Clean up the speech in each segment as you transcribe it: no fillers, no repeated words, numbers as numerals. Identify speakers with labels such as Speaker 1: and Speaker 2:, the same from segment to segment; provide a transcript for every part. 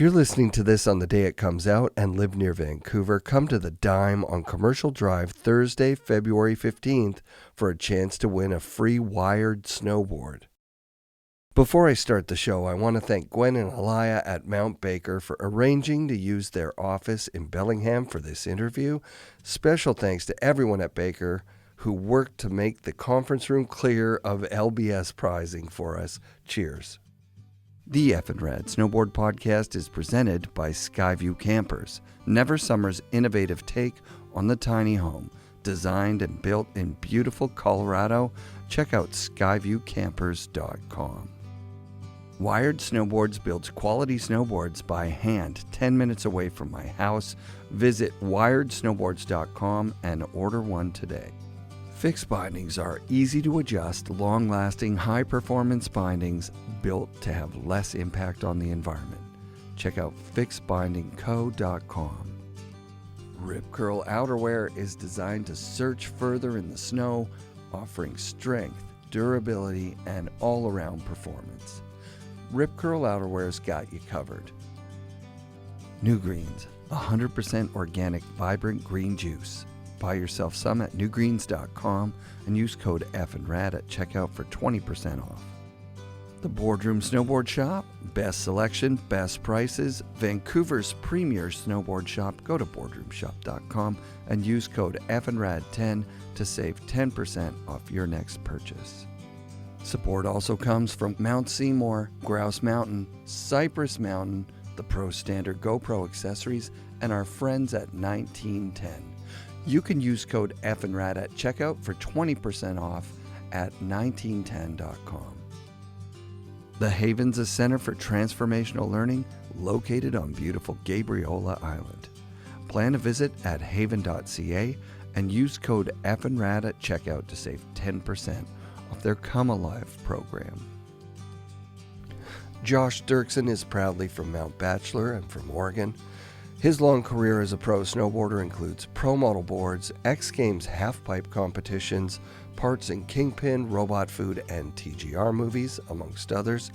Speaker 1: If you're listening to this on the day it comes out and live near Vancouver, come to the Dime on Commercial Drive Thursday, February 15th for a chance to win a free wired snowboard. Before I start the show, I want to thank Gwen and Alaya at Mt Baker for arranging to use their office in Bellingham for this interview. Special thanks to everyone at Baker who worked to make the conference room clear of LBS prizing for us. Cheers. The FNRad Snowboard Podcast is presented by Skyview Campers, Never Summer's innovative take on the tiny home. Designed and built in beautiful Colorado, check out skyviewcampers.com. Wired Snowboards builds quality snowboards by hand 10 minutes away from my house. Visit wiredsnowboards.com and order one today. Fixed bindings are easy to adjust, long-lasting, high-performance bindings built to have less impact on the environment. Check out fixedbindingco.com. Rip Curl outerwear is designed to search further in the snow, offering strength, durability, and all-around performance. Rip Curl outerwear's got you covered. New Greens, 100% organic, vibrant green juice. Buy yourself some at newgreens.com and use code FNRad at checkout for 20% off. The Boardroom Snowboard Shop, best selection, best prices, Vancouver's premier snowboard shop. Go to boardroomshop.com and use code FNRAD10 to save 10% off your next purchase. Support also comes from Mount Seymour, Grouse Mountain, Cypress Mountain, the Pro Standard GoPro accessories, and our friends at 1910. You can use code FNRAD at checkout for 20% off at 1910.com. The Havens, a center for transformational learning located on beautiful Gabriola Island. Plan a visit at haven.ca and use code FNRAD at checkout to save 10% off their Come Alive program. Josh Dirksen is proudly from Mt Bachelor and from Oregon. His long career as a pro snowboarder includes pro model boards, X Games halfpipe competitions, parts in Kingpin, Robot Food, and TGR movies, amongst others.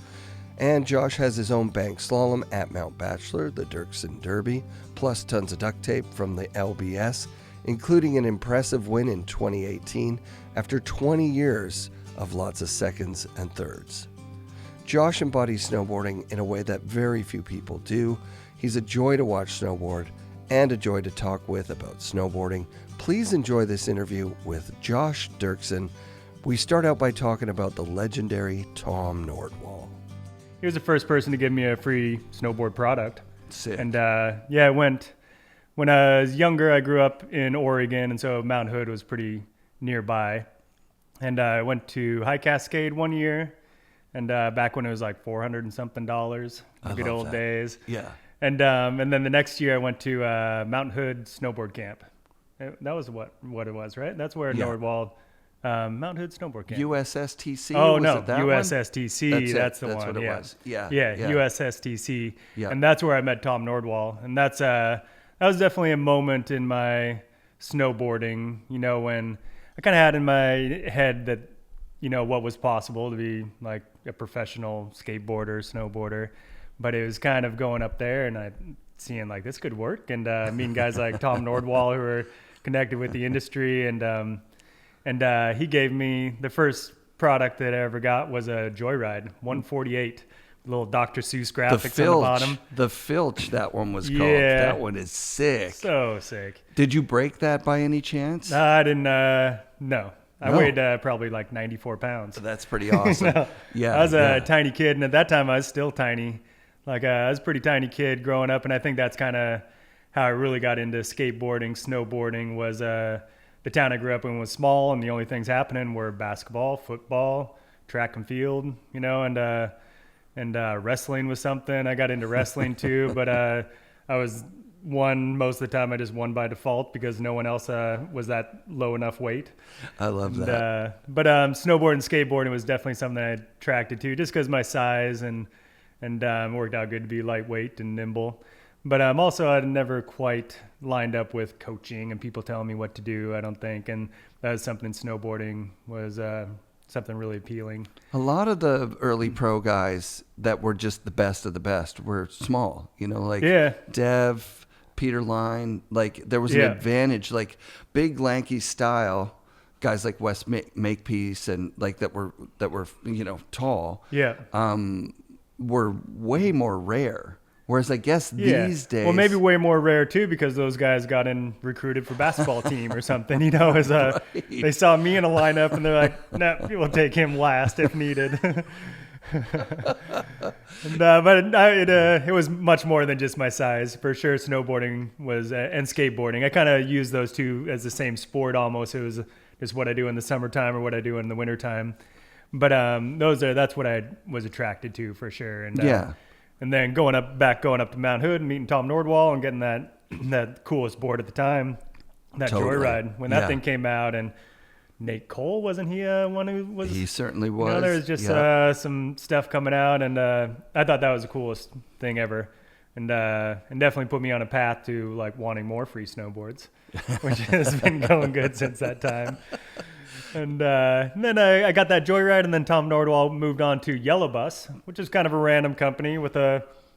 Speaker 1: And Josh has his own bank slalom at Mt Bachelor, the Dirksen Derby, plus tons of duct tape from the LBS, including an impressive win in 2018 after 20 years of lots of seconds and thirds. Josh embodies snowboarding in a way that very few people do. He's a joy to watch snowboard and a joy to talk with about snowboarding. Please enjoy this interview with Josh Dirksen. We start out by talking about the legendary Tom Nordwall.
Speaker 2: He was the first person to give me a free snowboard product.
Speaker 1: Sick.
Speaker 2: And I went, when I was younger, I grew up in Oregon, and so Mount Hood was pretty nearby. And I went to High Cascade one year, and back when it was like $400 and something, the good old days.
Speaker 1: Yeah.
Speaker 2: And then the next year I went to Mount Hood Snowboard Camp. That was what it was, right? That's where Nordwall, Mount Hood Snowboard Camp.
Speaker 1: USSTC?
Speaker 2: Oh, no,
Speaker 1: it that
Speaker 2: USSTC. That's the one.
Speaker 1: That's what it was. Yeah.
Speaker 2: USSTC.
Speaker 1: Yeah.
Speaker 2: And that's where I met Tom Nordwall. And that was definitely a moment in my snowboarding, when I kind of had in my head that, what was possible to be like a professional skateboarder, snowboarder. But it was kind of going up there and seeing like this could work, and meeting guys like Tom Nordwall who are connected with the industry, and he gave me the first product that I ever got was a Joyride 148, little Dr. Seuss graphics on the bottom.
Speaker 1: The Filch, that one was called.
Speaker 2: Yeah.
Speaker 1: That one is sick.
Speaker 2: So sick.
Speaker 1: Did you break that by any chance?
Speaker 2: I didn't. No. I weighed probably like 94 pounds.
Speaker 1: That's pretty awesome.
Speaker 2: So,
Speaker 1: yeah.
Speaker 2: I was a tiny kid, and at that time I was still tiny. Like I was a pretty tiny kid growing up, and I think that's kind of how I really got into skateboarding, snowboarding. Was the town I grew up in was small, and the only things happening were basketball, football, track and field, and wrestling was something. I got into wrestling too, but I was won most of the time. I just won by default because no one else was that low enough weight.
Speaker 1: I love that.
Speaker 2: But snowboard and skateboarding was definitely something I attracted to, just because my size and worked out good to be lightweight and nimble. But also I'd never quite lined up with coaching and people telling me what to do, I don't think. And that was something snowboarding was something really appealing.
Speaker 1: A lot of the early pro guys that were just the best of the best were small, like Dev, Peter Line, like there was an advantage, like big lanky style guys like Wes Makepeace and like that were tall. Were way more rare. Whereas I guess these days,
Speaker 2: well, maybe way more rare too, because those guys got recruited for basketball team or something. As they saw me in a lineup and they're like, "No, we'll take him last if needed." It was much more than just my size, for sure. Snowboarding was and skateboarding. I kind of use those two as the same sport almost. It was just what I do in the summertime or what I do in the wintertime. But that's what I was attracted to for sure. And then going up to Mount Hood and meeting Tom Nordwall and getting that coolest board at the time, that Joyride, when that thing came out. And Nate Cole, wasn't he one who was?
Speaker 1: He certainly was.
Speaker 2: There was just some stuff coming out, and I thought that was the coolest thing ever. And definitely put me on a path to like wanting more free snowboards, which has been going good since that time. And then I got that Joyride, and then Tom Nordwall moved on to Yellow Bus, which is kind of a random company with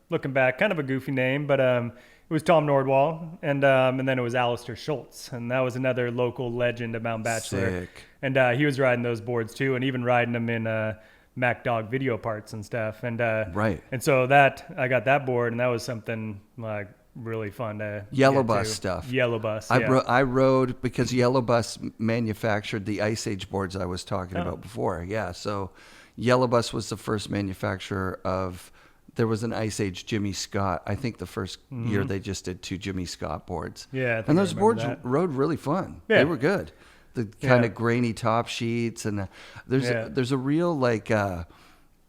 Speaker 2: looking back, kind of a goofy name, but it was Tom Nordwall, and then it was Alistair Schultz, and that was another local legend of Mt Bachelor.
Speaker 1: Sick.
Speaker 2: And he was riding those boards too, and even riding them in Mac Dog video parts and stuff. And and so I got that board, and that was something like really fun to
Speaker 1: Yellow Bus stuff.
Speaker 2: Yellow Bus.
Speaker 1: I rode because Yellow Bus manufactured the Ice Age boards I was talking about before. Yeah, so Yellow Bus was the first manufacturer of. There was an Ice Age Jimmy Scott. I think the first year they just did 2 Jimmy Scott boards.
Speaker 2: Yeah,
Speaker 1: and those boards rode really fun. Yeah. They were good. The kind of grainy top sheets, and there's a real like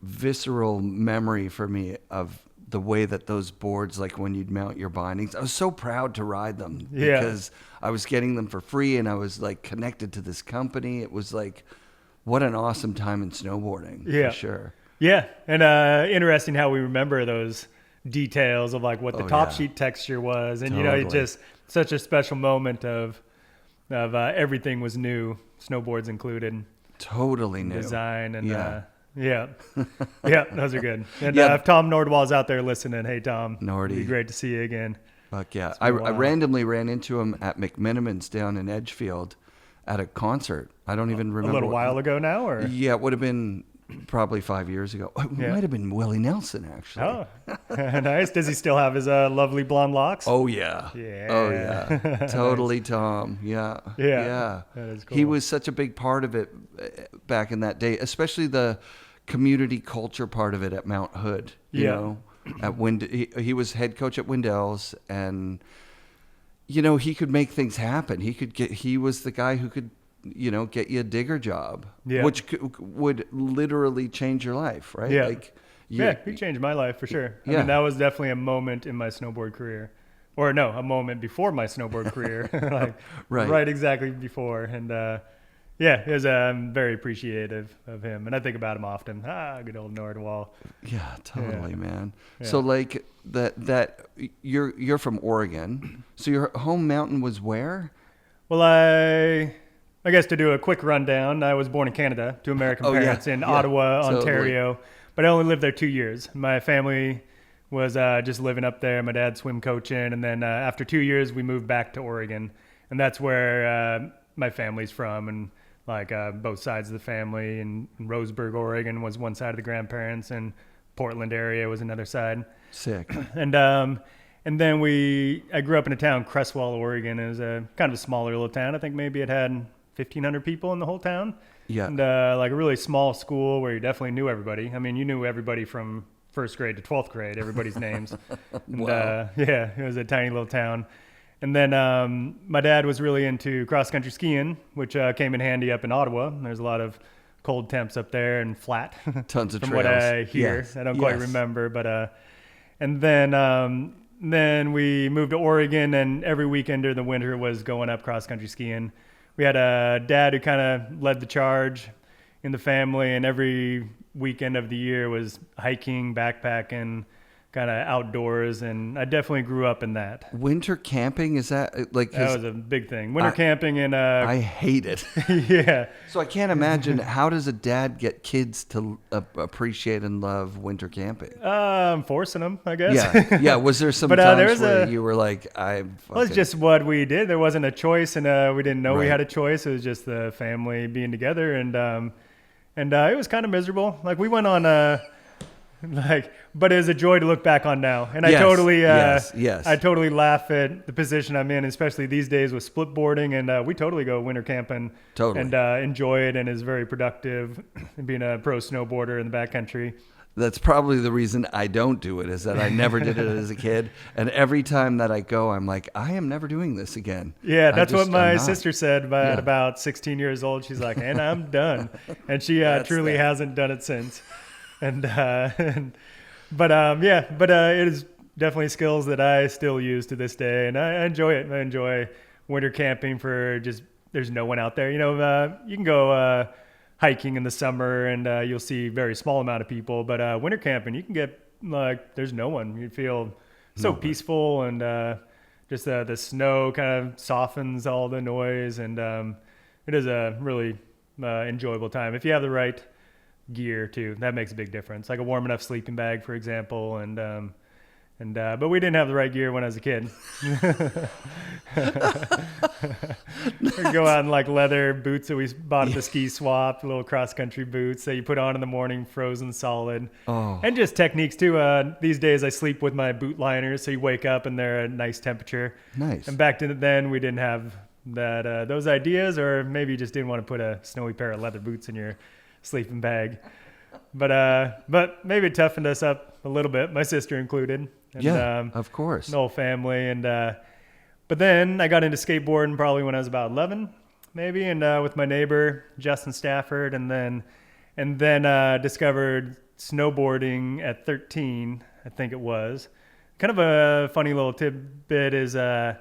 Speaker 1: visceral memory for me of the way that those boards, like when you'd mount your bindings, I was so proud to ride them because I was getting them for free and I was like connected to this company. It was like, what an awesome time in snowboarding, for sure.
Speaker 2: Yeah, and interesting how we remember those details of like what the top sheet texture was, and it's just such a special moment of everything was new, snowboards included.
Speaker 1: Totally new.
Speaker 2: Design and yeah, those are good. And if Tom Nordwall's out there listening, hey Tom,
Speaker 1: Nordy,
Speaker 2: it'd be great to see you again.
Speaker 1: Fuck yeah! I randomly ran into him at McMiniman's down in Edgefield at a concert. I don't even remember.
Speaker 2: A little while ago now, or
Speaker 1: it would have been probably 5 years ago. It might have been Willie Nelson, actually.
Speaker 2: Oh, nice. Does he still have his lovely blonde locks?
Speaker 1: Oh yeah. Oh yeah. Totally, Tom. Yeah. That is cool. He was such a big part of it back in that day, especially the community culture part of it at Mount Hood. You know, at he was head coach at Windell's, and he could make things happen. He was the guy who could get you a digger job, which would literally change your life, right?
Speaker 2: Yeah. He changed my life for sure. I mean, that was definitely a moment in my snowboard career. Or no, a moment before my snowboard career. Right exactly before. And I'm very appreciative of him. And I think about him often. Good old Nordwall.
Speaker 1: Yeah, totally, man. Yeah. So like that you're from Oregon. So your home mountain was where?
Speaker 2: Well, I guess to do a quick rundown, I was born in Canada to American parents in Ottawa, Ontario, but I only lived there 2 years. My family was just living up there. My dad's swim coaching, and then after 2 years, we moved back to Oregon, and that's where my family's from, and like both sides of the family. And Roseburg, Oregon was one side of the grandparents, and Portland area was another side. Sick. And then I grew up in a town, Crestwell, Oregon. It was a kind of a smaller little town. I think maybe it had 1,500 people in the whole town. Yeah. And like a really small school where you definitely knew everybody. I mean, you knew everybody from first grade to 12th grade, everybody's names. And, wow. It was a tiny little town. And then my dad was really into cross-country skiing, which came in handy up in Ottawa. There's a lot of cold temps up there and flat.
Speaker 1: Tons of
Speaker 2: from
Speaker 1: trails.
Speaker 2: What I hear. Yes. I don't quite remember. But and then we moved to Oregon, and every weekend during the winter was going up cross-country skiing. We had a dad who kind of led the charge in the family, and every weekend of the year was hiking, backpacking, kind of outdoors, and I definitely grew up in that.
Speaker 1: Winter camping, is that like...
Speaker 2: That was a big thing. Winter camping and...
Speaker 1: I hate it.
Speaker 2: Yeah.
Speaker 1: So I can't imagine, how does a dad get kids to appreciate and love winter camping?
Speaker 2: Forcing them, I guess.
Speaker 1: Yeah. Yeah. Was there some times where you were like,
Speaker 2: Well, it's just what we did. There wasn't a choice, and we didn't know we had a choice. It was just the family being together, and it was kind of miserable. Like we went on but it was a joy to look back on now. And I totally, I totally laugh at the position I'm in, especially these days with split boarding. And we totally go winter camping and enjoy it, and is very productive being a pro snowboarder in the backcountry.
Speaker 1: That's probably the reason I don't do it, is that I never did it as a kid. And every time that I go, I'm like, I am never doing this again.
Speaker 2: Yeah, that's what my sister said at about 16 years old. She's like, and I'm done. And she truly hasn't done it since. But it is definitely skills that I still use to this day, and I enjoy it. I enjoy winter camping for just, there's no one out there. You know, you can go hiking in the summer, and you'll see a very small amount of people, but winter camping, you can get like, there's no one. You feel so peaceful, and just the snow kind of softens all the noise, and it is a really enjoyable time. If you have the right gear too, that makes a big difference, like a warm enough sleeping bag, for example, but we didn't have the right gear when I was a kid. We'd go out in like leather boots that we bought at the ski swap, little cross country boots that you put on in the morning, frozen solid. And just techniques too. These days I sleep with my boot liners, so you wake up and they're at a nice temperature.
Speaker 1: Nice.
Speaker 2: And back then we didn't have that those ideas, or maybe you just didn't want to put a snowy pair of leather boots in your sleeping bag, but maybe it toughened us up a little bit, my sister included, and,
Speaker 1: of course,
Speaker 2: the whole family. And but then I got into skateboarding probably when I was about 11 maybe, and with my neighbor Justin Stafford, and then discovered snowboarding at 13, I think it was. Kind of a funny little tidbit is for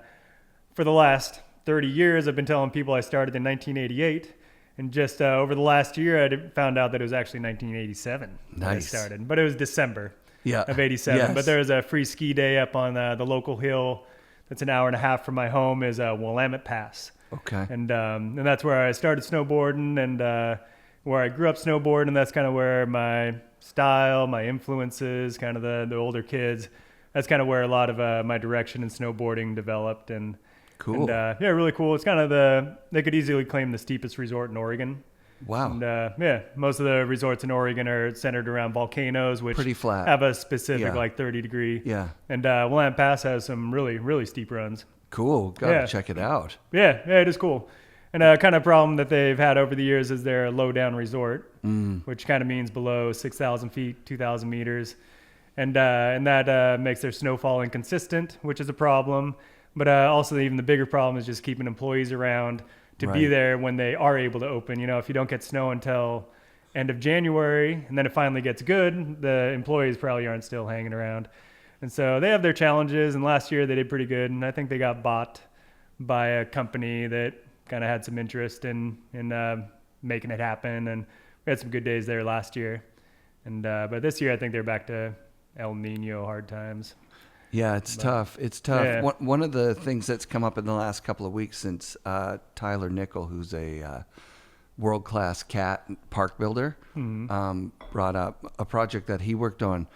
Speaker 2: the last 30 years I've been telling people I started in 1988. And just over the last year, I found out that it was actually 1987 when I started. But it was December of 87. Yes. But there was a free ski day up on the local hill that's an hour and a half from my home, is Willamette Pass. Okay. And that's where I started snowboarding, and where I grew up snowboarding. And that's kind of where my style, my influences, kind of the older kids, that's kind of where a lot of my direction in snowboarding developed. And cool. And, really cool. It's kind of they could easily claim the steepest resort in Oregon. Wow. And most of the resorts in Oregon are centered around volcanoes, which pretty flat, have a specific like 30 degree. Yeah. And Willamette Pass has some really, really steep runs. Cool. Gotta check it out. Yeah, it is cool. And kind of problem that they've had over the years is they're a low down resort, which kind of means below 6,000 feet, 2,000 meters. And that makes their snowfall inconsistent, which is a problem. But also even the bigger problem is just keeping employees around to be there when they are able to open. You know, if you don't get snow until end of January, and then it finally gets good, the employees probably aren't still hanging around. And so they have their challenges, and last year they did pretty good. And I think they got bought by a company that kind of had some interest in making it happen. And we had some good days there last year. And but this year I think they're back to El Nino hard times. Yeah, it's tough. It's tough. Yeah. One of the things that's come up in the last couple of weeks since Tyler Nickel, who's a world-class cat park builder, brought up a project that he worked on,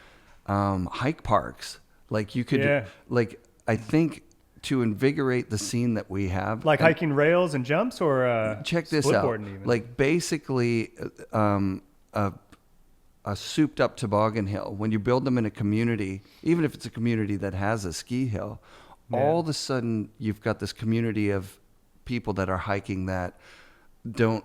Speaker 2: hike parks. Like you could, like I think to invigorate the scene that we have. Like hiking rails and jumps, or check this out. Even. Like basically a souped up toboggan hill. When you build them in a community, even if it's a community that has a ski hill, all of a sudden you've got this community of people that are hiking that don't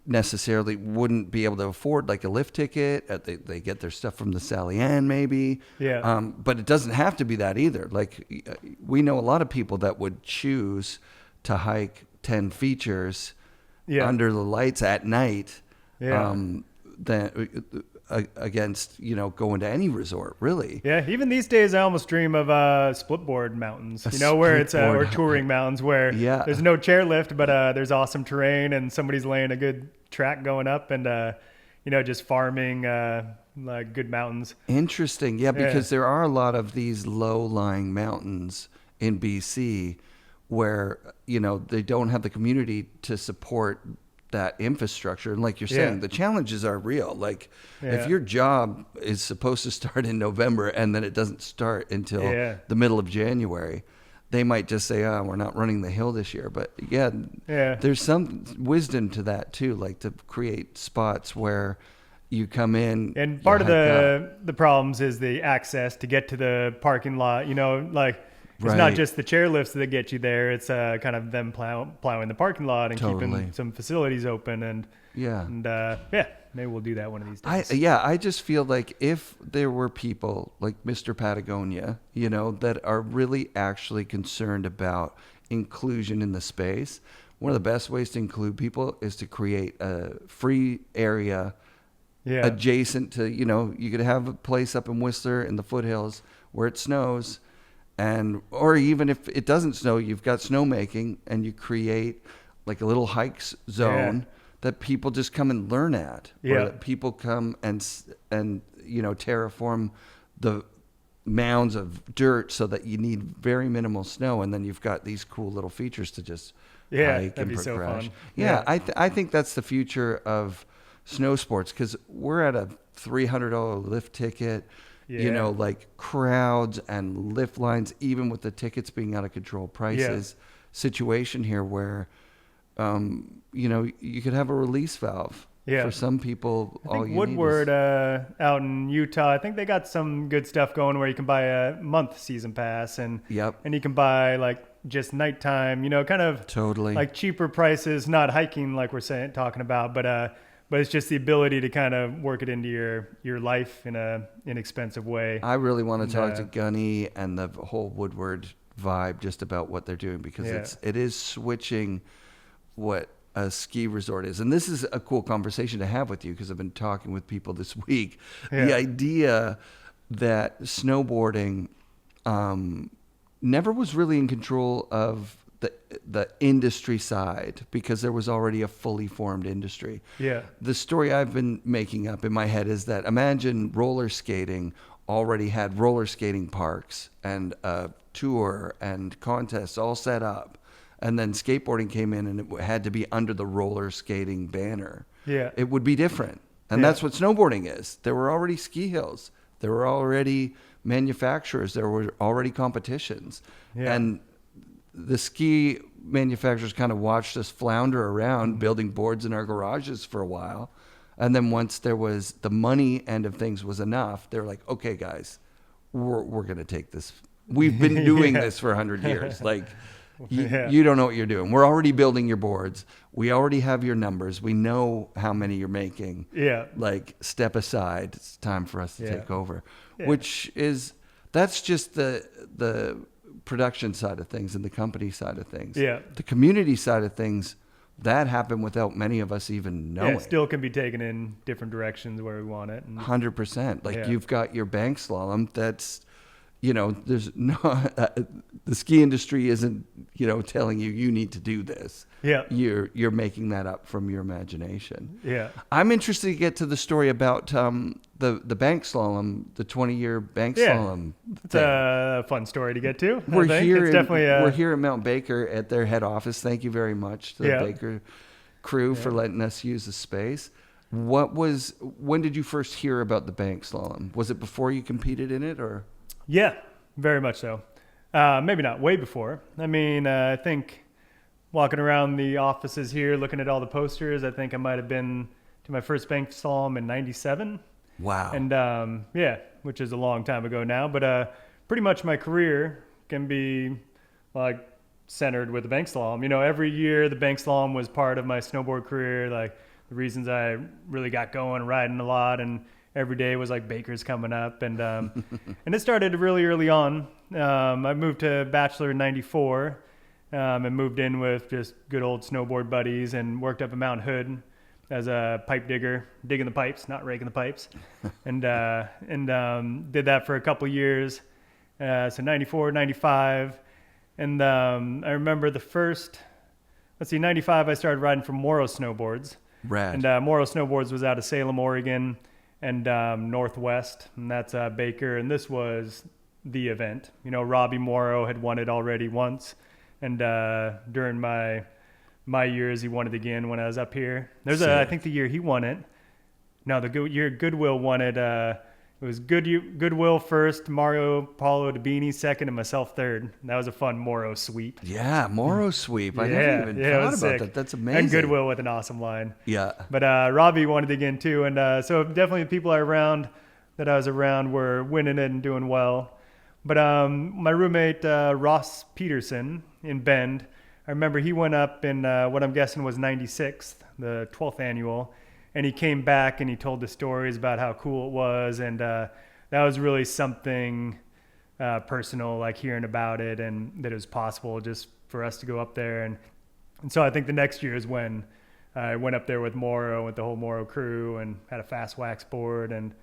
Speaker 2: necessarily wouldn't be able to afford like a lift ticket. They get their stuff from the Sally Ann maybe. Yeah. But it doesn't have to be that either. Like we know a lot of people that would choose to hike 10 features under the lights at night. Yeah. Against, you know, going to any resort, really. Yeah, even these days I almost dream of splitboard mountains, you know, where it's or touring mountains where there's no chairlift, but there's awesome terrain and somebody's laying a good track going up, and you know, just farming like good mountains.
Speaker 1: Interesting. Yeah, because there are a lot of these low-lying mountains in BC where, they don't have the community to support that infrastructure. And like you're saying, the challenges are real. Like if your job is supposed to start in November and then it doesn't start until the middle of January, they might just say, we're not running the hill this year. But there's some wisdom to that too, like to create spots where you come in.
Speaker 2: And part of the problems is the access to get to the parking lot, it's not just the chairlifts that get you there. It's kind of them plowing the parking lot and keeping some facilities open. And maybe we'll do that one of these days.
Speaker 1: I just feel like if there were people like Mr. Patagonia, that are really actually concerned about inclusion in the space, one of the best ways to include people is to create a free area adjacent to, you could have a place up in Whistler in the foothills where it snows. Or even if it doesn't snow, you've got snowmaking and you create like a little hikes zone that people just come and learn at. Or that people come and terraform the mounds of dirt so that you need very minimal snow. And then you've got these cool little features to just hike and progress. So fun. I think that's the future of snow sports because we're at a $300 lift ticket. Like crowds and lift lines, even with the tickets being out of control prices situation here where, you could have a release valve for some people.
Speaker 2: I think Woodward out in Utah, I think they got some good stuff going where you can buy a month season pass and you can buy like just nighttime, kind of
Speaker 1: totally
Speaker 2: like cheaper prices, not hiking like we're talking about, but it's just the ability to kind of work it into your life in a inexpensive way.
Speaker 1: I really want to talk to Gunny and the whole Woodward vibe just about what they're doing because it is switching what a ski resort is. And this is a cool conversation to have with you because I've been talking with people this week. The idea that snowboarding never was really in control of the industry side because there was already a fully formed industry. The story I've been making up in my head is that imagine roller skating already had roller skating parks and a tour and contests all set up. And then skateboarding came in and it had to be under the roller skating banner. It would be different. And that's what snowboarding is. There were already ski hills. There were already manufacturers. There were already competitions. And the ski manufacturers kind of watched us flounder around building boards in our garages for a while. And then once there was the money end of things was enough, they're like, okay, guys, we're going to take this. We've been doing this for 100 years. Like, you don't know what you're doing. We're already building your boards. We already have your numbers. We know how many you're making. Like, step aside. It's time for us to take over. That's just the production side of things and the company side of things. The community side of things, that happened without many of us even knowing.
Speaker 2: It still can be taken in different directions where we want it.
Speaker 1: 100%. Like you've got your bank slalom that's, there's no, the ski industry isn't, telling you need to do this. You're making that up from your imagination. I'm interested to get to the story about the bank slalom, the 20-year bank slalom.
Speaker 2: It's a fun story to get to.
Speaker 1: We're here at Mt Baker at their head office. Thank you very much to the Baker crew for letting us use the space. When did you first hear about the bank slalom? Was it before you competed in it or?
Speaker 2: Yeah, very much so. Maybe not way before. I mean, I think walking around the offices here, looking at all the posters, I think I might have been to my first bank slalom in 97.
Speaker 1: Wow.
Speaker 2: And which is a long time ago now, but pretty much my career can be like centered with the bank slalom. Every year the bank slalom was part of my snowboard career, like the reasons I really got going, riding a lot, and every day was like Baker's coming up, and and it started really early on. I moved to Bachelor in 94 and moved in with just good old snowboard buddies and worked up at Mount Hood as a pipe digger, digging the pipes, not raking the pipes, and did that for a couple years. So 94, 95, and I remember the first, 95 I started riding for Morrow Snowboards.
Speaker 1: Rad.
Speaker 2: And Morrow Snowboards was out of Salem, Oregon. and Northwest, and that's Baker. And this was the event. You know, Robbie Morrow had won it already once, and during my years, he won it again when I was up here. I think the year he won it. No, the year Goodwill won it. It was Goodwill first, Mario Paulo Dabini second, and myself third. And that was a fun Morrow sweep.
Speaker 1: Yeah, Morrow sweep. I never even thought about
Speaker 2: sick.
Speaker 1: that. That's amazing.
Speaker 2: And Goodwill with an awesome line.
Speaker 1: Yeah.
Speaker 2: But Robbie won it again too. And so definitely the people that I was around were winning it and doing well. But my roommate, Ross Peterson in Bend, I remember he went up in what I'm guessing was 96th, the 12th annual. And he came back and he told the stories about how cool it was. And that was really something personal, like hearing about it and that it was possible just for us to go up there. And so I think the next year is when I went up there with Morrow, with the whole Morrow crew, and had a fast wax board. And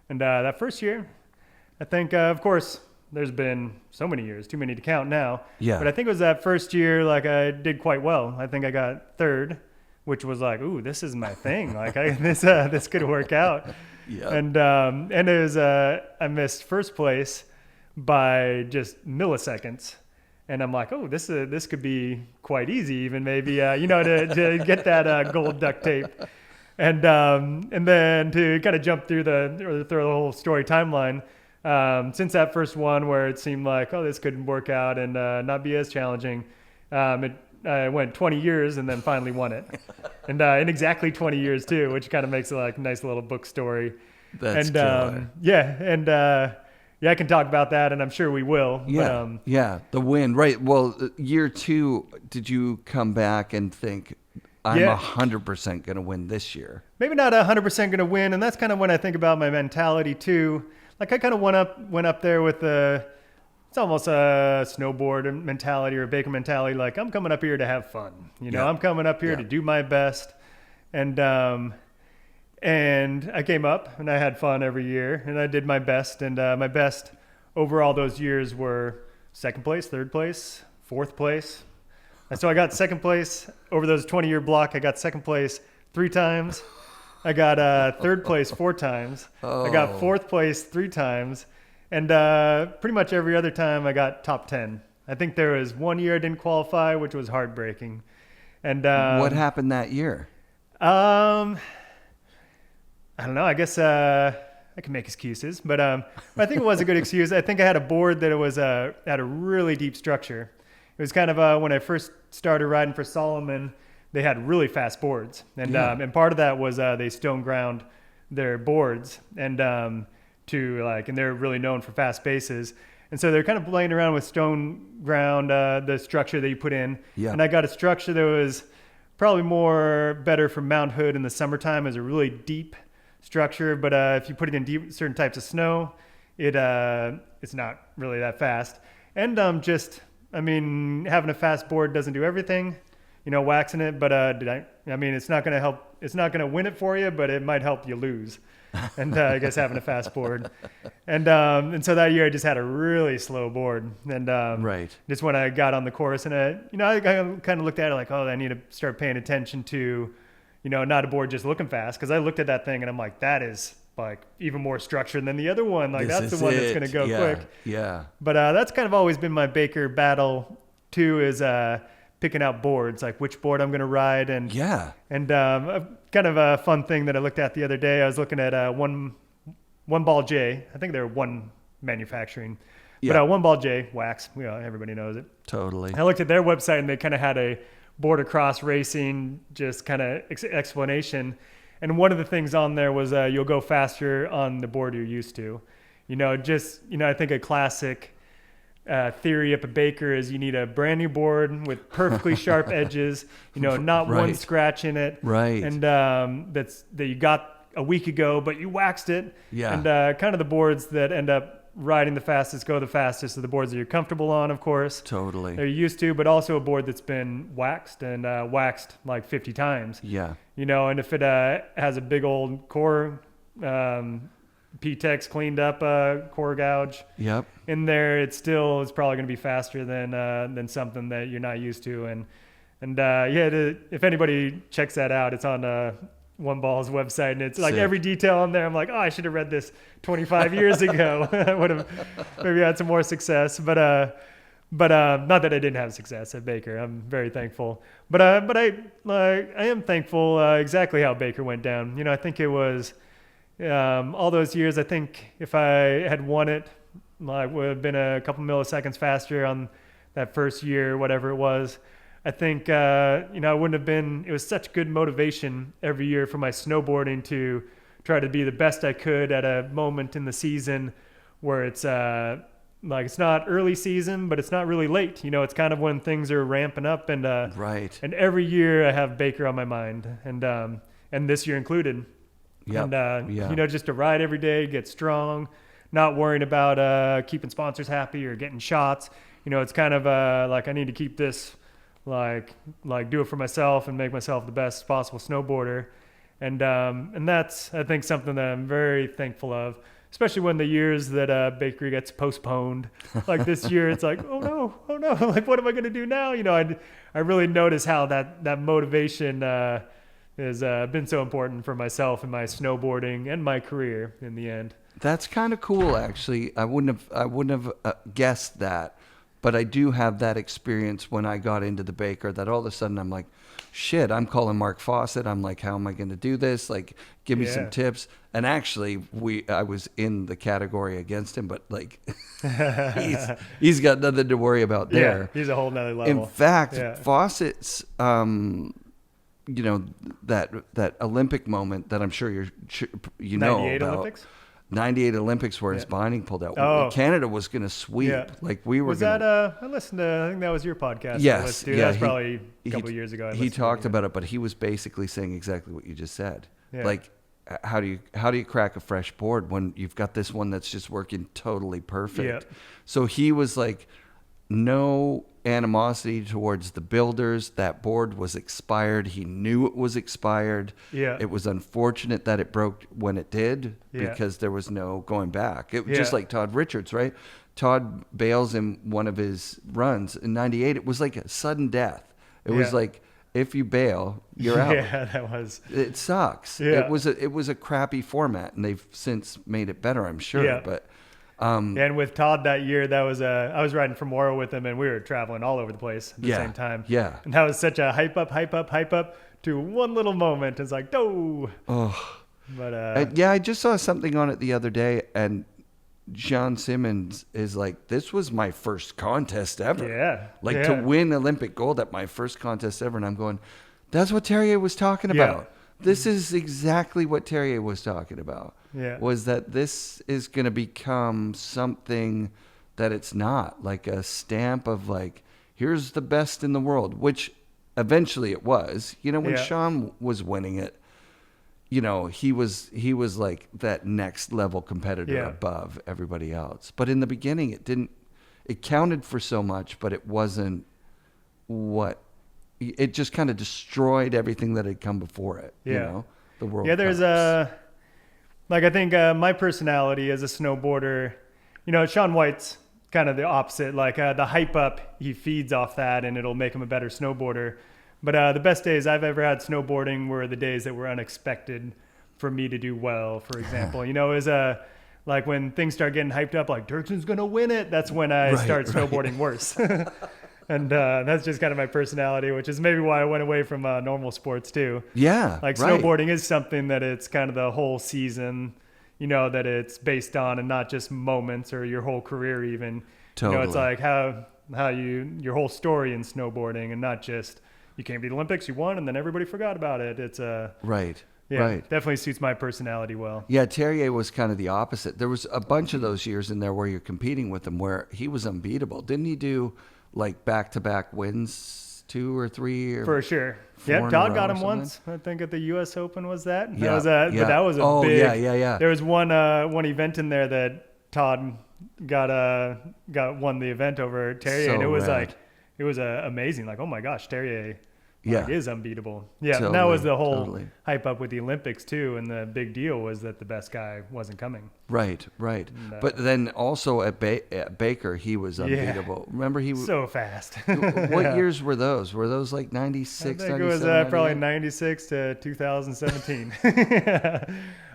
Speaker 2: that first year, I think, of course, there's been so many years, too many to count now.
Speaker 1: Yeah.
Speaker 2: But I think it was that first year, like I did quite well. I think I got third, which was like, ooh, this is my thing. Like this could work out.
Speaker 1: Yeah.
Speaker 2: And it was I missed first place by just milliseconds, and I'm like, oh, this could be quite easy, even maybe to get that gold duct tape, and then to kind of jump through throw the whole story timeline. Since that first one where it seemed like, oh, this could work out and not be as challenging, I went 20 years and then finally won it. And in exactly 20 years too, which kind of makes it like a nice little book story.
Speaker 1: That's
Speaker 2: killer. I can talk about that, and I'm sure we will.
Speaker 1: Yeah,
Speaker 2: but,
Speaker 1: the win, right. Well, year two, did you come back and think, I'm 100% going to win this year? Maybe
Speaker 2: not 100% going to win, and that's kind of when I think about my mentality too. Like I kind of went up there with it's almost a snowboard mentality or a Baker mentality. Like, I'm coming up here to have fun. I'm coming up here to do my best. And I came up and I had fun every year and I did my best. And my best overall those years were second place, third place, fourth place. And so I got second place over those 20-year block. I got second place 3 times. I got third place 4 times. Oh. I got fourth place 3 times. And pretty much every other time I got top 10. I think there was one year I didn't qualify, which was heartbreaking. And
Speaker 1: what happened that year?
Speaker 2: I don't know. I guess I can make excuses, but I think it was a good excuse. I think I had a board that had a really deep structure. It was kind of when I first started riding for Salomon, they had really fast boards, and part of that was they stone ground their boards, and they're really known for fast bases. And so they're kind of playing around with stone ground, the structure that you put in. Yeah. And I got a structure that was probably better for Mount Hood in the summertime as a really deep structure. But if you put it in certain types of snow, it's not really that fast. And having a fast board doesn't do everything, waxing it. But it's not going to help. It's not going to win it for you, but it might help you lose. And I guess having a fast board, and so that year I just had a really slow board, and just when I got on the course, and I kind of looked at it like, oh, I need to start paying attention to, not a board just looking fast, because I looked at that thing and I'm like, that is like even more structured than the other one, like that's the one that's going to go quick.
Speaker 1: Yeah.
Speaker 2: But that's kind of always been my Baker battle too, is picking out boards, like which board I'm going to ride. And kind of a fun thing that I looked at the other day, I was looking at one Ball J. I think they're one manufacturing, but One Ball J wax, everybody knows it.
Speaker 1: Totally.
Speaker 2: I looked at their website and they kind of had a border cross racing, just kind of explanation. And one of the things on there was you'll go faster on the board you're used to. I think a classic theory up at Baker is you need a brand new board with perfectly sharp edges, not one scratch in it.
Speaker 1: Right.
Speaker 2: And that you got a week ago, but you waxed it. Yeah. And kind of the boards that end up riding the fastest go the fastest are the boards that you're comfortable on, of course.
Speaker 1: Totally.
Speaker 2: They're used to, but also a board that's been waxed and waxed like 50 times.
Speaker 1: Yeah.
Speaker 2: And if it has a big old core, P-Tex cleaned up core gouge. Yep. In there, it's probably going to be faster than something that you're not used to. And if anybody checks that out, it's on One Ball's website, and it's like
Speaker 1: Sick.
Speaker 2: every detail on there. I'm like, oh, I should have read this 25 years ago. I would have maybe had some more success, but not that I didn't have success at Baker. I'm very thankful, but I am thankful exactly how Baker went down. You know, I think it was all those years. I think if I had won it, I would have been a couple milliseconds faster on that first year, whatever it was. I think, I wouldn't have been, it was such good motivation every year for my snowboarding to try to be the best I could at a moment in the season where it's it's not early season, but it's not really late. You know, it's kind of when things are ramping up, and
Speaker 1: right.
Speaker 2: And every year I have Baker on my mind, and this year included.
Speaker 1: Yep.
Speaker 2: And, just to ride every day, get strong, not worrying about keeping sponsors happy or getting shots. You know, it's kind of I need to keep this, do it for myself and make myself the best possible snowboarder. And that's, I think, something that I'm very thankful of, especially when the years that Baker gets postponed. Like this year, it's like, oh no, like, what am I going to do now? You know, I really notice how that motivation has been so important for myself and my snowboarding and my career in the end.
Speaker 1: That's kind of cool, actually. I wouldn't have guessed that, but I do have that experience when I got into the Baker, that all of a sudden I'm like, shit, I'm calling Mark Fawcett. I'm like, how am I going to do this? Like, give me some tips. And actually, I was in the category against him, but like, he's got nothing to worry about there.
Speaker 2: Yeah, he's a whole nother level.
Speaker 1: In fact, Fawcett's, that Olympic moment that I'm sure you know
Speaker 2: 98
Speaker 1: about.
Speaker 2: Olympics?
Speaker 1: 98 Olympics where his binding pulled out.
Speaker 2: Oh.
Speaker 1: Canada was going to sweep.
Speaker 2: Yeah.
Speaker 1: Like we were.
Speaker 2: Was that? I listened to. I think that was your podcast.
Speaker 1: Yes.
Speaker 2: Yeah. That was probably a couple of years ago.
Speaker 1: He talked about it, but he was basically saying exactly what you just said.
Speaker 2: Yeah.
Speaker 1: Like, how do you crack a fresh board when you've got this one that's just working totally perfect?
Speaker 2: Yeah.
Speaker 1: So he was like, no animosity towards the builders. That board was expired. He knew it was expired.
Speaker 2: Yeah.
Speaker 1: It was unfortunate that it broke when it did, because there was no going back. It was just like Todd Richards, right? Todd bails in one of his runs in 98. It was like a sudden death. It was like, if you bail, you're out.
Speaker 2: Yeah, that was.
Speaker 1: It sucks.
Speaker 2: Yeah.
Speaker 1: It was a crappy format, and they've since made it better, I'm sure.
Speaker 2: Yeah.
Speaker 1: But
Speaker 2: and with Todd that year, that was I was riding from Morrow with him, and we were traveling all over the place at the same time.
Speaker 1: Yeah.
Speaker 2: And that was such a hype up to one little moment. It's like, no.
Speaker 1: Oh.
Speaker 2: But
Speaker 1: I just saw something on it the other day, and John Simmons is like, this was my first contest ever.
Speaker 2: Yeah.
Speaker 1: Like to win Olympic gold at my first contest ever. And I'm going, that's what Terje was talking about. This is exactly what Terje was talking about.
Speaker 2: Yeah.
Speaker 1: Was that this is going to become something that it's not, like a stamp of like, here's the best in the world, which eventually it was. You know, when Sean was winning it, you know, he was like that next level competitor above everybody else. But in the beginning, it counted for so much, but it wasn't it just kind of destroyed everything that had come before it. You know, the World Cups.
Speaker 2: There's I think my personality as a snowboarder, you know, Shaun White's kind of the opposite. Like the hype up, he feeds off that, and it'll make him a better snowboarder. But the best days I've ever had snowboarding were the days that were unexpected for me to do well. For example, you know, is like when things start getting hyped up, like Dirksen's gonna win it. That's when I start snowboarding worse. And that's just kind of my personality, which is maybe why I went away from normal sports too. Yeah, like snowboarding is something that it's kind of the whole season, you know, that it's based on, and not just moments or your whole career even. Totally. You know, it's like how your whole story in snowboarding, and not just you came to the Olympics, you won, and then everybody forgot about it. It's definitely suits my personality well. Yeah,
Speaker 1: Terje was kind of the opposite. There was a bunch of those years in there where you're competing with him where he was unbeatable. Didn't he do like back-to-back wins, 2 or 3? Or
Speaker 2: for sure. Yeah, Todd got him once. I think at the U.S. Open was that.
Speaker 1: Yeah,
Speaker 2: but that was a big.
Speaker 1: Yeah.
Speaker 2: There was one event in there that Todd won the event over Terje, and it was like, it was amazing. Like, oh my gosh, Terje Like, is unbeatable. Yeah, and that was the whole hype up with the Olympics too, and the big deal was that the best guy wasn't coming.
Speaker 1: Right. And, but then also at Baker, he was unbeatable. Remember, he was
Speaker 2: so fast.
Speaker 1: What years were those? Were those like 96,
Speaker 2: I think it was probably 96 to 2017.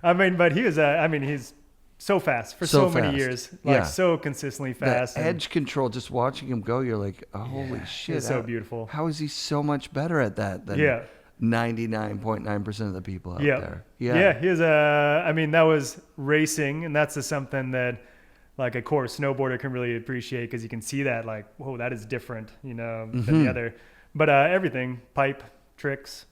Speaker 2: I mean, but he was, he's so fast for so many years, like so consistently fast.
Speaker 1: The edge control, just watching him go, you're like, oh, holy shit.
Speaker 2: It's so beautiful.
Speaker 1: How is he so much better at that than 99.9% of the people out there?
Speaker 2: Yeah, he was, that was racing, and that's something that like a core snowboarder can really appreciate, because you can see that, like, whoa, that is different, than the other. But everything, pipe, tricks,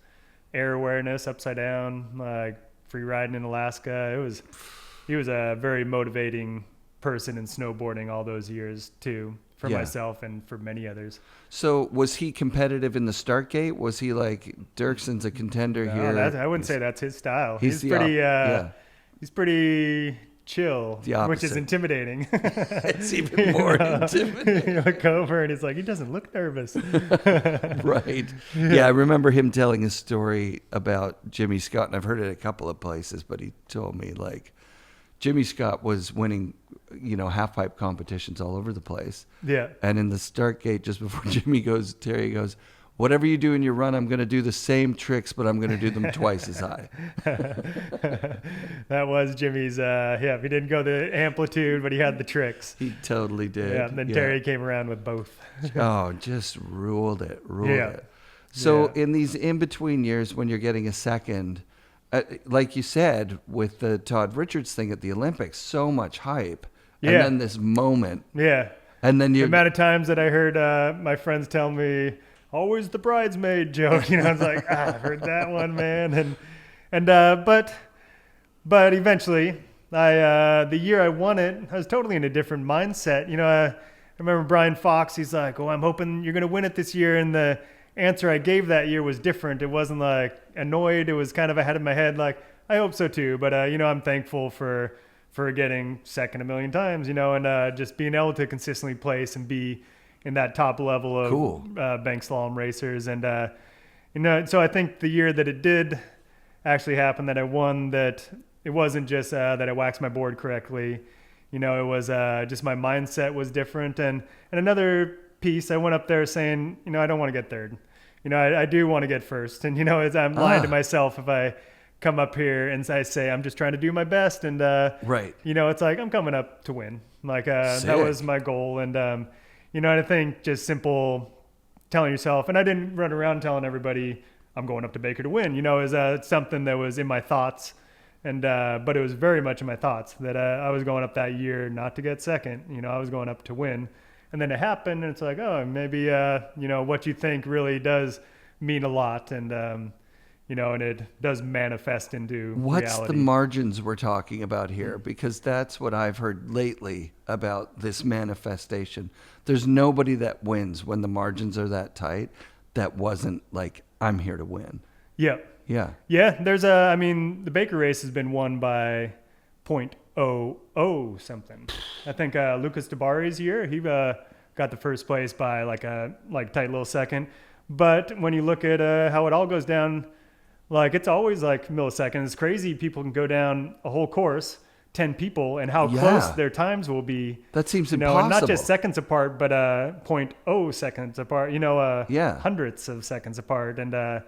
Speaker 2: air awareness, upside down, like free riding in Alaska, he was a very motivating person in snowboarding all those years too, for myself and for many others.
Speaker 1: So was he competitive in the start gate? Was he like, Dirksen's a contender here?
Speaker 2: I wouldn't say that's his style. He's pretty chill, which is intimidating.
Speaker 1: It's even more intimidating.
Speaker 2: You look over and it's like, he doesn't look nervous.
Speaker 1: Right. Yeah, I remember him telling a story about Jimmy Scott, and I've heard it a couple of places, but he told me, like, Jimmy Scott was winning, half-pipe competitions all over the place. Yeah. And in the start gate, just before Terje goes, whatever you do in your run, I'm going to do the same tricks, but I'm going to do them twice as high.
Speaker 2: That was Jimmy's, he didn't go the amplitude, but he had the tricks.
Speaker 1: He totally did.
Speaker 2: Yeah, and then Terje came around with both.
Speaker 1: Just ruled it. So in these in-between years when you're getting a second, like you said, with the Todd Richards thing at the Olympics, so much hype. And then this moment. Yeah. And then the
Speaker 2: amount of times that I heard my friends tell me, always the bridesmaid joke. I was like, I've heard that one, man. But eventually, the year I won it, I was totally in a different mindset. I remember Brian Fox, he's like, I'm hoping you're going to win it this year. And the answer I gave that year was different. It wasn't like annoyed. It was kind of ahead of my head, like, I hope so too. But, I'm thankful for getting second a million times, and just being able to consistently place and be in that top level of bank slalom racers. And, so I think the year that it did actually happen, that I won, that it wasn't just that I waxed my board correctly. It was just my mindset was different. And another piece, I went up there saying, I don't want to get third. I do want to get first. And, as I'm lying to myself if I come up here and I say, I'm just trying to do my best. And, it's like, I'm coming up to win. Like, that was my goal. And, I think just simple telling yourself, and I didn't run around telling everybody I'm going up to Baker to win, is something that was in my thoughts. And, but it was very much in my thoughts that I was going up that year not to get second, I was going up to win. And then it happened, and it's like, oh, maybe, what you think really does mean a lot. And, and it does manifest into
Speaker 1: What's
Speaker 2: reality.
Speaker 1: The margins we're talking about here? Because that's what I've heard lately about this manifestation. There's nobody that wins when the margins are that tight that wasn't like, I'm here to win.
Speaker 2: Yeah. Yeah. Yeah. There's the Baker race has been won by 0.00 something. I think Lucas Tabari's year, he got the first place by like a tight little second. But when you look at how it all goes down, like, it's always like milliseconds. It's crazy. People can go down a whole course, 10 people, and how close their times will be.
Speaker 1: That seems impossible.
Speaker 2: And not just seconds apart, but 0.0 seconds apart, hundredths of seconds apart. And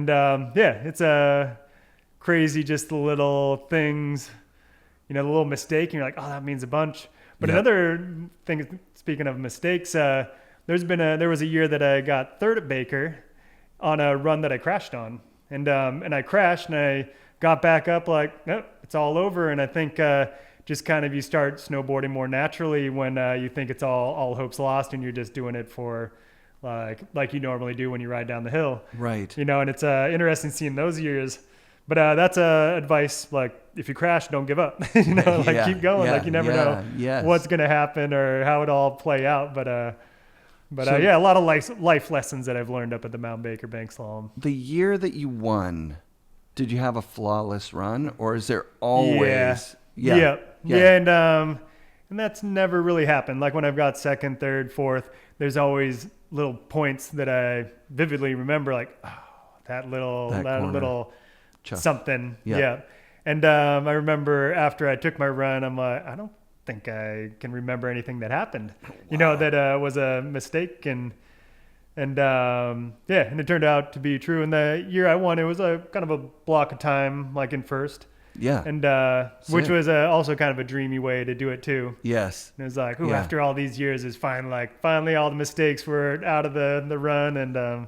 Speaker 2: it's crazy, just the little things, the little mistake, and you're like, oh, that means a bunch. But another thing, speaking of mistakes, there was a year that I got third at Baker on a run that I crashed on. And I crashed, and I got back up like, nope, it's all over. And I think just kind of you start snowboarding more naturally when you think it's all hope's lost, and you're just doing it for like you normally do when you ride down the hill. Right. And it's interesting seeing those years. But that's advice, like, if you crash, don't give up. Keep going. Like, you never know what's going to happen or how it all play out. But a lot of life lessons that I've learned up at the Mt Baker Bank Slalom.
Speaker 1: The year that you won, did you have a flawless run, or is there always?
Speaker 2: Yeah. And that's never really happened. Like, when I've got second, third, fourth, there's always little points that I vividly remember, like, oh, that little
Speaker 1: Chuck.
Speaker 2: something.
Speaker 1: Yeah.
Speaker 2: Yeah. And I remember after I took my run, I'm like, I don't think I can remember anything that happened, that was a mistake. And it turned out to be true. And the year I won, it was a kind of a block of time, like in first.
Speaker 1: Yeah.
Speaker 2: And which was also kind of a dreamy way to do it too.
Speaker 1: Yes.
Speaker 2: And it was like, after all these years, is finally all the mistakes were out of the run.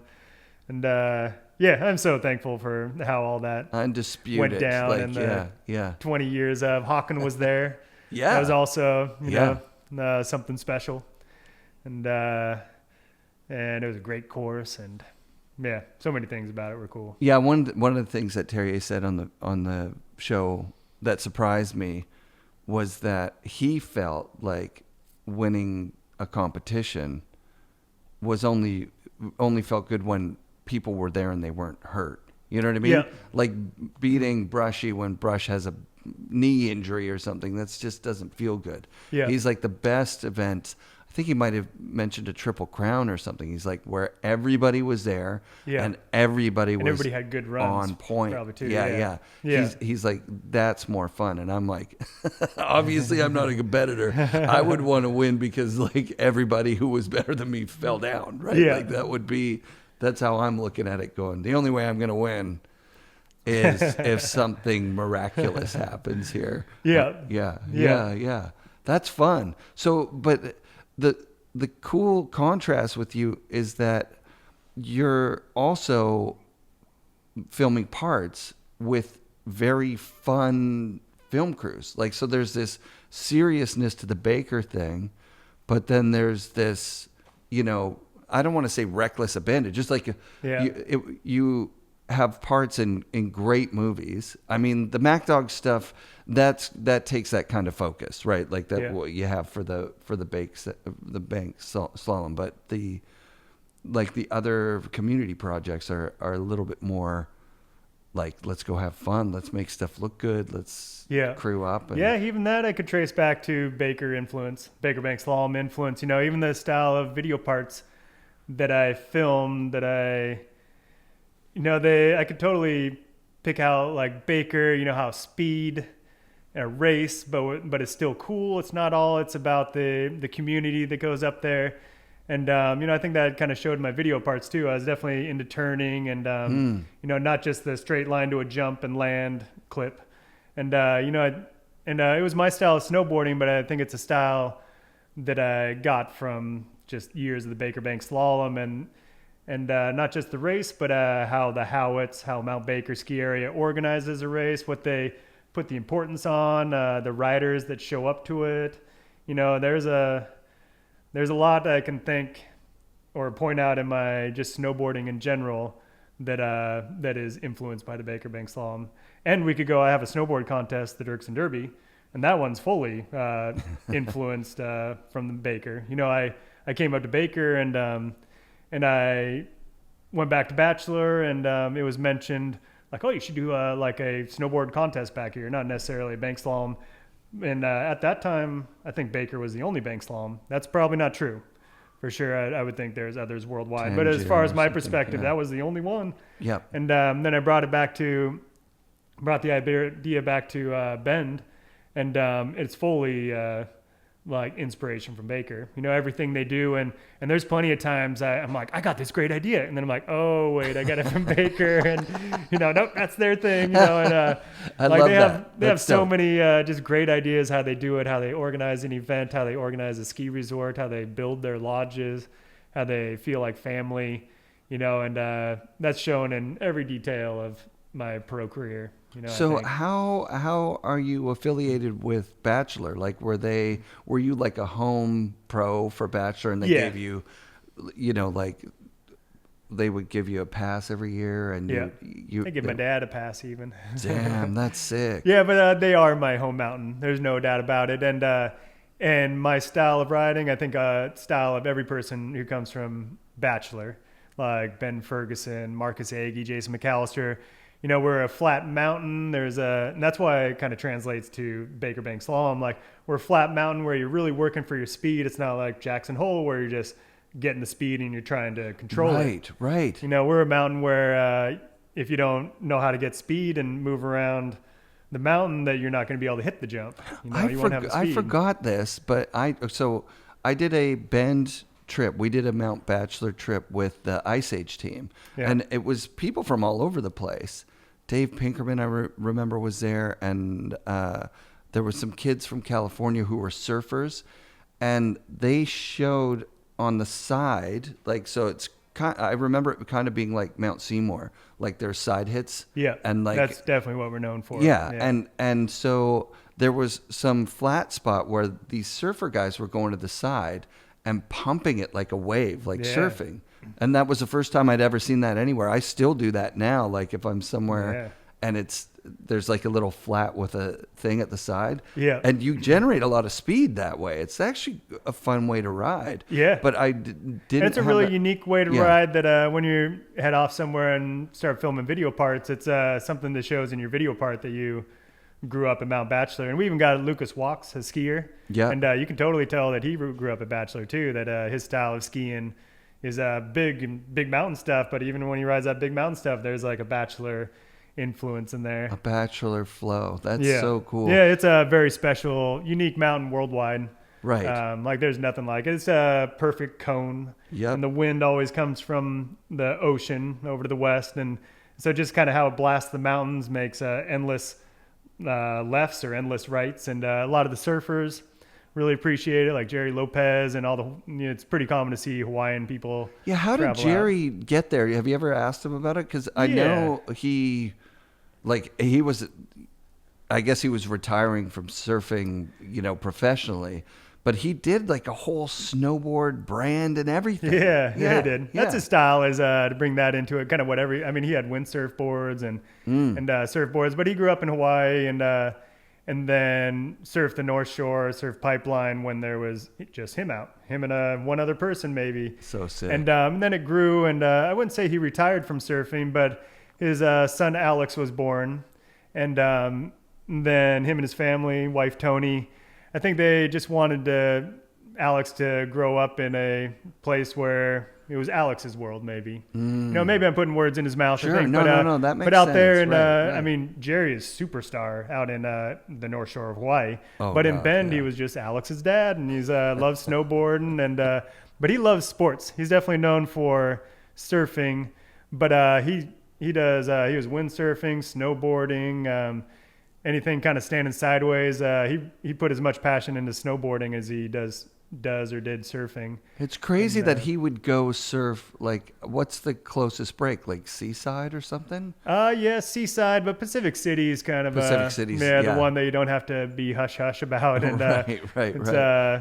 Speaker 2: I'm so thankful for how all that
Speaker 1: Undisputed
Speaker 2: went down.
Speaker 1: Like,
Speaker 2: and the 20 years of Haaken was there.
Speaker 1: Yeah.
Speaker 2: That was also, something special. And it was a great course, and so many things about it were cool.
Speaker 1: Yeah, one of the things that Terje said on the show that surprised me was that he felt like winning a competition was only felt good when people were there and they weren't hurt. You know what I mean?
Speaker 2: Yeah.
Speaker 1: Like beating Brushy when Brush has a knee injury or something, that just doesn't feel good.
Speaker 2: Yeah.
Speaker 1: He's like the best event. I think he might have mentioned a Triple Crown or something. He's like where everybody was there and everybody
Speaker 2: had good runs
Speaker 1: on point.
Speaker 2: Probably too.
Speaker 1: Yeah.
Speaker 2: Yeah.
Speaker 1: He's like, that's more fun. And I'm like, obviously I'm not a competitor. I would want to win because like everybody who was better than me fell down, right?
Speaker 2: Yeah.
Speaker 1: Like that's how I'm looking at it, going, the only way I'm going to win is if something miraculous happens here. Yeah. That's fun. So, but the cool contrast with you is that you're also filming parts with very fun film crews. Like, so there's this seriousness to the Baker thing, but then there's this, I don't want to say reckless abandon, just like you have parts in great movies. I mean, the MacDog stuff, that takes that kind of focus, right? Like that what you have for the bank slalom, but the other community projects are a little bit more like, let's go have fun, let's make stuff look good, let's crew up. And
Speaker 2: even that I could trace back to Baker influence, Baker Bank Slalom influence. Even the style of video parts that I filmed, that I could totally pick out like Baker, how speed and a race, but it's still cool. It's not all it's about the community that goes up there. And, I think that kind of showed in my video parts too. I was definitely into turning and, not just the straight line to a jump and land clip. And, it was my style of snowboarding, but I think it's a style that I got from just years of the Baker Bank Slalom and not just the race, but how the Howitts, how Mount Baker ski area organizes a race, what they put the importance on, the riders that show up to it. There's a lot I can think or point out in my just snowboarding in general that is influenced by the Baker Bank Slalom. And we could go, I have a snowboard contest, the Dirksen Derby, and that one's fully influenced from the Baker. I came up to Baker and I went back to Bachelor, and it was mentioned like, oh, you should do like a snowboard contest back here, not necessarily a bank slalom. And at that time, I think Baker was the only bank slalom. That's probably not true. For sure, I would think there's others worldwide. But as far as my perspective, that was the only one.
Speaker 1: Yeah.
Speaker 2: And then I brought the idea back to Bend, and it's fully like inspiration from Baker. Everything they do, and there's plenty of times I'm like, I got this great idea, and then I'm like, oh wait, I got it from Baker, and nope, that's their thing. And
Speaker 1: I love that.
Speaker 2: They have so many just great ideas how they do it, how they organize an event, how they organize a ski resort, how they build their lodges, how they feel like family, and that's shown in every detail of my pro career.
Speaker 1: So how are you affiliated with Bachelor? Like, were you like a home pro for Bachelor, and they gave you, like they would give you a pass every year, and
Speaker 2: they give my dad a pass even.
Speaker 1: Damn, that's sick.
Speaker 2: Yeah, but they are my home mountain. There's no doubt about it. And my style of riding, I think, style of every person who comes from Bachelor, like Ben Ferguson, Marcus Agee, Jason McAllister. We're a flat mountain. And that's why it kind of translates to Baker Bank Slalom. Like, we're a flat mountain where you're really working for your speed. It's not like Jackson Hole where you're just getting the speed and you're trying to control it.
Speaker 1: Right.
Speaker 2: You know, we're a mountain where if you don't know how to get speed and move around the mountain, that you're not going to be able to hit the jump. You know, you won't have the speed.
Speaker 1: I forgot this, but I did a bend trip. We did a Mt Bachelor trip with the Ice Age team, and it was people from all over the place. Dave Pinkerman, I remember, was there, and there were some kids from California who were surfers, and they showed on the side, like, so it's I remember it kind of being like Mount Seymour, like their side hits.
Speaker 2: Yeah,
Speaker 1: and like
Speaker 2: that's definitely what we're known for.
Speaker 1: Yeah. And so there was some flat spot where these surfer guys were going to the side and pumping it like a wave, like surfing. And that was the first time I'd ever seen that anywhere. I still do that now. Like if I'm somewhere and there's like a little flat with a thing at the side.
Speaker 2: Yeah.
Speaker 1: And you generate a lot of speed that way. It's actually a fun way to ride.
Speaker 2: Yeah.
Speaker 1: But I didn't.
Speaker 2: It's a really unique way to ride that when you head off somewhere and start filming video parts, it's something that shows in your video part that you grew up at Mt Bachelor. And we even got Lucas Walks, a skier. Yeah. And you can totally tell that he grew up at Bachelor too, that his style of skiing is big mountain stuff. But even when he rides that big mountain stuff, there's like a Bachelor influence in there.
Speaker 1: A Bachelor flow. That's so cool.
Speaker 2: Yeah, it's a very special, unique mountain worldwide.
Speaker 1: Right.
Speaker 2: Like there's nothing like it. It's a perfect cone.
Speaker 1: Yep.
Speaker 2: And the wind always comes from the ocean over to the west. And so just kind of how it blasts the mountains makes endless lefts or endless rights. And a lot of the surfers really appreciate it, like Jerry Lopez and all the, it's pretty common to see Hawaiian people.
Speaker 1: Yeah. How did Jerry get there? Have you ever asked him about it? Because I know he was, I guess he was retiring from surfing, professionally, but he did like a whole snowboard brand and everything.
Speaker 2: Yeah, he did. Yeah. That's his style, is to bring that into it, kind of whatever. I mean, he had windsurf boards and surfboards, but he grew up in Hawaii and then surfed the North Shore, surfed Pipeline when there was just him and one other person maybe.
Speaker 1: So sick.
Speaker 2: And then it grew, and I wouldn't say he retired from surfing, but his son Alex was born, and then him and his family, wife Tony, I think they just wanted Alex to grow up in a place where it was Alex's world, maybe. Maybe I'm putting words in his mouth.
Speaker 1: Sure,
Speaker 2: I think,
Speaker 1: no, that makes sense.
Speaker 2: But out there, and
Speaker 1: right.
Speaker 2: I mean, Jerry is superstar out in the North Shore of Hawaii. But in Bend, he was just Alex's dad, and he's loves snowboarding, and but he loves sports. He's definitely known for surfing, but he was windsurfing, snowboarding, anything kind of standing sideways. He put as much passion into snowboarding as he does or did surfing.
Speaker 1: It's crazy that he would go surf, like, what's the closest break, like Seaside or something?
Speaker 2: Yeah, Seaside, but Pacific City is kind of
Speaker 1: Pacific City's,
Speaker 2: the one that you don't have to be hush hush about. And
Speaker 1: right.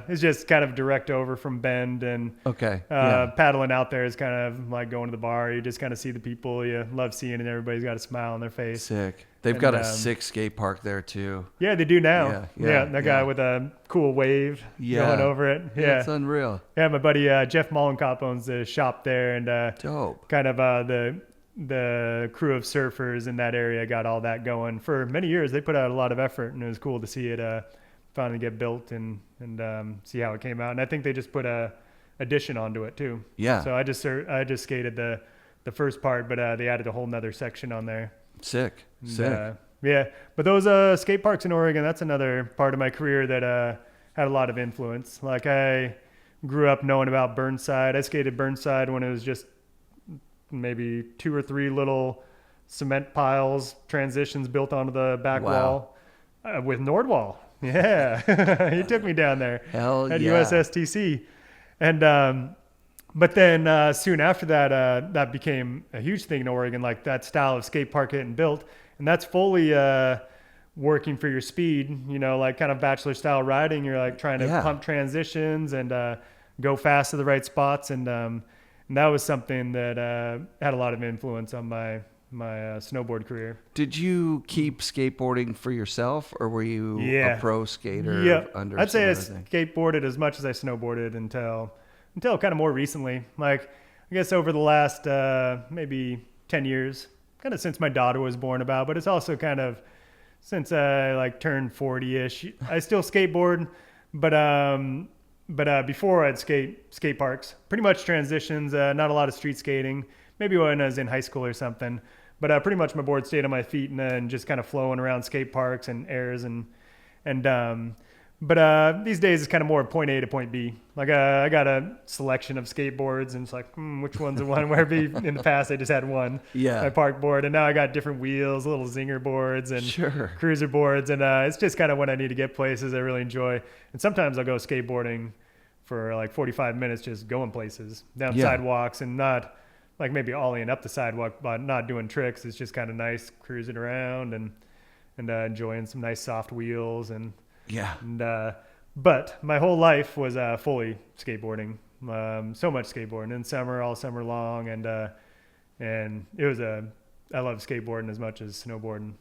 Speaker 2: It's just kind of direct over from Bend, and paddling out there is kind of like going to the bar. You just kind of see the people you love seeing, and everybody's got a smile on their face.
Speaker 1: Sick. They've got a sick skate park there too.
Speaker 2: Yeah, they do now. Yeah, that guy with a cool wave going over it. Yeah,
Speaker 1: it's unreal.
Speaker 2: Yeah, my buddy Jeff Mollenkopf owns the shop there, and
Speaker 1: dope.
Speaker 2: Kind of the crew of surfers in that area got all that going for many years. They put out a lot of effort, and it was cool to see it finally get built and see how it came out. And I think they just put a addition onto it too. Yeah. So I just skated the first part, but they added a whole nother section on there.
Speaker 1: Sick.
Speaker 2: Yeah, but those skate parks in Oregon, that's another part of my career that had a lot of influence. Like I grew up knowing about Burnside. I skated Burnside when it was just maybe 2 or 3 little cement piles, transitions built onto the back wall with Nordwall. Yeah, he took me down there at USSTC. And but then soon after that, that became a huge thing in Oregon, like that style of skate park getting built. And that's fully working for your speed, like kind of Bachelor style riding. You're like trying to pump transitions and go fast to the right spots. And that was something that had a lot of influence on my snowboard career.
Speaker 1: Did you keep skateboarding for yourself, or were you a pro skater?
Speaker 2: Yeah, I'd say I skateboarded as much as I snowboarded until kind of more recently. Like, I guess over the last maybe 10 years, kind of since my daughter was born about, but it's also kind of since I turned 40-ish. I still skateboard, but before I'd skate parks, pretty much transitions, not a lot of street skating, maybe when I was in high school or something, but pretty much my board stayed on my feet and just kind of flowing around skate parks and airs but these days it's kind of more point A to point B. Like I got a selection of skateboards and it's like, which one's the one? Where in the past I just had one, my park board, and now I got different wheels, little zinger boards and cruiser boards, and it's just kind of when I need to get places I really enjoy. And sometimes I'll go skateboarding for like 45 minutes, just going places down sidewalks and not like maybe ollieing up the sidewalk, but not doing tricks. It's just kind of nice cruising around and enjoying some nice soft wheels but my whole life was fully skateboarding, so much skateboarding in summer, all summer long, and it was I love skateboarding as much as snowboarding.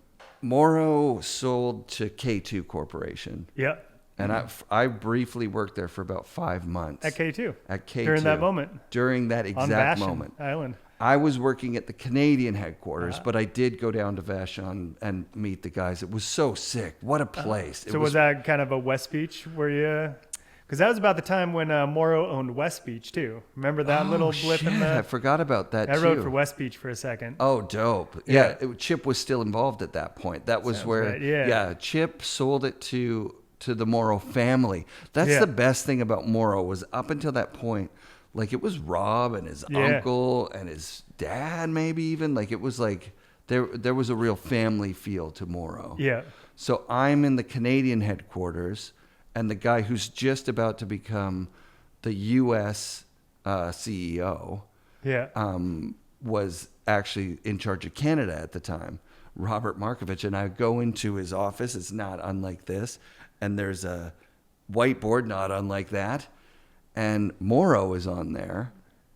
Speaker 1: Morrow sold to K2 Corporation.
Speaker 2: Yeah.
Speaker 1: And I briefly worked there for about 5 months.
Speaker 2: At K2.
Speaker 1: At K2.
Speaker 2: During that moment.
Speaker 1: During that exact
Speaker 2: on Vashon
Speaker 1: moment.
Speaker 2: Island.
Speaker 1: I was working at the Canadian headquarters, but I did go down to Vashon and meet the guys. It was so sick. What a place.
Speaker 2: So was that kind of a West Beach where you... Because that was about the time when Morrow owned West Beach, too. Remember that little blip in the...
Speaker 1: I forgot about that,
Speaker 2: I rode for West Beach for a second.
Speaker 1: Oh, dope. Yeah, Chip was still involved at that point. That was where...
Speaker 2: Right. Yeah,
Speaker 1: Chip sold it to the Morrow family. That's the best thing about Morrow was up until that point... Like it was Rob and his uncle and his dad, maybe even. Like it was like there was a real family feel to Morrow. Yeah. So I'm in the Canadian headquarters, and the guy who's just about to become the U.S. CEO was actually in charge of Canada at the time, Robert Markovich. And I go into his office. It's not unlike this. And there's a whiteboard not unlike that. And Morrow is on there,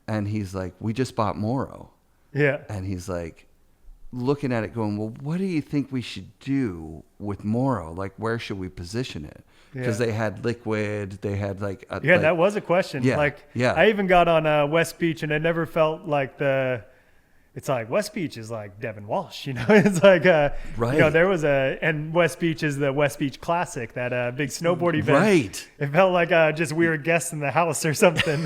Speaker 1: and he's like, we just bought Morrow. Yeah. And he's like, looking at it going, well, what do you think we should do with Morrow? Like, where should we position it? Because they had liquid, they had like...
Speaker 2: that was a question. Yeah, I even got on West Beach, and I never felt like it's like West Beach is like Devin Walsh, you know. It's like right. You know, there was and West Beach is the West Beach Classic, that big snowboard event. Right. It felt like just we were guests in the house or something.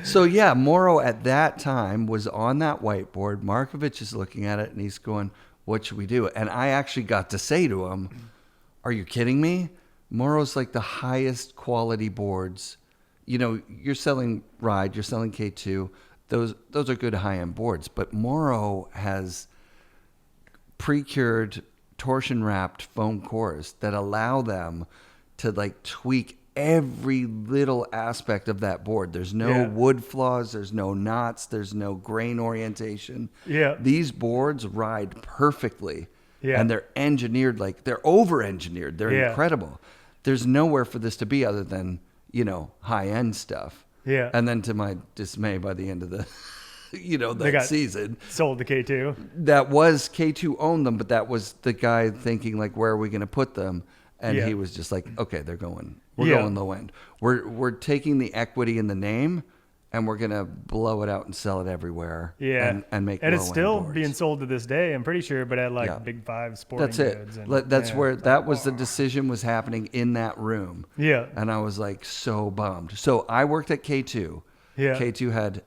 Speaker 1: So yeah, Morrow at that time was on that whiteboard. Markovich is looking at it and he's going, "What should we do?" And I actually got to say to him, "Are you kidding me? Morrow's like the highest quality boards. You know, you're selling Ride, you're selling K2." Those are good high-end boards, but Morrow has pre-cured, torsion-wrapped foam cores that allow them to like tweak every little aspect of that board. There's no wood flaws, there's no knots, there's no grain orientation. Yeah, these boards ride perfectly, and they're engineered like they're over-engineered. They're incredible. There's nowhere for this to be other than high-end stuff. Yeah. And then to my dismay, by the end of the, that season.
Speaker 2: Sold to K2.
Speaker 1: That was, K2 owned them, but that was the guy thinking, like, where are we going to put them? And he was just like, okay, we're going low end. We're taking the equity in the name, and we're going to blow it out and sell it everywhere. Yeah. And make
Speaker 2: and it's still
Speaker 1: boards.
Speaker 2: Being sold to this day, I'm pretty sure, but at like Big Five Sporting Goods.
Speaker 1: That's where that was the decision was happening in that room. Yeah. And I was like so bummed. So I worked at K2. Yeah. K2 had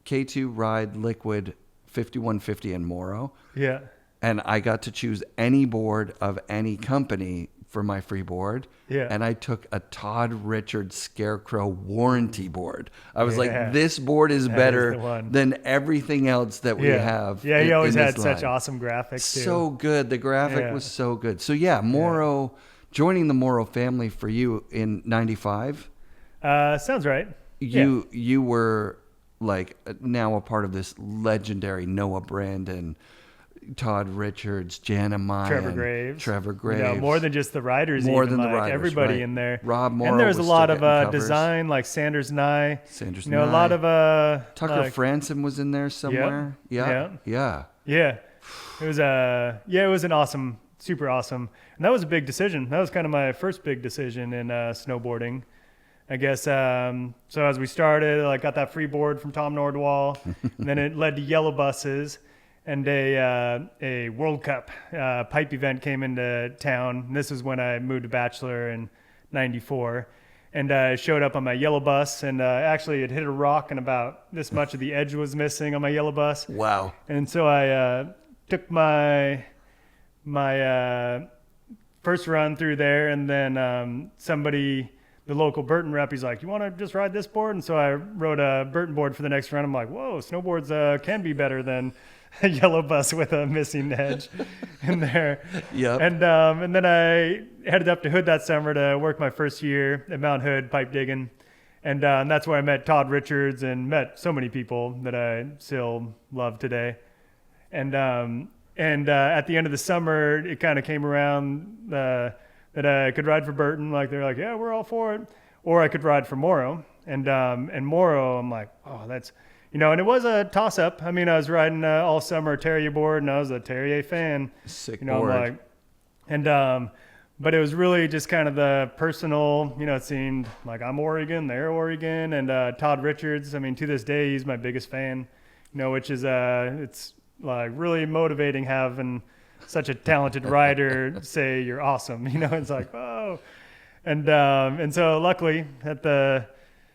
Speaker 1: K2 Ride Liquid 5150 and Morrow. Yeah. And I got to choose any board of any company for my free board. Yeah. And I took a Todd Richards Scarecrow warranty board. I was like, this board is better than everything else that we have.
Speaker 2: Yeah, he always had such awesome graphics too.
Speaker 1: So good. The graphic was so good. So Morrow, joining the Morrow family for you in 95?
Speaker 2: Sounds right.
Speaker 1: You were like now a part of this legendary Noah Brandon, Todd Richards, Jana Meyer, Trevor Graves.
Speaker 2: More than just the riders. More than the riders. Everybody in there.
Speaker 1: Rob Morrow.
Speaker 2: And there's a lot of design, like Sanders Nye.
Speaker 1: A
Speaker 2: lot of
Speaker 1: Tucker Franson was in there somewhere. Yeah.
Speaker 2: It was it was an awesome, super awesome, and that was a big decision. That was kind of my first big decision in snowboarding, I guess. So as we started, I got that free board from Tom Nordwall, and then it led to yellow buses. And a World Cup pipe event came into town. And this was when I moved to Bachelor in '94. and I showed up on my yellow bus, and actually it hit a rock, and about this much of the edge was missing on my yellow bus.
Speaker 1: Wow.
Speaker 2: And so I took my first run through there, and then somebody, the local Burton rep, he's like, you want to just ride this board? And so I rode a Burton board for the next run. I'm like, whoa, snowboards can be better than a yellow bus with a missing edge in there.
Speaker 1: Yep.
Speaker 2: And then I headed up to Hood that summer to work my first year at Mount Hood pipe digging. And that's where I met Todd Richards and met so many people that I still love today. And at the end of the summer, it kind of came around that I could ride for Burton. Like, they're like, yeah, we're all for it. Or I could ride for Morrow. And Morrow, I'm like, oh, that's, and it was a toss-up. I mean, I was riding all summer Terje board, and I was a Terje fan.
Speaker 1: Sick
Speaker 2: board. I'm like, and but it was really just kind of the personal, it seemed like I'm Oregon, they're Oregon. And Todd Richards, I mean, to this day, he's my biggest fan, which is, it's like really motivating having such a talented rider say you're awesome. It's like, oh. And so luckily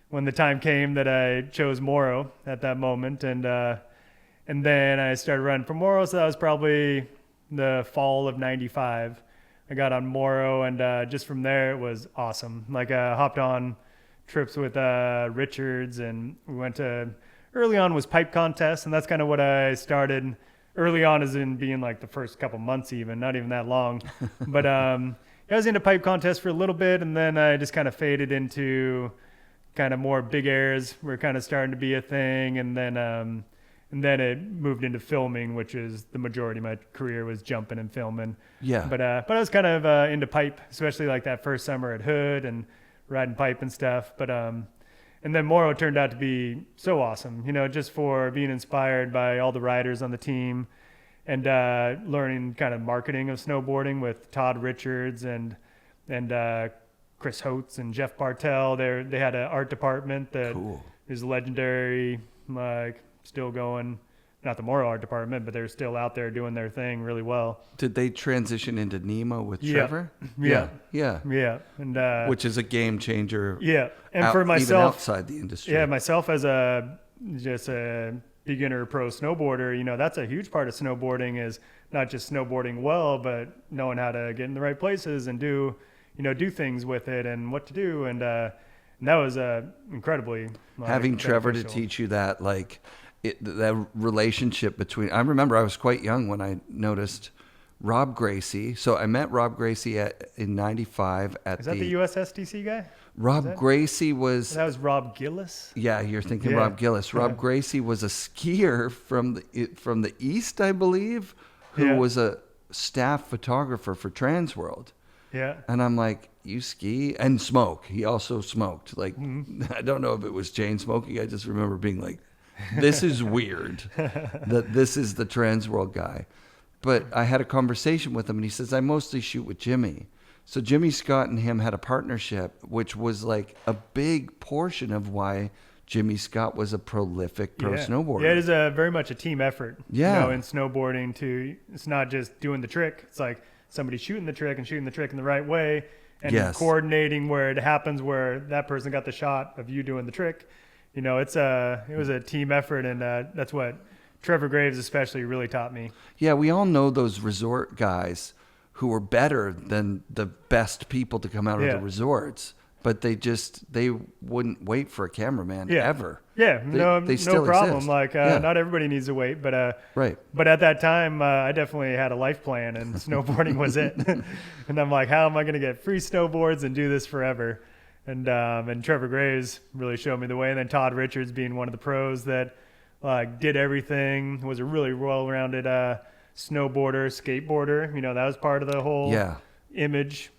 Speaker 2: when the time came that I chose Morrow at that moment, and then I started running for Morrow. So that was probably the fall of '95. I got on Morrow, and just from there it was awesome. Like I hopped on trips with Richards, and we went to, early on was pipe contests, and that's kind of what I started early on, as in being like the first couple months, even not even that long. But I was into pipe contests for a little bit, and then I just kind of faded into kind of more big airs were kind of starting to be a thing, and then it moved into filming, which is the majority of my career was jumping and filming.
Speaker 1: Yeah.
Speaker 2: But I was kind of into pipe, especially like that first summer at Hood and riding pipe and stuff. But and then Morrow turned out to be so awesome, just for being inspired by all the riders on the team, and learning kind of marketing of snowboarding with Todd Richards and Chris Holtz and Jeff Bartell. They had an art department that is legendary, like still going. Not the Morrow art department, but they're still out there doing their thing really well.
Speaker 1: Did they transition into Nemo with Trevor?
Speaker 2: Yeah.
Speaker 1: And which is a game changer.
Speaker 2: Yeah. And for myself,
Speaker 1: even outside the industry.
Speaker 2: Yeah, myself as just a beginner pro snowboarder, that's a huge part of snowboarding, is not just snowboarding well, but knowing how to get in the right places and do things with it and what to do. And that was incredibly
Speaker 1: having Trevor to teach you that, that relationship between. I remember I was quite young when I noticed Rob Gracie. So I met Rob Gracie in '95 at
Speaker 2: Is that the USSDC guy?
Speaker 1: Rob Gracie was.
Speaker 2: That was Rob Gillis.
Speaker 1: Yeah, you're thinking Rob Gillis. Rob Gracie was a skier from the East, I believe, who was a staff photographer for Transworld.
Speaker 2: Yeah.
Speaker 1: And I'm like, you ski and smoke. He also smoked. Like, I don't know if it was chain smoking. I just remember being like, this is weird that this is the Transworld guy. But I had a conversation with him, and he says, I mostly shoot with Jimmy. So Jimmy Scott and him had a partnership, which was like a big portion of why Jimmy Scott was a prolific pro snowboarder. Yeah,
Speaker 2: it is very much a team effort.
Speaker 1: Yeah.
Speaker 2: In snowboarding too. It's not just doing the trick. It's like somebody shooting the trick in the right way, and coordinating where it happens, where that person got the shot of you doing the trick. It was a team effort, and that's what Trevor Graves especially really taught me. Yeah,
Speaker 1: we all know those resort guys who were better than the best people to come out of the resorts, but they wouldn't wait for a cameraman ever.
Speaker 2: Yeah,
Speaker 1: they still
Speaker 2: no problem.
Speaker 1: Exist.
Speaker 2: Like not everybody needs to wait, but
Speaker 1: right.
Speaker 2: But at that time, I definitely had a life plan, and snowboarding was it. And I'm like, how am I going to get free snowboards and do this forever? And Trevor Graves really showed me the way. And then Todd Richards, being one of the pros that did everything, was a really well-rounded snowboarder, skateboarder. That was part of the whole image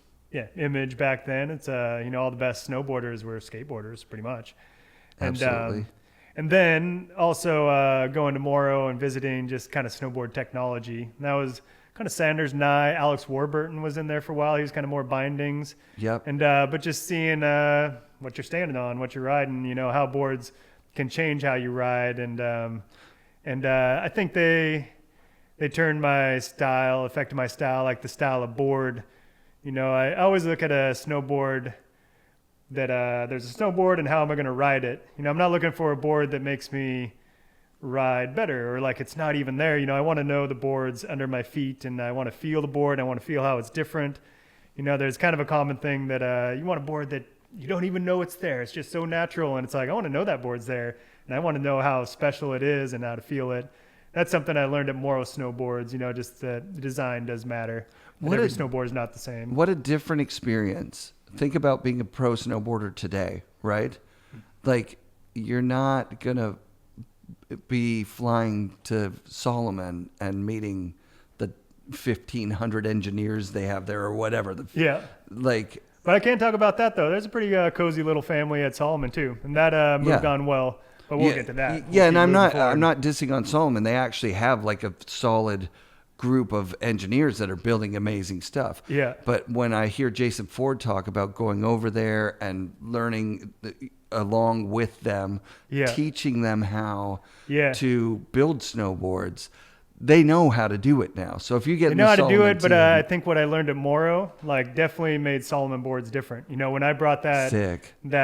Speaker 2: back then. It's all the best snowboarders were skateboarders, pretty much.
Speaker 1: Absolutely.
Speaker 2: And then also going to Morrow and visiting just kind of snowboard technology. And that was kind of Sanders Nye. Alex Warburton was in there for a while. He was kind of more bindings.
Speaker 1: Yep.
Speaker 2: And but just seeing what you're standing on, what you're riding, how boards can change how you ride, and I think they turned my style, affected my style, like the style of board. I always look at a snowboard that there's a snowboard and how am I going to ride it? You know, I'm not looking for a board that makes me ride better or like it's not even there. You know, I want to know the boards under my feet and I want to feel the board. I want to feel how it's different. You know, there's kind of a common thing that you want a board that you don't even know it's there. It's just so natural. And it's like, I want to know that board's there and I want to know how special it is and how to feel it. That's something I learned at Morrow Snowboards, you know, just that the design does matter. Every snowboard is not the same.
Speaker 1: What a different experience. Think about being a pro snowboarder today, right? Like, you're not going to be flying to Salomon and meeting the 1,500 engineers they have there or whatever.
Speaker 2: Yeah.
Speaker 1: Like,
Speaker 2: but I can't talk about that, though. There's a pretty cozy little family at Salomon, too. And that moved on well. But we'll get to that.
Speaker 1: Yeah, and I'm not dissing on Salomon. They actually have like a solid group of engineers that are building amazing stuff.
Speaker 2: Yeah.
Speaker 1: But when I hear Jason Ford talk about going over there and learning along with them, teaching them how to build snowboards, they know how to do it now. So if you get
Speaker 2: they know how to do it, but I think what I learned at Morrow like definitely made Salomon boards different. You know, when I brought that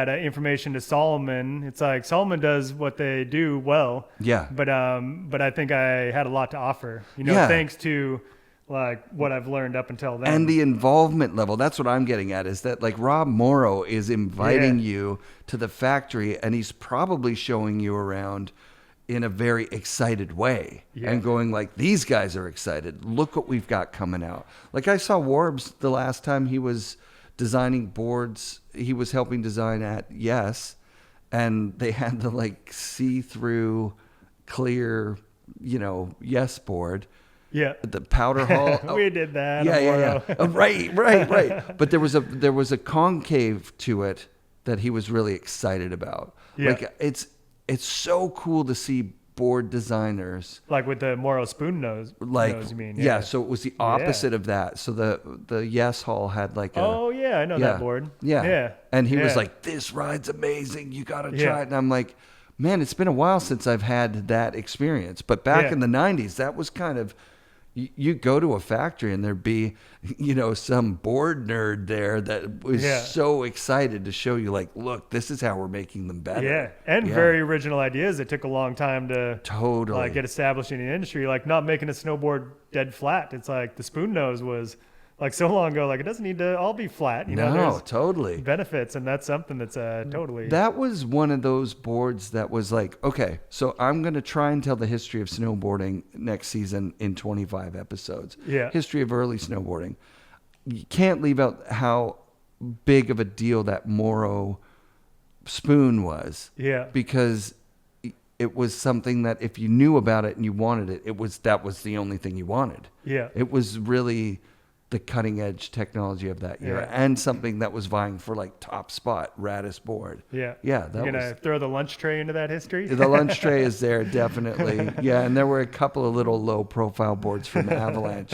Speaker 2: information to Salomon, it's like Salomon does what they do well.
Speaker 1: Yeah.
Speaker 2: But I think I had a lot to offer. You know, thanks to like what I've learned up until then.
Speaker 1: And the involvement level, that's what I'm getting at, is that like Rob Morrow is inviting you to the factory and he's probably showing you around in a very excited way and going like, these guys are excited. Look what we've got coming out. Like I saw Warbs the last time he was designing boards. He was helping design at Yes. And they had the like see-through clear, you know, Yes board.
Speaker 2: Yeah.
Speaker 1: The powder hall.
Speaker 2: We did that.
Speaker 1: Yeah. Right. But there was a concave to it that he was really excited about.
Speaker 2: Yeah.
Speaker 1: Like it's so cool to see board designers
Speaker 2: like with the Morrow spoon nose. You mean?
Speaker 1: Yeah. So it was the opposite of that. So the Yes Hall had like a.
Speaker 2: Oh yeah, I know that board.
Speaker 1: Yeah. And he was like, "This ride's amazing. You got to try it." And I'm like, "Man, it's been a while since I've had that experience." But back in the '90s, that was kind of. You go to a factory and there'd be, you know, some board nerd there that was so excited to show you, like, look, this is how we're making them better.
Speaker 2: Yeah, and very original ideas. It took a long time to like get established in the industry. Like not making a snowboard dead flat. It's like the spoon nose was like so long ago. Like it doesn't need to all be flat. You know, there's
Speaker 1: totally
Speaker 2: benefits, and that's something that's totally.
Speaker 1: That was one of those boards that was like, okay, so I'm going to try and tell the history of snowboarding next season in 25 episodes.
Speaker 2: Yeah,
Speaker 1: history of early snowboarding. You can't leave out how big of a deal that Morrow spoon was.
Speaker 2: Yeah,
Speaker 1: because it was something that if you knew about it and you wanted it, that was the only thing you wanted.
Speaker 2: Yeah,
Speaker 1: it was really the cutting edge technology of that year and something that was vying for like top spot, raddest board.
Speaker 2: Yeah.
Speaker 1: That
Speaker 2: You're going to throw the lunch tray into that history?
Speaker 1: The lunch tray is there, definitely. Yeah. And there were a couple of little low profile boards from Avalanche.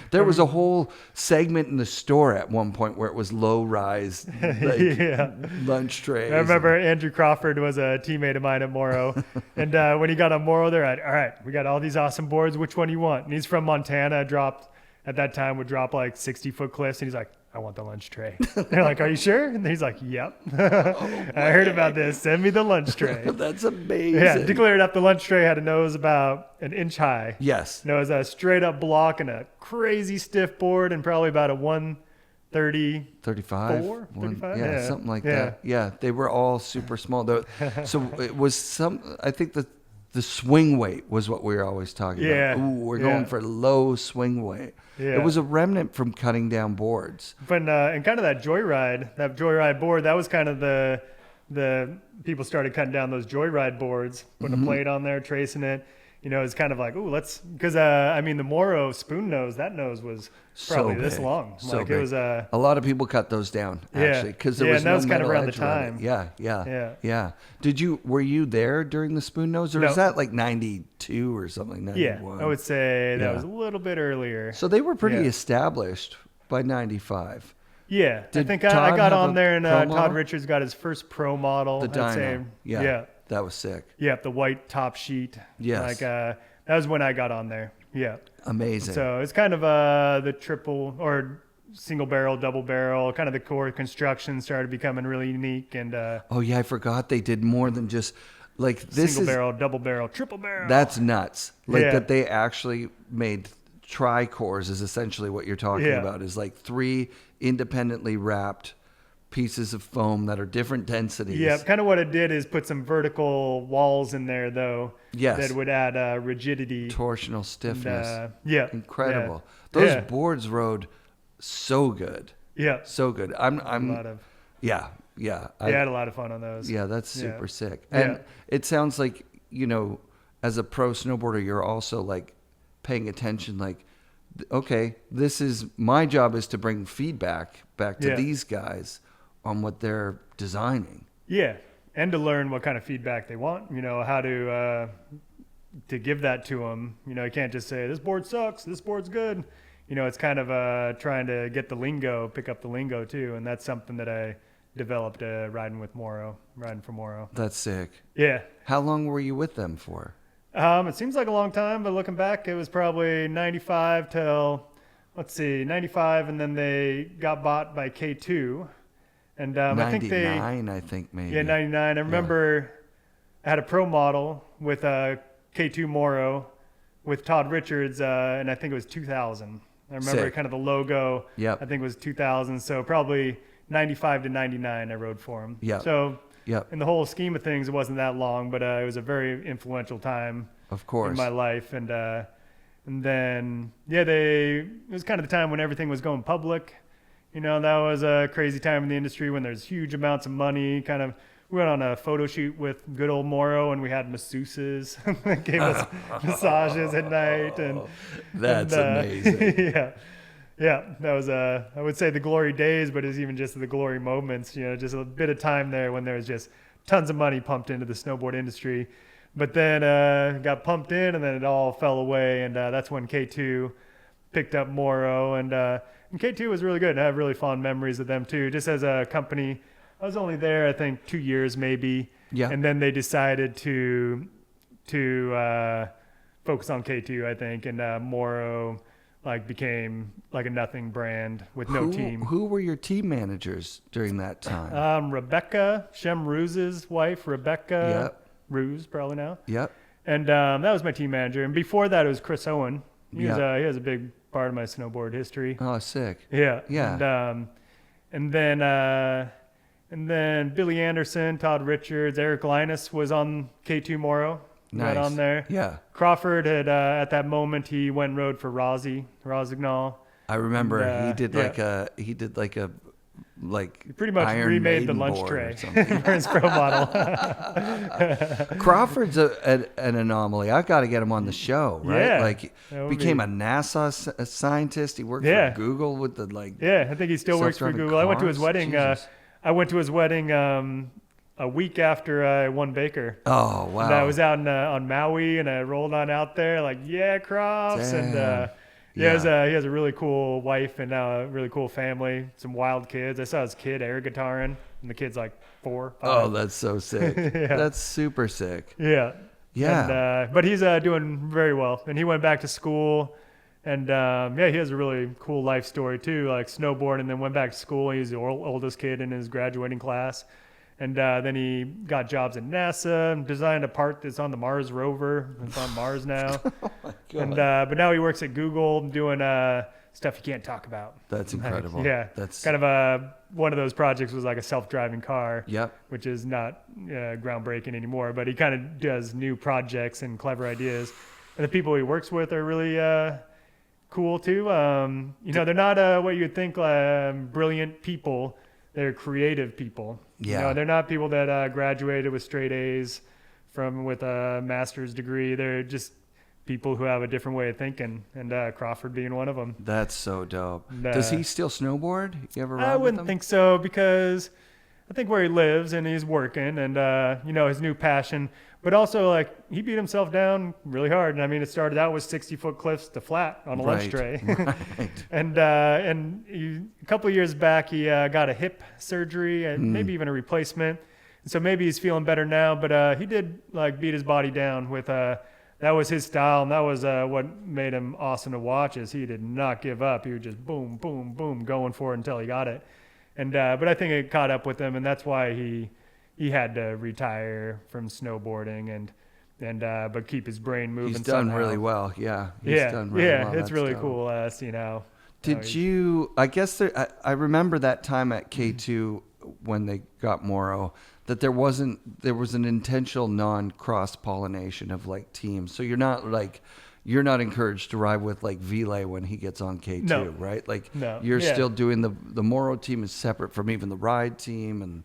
Speaker 1: There was a whole segment in the store at one point where it was low rise lunch trays.
Speaker 2: I remember Andrew Crawford was a teammate of mine at Morrow. And when he got on Morrow, they're like, all right, we got all these awesome boards. Which one do you want? And he's from Montana, at that time would drop like 60-foot cliffs. And he's like, I want the lunch tray. They're like, are you sure? And he's like, yep. I heard about this. Send me the lunch tray.
Speaker 1: That's amazing.
Speaker 2: Yeah, to clear it up, the lunch tray had a nose about an inch high.
Speaker 1: Yes.
Speaker 2: And it was a straight up block and a crazy stiff board and probably about a 135.
Speaker 1: Yeah, something like that. Yeah, they were all super small. So it was I think the swing weight was what we were always talking about. Ooh, we're going for low swing weight. Yeah. It was a remnant from cutting down boards.
Speaker 2: But and kind of that joyride board, that was kind of the people started cutting down those joyride boards, putting a plate on there, tracing it. You know, it's kind of like, because I mean, the Morrow spoon nose, that nose was probably this long.
Speaker 1: So big. It was a lot of people cut those down actually because there was
Speaker 2: and that was kind of around the time.
Speaker 1: Yeah. Were you there during the spoon nose, or was that like 92 or something? 91?
Speaker 2: Yeah, I would say that was a little bit earlier.
Speaker 1: So they were pretty established by 95.
Speaker 2: Yeah, I think I got on there, and Todd Richards got his first pro model.
Speaker 1: The dyno. Yeah. That was sick.
Speaker 2: Yeah, the white top sheet.
Speaker 1: Yes.
Speaker 2: Like that was when I got on there. Yeah.
Speaker 1: Amazing.
Speaker 2: So it's kind of the triple or single barrel, double barrel, kind of the core construction started becoming really unique. And
Speaker 1: oh yeah, I forgot they did more than just like this
Speaker 2: single barrel, double barrel, triple barrel.
Speaker 1: That's nuts. Like that they actually made tri-cores is essentially what you're talking about, is like 3 independently wrapped pieces of foam that are different densities.
Speaker 2: Yeah, kind of what it did is put some vertical walls in there, though.
Speaker 1: Yes.
Speaker 2: That would add rigidity.
Speaker 1: Torsional stiffness.
Speaker 2: And,
Speaker 1: incredible.
Speaker 2: Yeah.
Speaker 1: Those boards rode so good.
Speaker 2: Yeah.
Speaker 1: So good. I had
Speaker 2: a lot of fun on those.
Speaker 1: Yeah, that's super sick. And it sounds like, you know, as a pro snowboarder, you're also like paying attention, like, okay, this is my job is to bring feedback back to these guys on what they're designing.
Speaker 2: Yeah. And to learn what kind of feedback they want, you know, how to give that to them. You know, you can't just say, this board sucks, this board's good. You know, it's kind of trying to get the lingo, pick up the lingo too. And that's something that I developed riding for Morrow.
Speaker 1: That's sick.
Speaker 2: Yeah.
Speaker 1: How long were you with them for?
Speaker 2: It seems like a long time, but looking back, it was probably 95 till, 95, and then they got bought by K2. And
Speaker 1: 99, I think maybe.
Speaker 2: Yeah, 99. I remember I had a pro model with K2 Morrow with Todd Richards, and I think it was 2000. I remember kind of the logo.
Speaker 1: I
Speaker 2: think it was 2000, so probably 95 to 99 I rode for him. So in the whole scheme of things, it wasn't that long, but it was a very influential time in my life. And then, it was kind of the time when everything was going public. You know, that was a crazy time in the industry when there's huge amounts of money. We went on a photo shoot with good old Morrow, and we had masseuses that gave us massages at night. And
Speaker 1: that's amazing.
Speaker 2: Yeah, that was I would say the glory days, but it's even just the glory moments. You know, just a bit of time there when there was just tons of money pumped into the snowboard industry. But then got pumped in, and then it all fell away, and that's when K2 picked up Morrow, and K2 was really good. And I have really fond memories of them too. Just as a company, I was only there, I think, 2 years maybe. Yeah. And then they decided to focus on K2, I think, and Morrow became like a nothing brand with no team.
Speaker 1: Who were your team managers during that time?
Speaker 2: Rebecca, Shem Ruse's wife, Rebecca Ruse, probably now.
Speaker 1: Yep.
Speaker 2: And that was my team manager. And before that, it was Chris Owen. He was a big part of my snowboard history.
Speaker 1: Oh, sick.
Speaker 2: Yeah.
Speaker 1: Yeah.
Speaker 2: And then Billy Anderson, Todd Richards, Eric Linus was on K2 Morrow.
Speaker 1: Nice.
Speaker 2: Right on there.
Speaker 1: Yeah.
Speaker 2: Crawford had at that moment he went and rode for Rosignol.
Speaker 1: I remember he did like a
Speaker 2: pretty much
Speaker 1: Iron
Speaker 2: remade
Speaker 1: Maiden
Speaker 2: the lunch
Speaker 1: board
Speaker 2: tray
Speaker 1: or something.
Speaker 2: for his pro model.
Speaker 1: Crawford's an anomaly. I've got to get him on the show, right?
Speaker 2: Yeah,
Speaker 1: like became a NASA scientist. He worked for Google with the
Speaker 2: I think he still works for Google.
Speaker 1: Cars.
Speaker 2: I went to his wedding. I went to his wedding a week after I won Baker.
Speaker 1: Oh wow!
Speaker 2: And I was out on Maui, and I rolled on out there Crofts, and he has a really cool wife and now a really cool family, some wild kids. I saw his kid air guitaring, and the kid's like 4, 5.
Speaker 1: Oh, that's so sick. That's super sick.
Speaker 2: Yeah.
Speaker 1: And,
Speaker 2: but he's doing very well, and he went back to school, and he has a really cool life story too, like snowboard, and then went back to school. He's the oldest kid in his graduating class. And then he got jobs at NASA and designed a part that's on the Mars rover. It's on Mars now.
Speaker 1: Oh my God.
Speaker 2: And but now he works at Google doing stuff you can't talk about.
Speaker 1: That's incredible.
Speaker 2: That's kind of one of those projects was like a self-driving car.
Speaker 1: Yep.
Speaker 2: Which is not groundbreaking anymore, but he kind of does new projects and clever ideas. And the people he works with are really cool too. They're not what you'd think brilliant people. They're creative people.
Speaker 1: Yeah.
Speaker 2: They're not people that graduated with straight A's with a master's degree. They're just people who have a different way of thinking, and Crawford being one of them.
Speaker 1: That's so dope. Does he still snowboard? You ever ride
Speaker 2: I
Speaker 1: with
Speaker 2: wouldn't
Speaker 1: him?
Speaker 2: think so, because I think where he lives and he's working, and his new passion, but also he beat himself down really hard. And I mean, it started out with 60-foot cliffs to flat on a lunch tray.
Speaker 1: Right.
Speaker 2: And a couple of years back, he got a hip surgery and maybe even a replacement. And so maybe he's feeling better now, but he did beat his body down with that was his style, and that was what made him awesome to watch. Is he did not give up. He would just boom, boom, boom, going for it until he got it. And but I think it caught up with him, and that's why he had to retire from snowboarding and but keep his brain moving.
Speaker 1: He's done
Speaker 2: somehow.
Speaker 1: really well. Yeah. He's
Speaker 2: Yeah.
Speaker 1: done really well.
Speaker 2: It's really
Speaker 1: dope.
Speaker 2: cool. See now.
Speaker 1: Did you? I guess I remember that time at K2 when they got Morrow that there was an intentional non-cross pollination of like teams. So you're not encouraged to ride with like Vile when he gets on K2,
Speaker 2: No.
Speaker 1: right? Like
Speaker 2: No.
Speaker 1: you're
Speaker 2: Yeah.
Speaker 1: still doing the Morrow team is separate from even the ride team and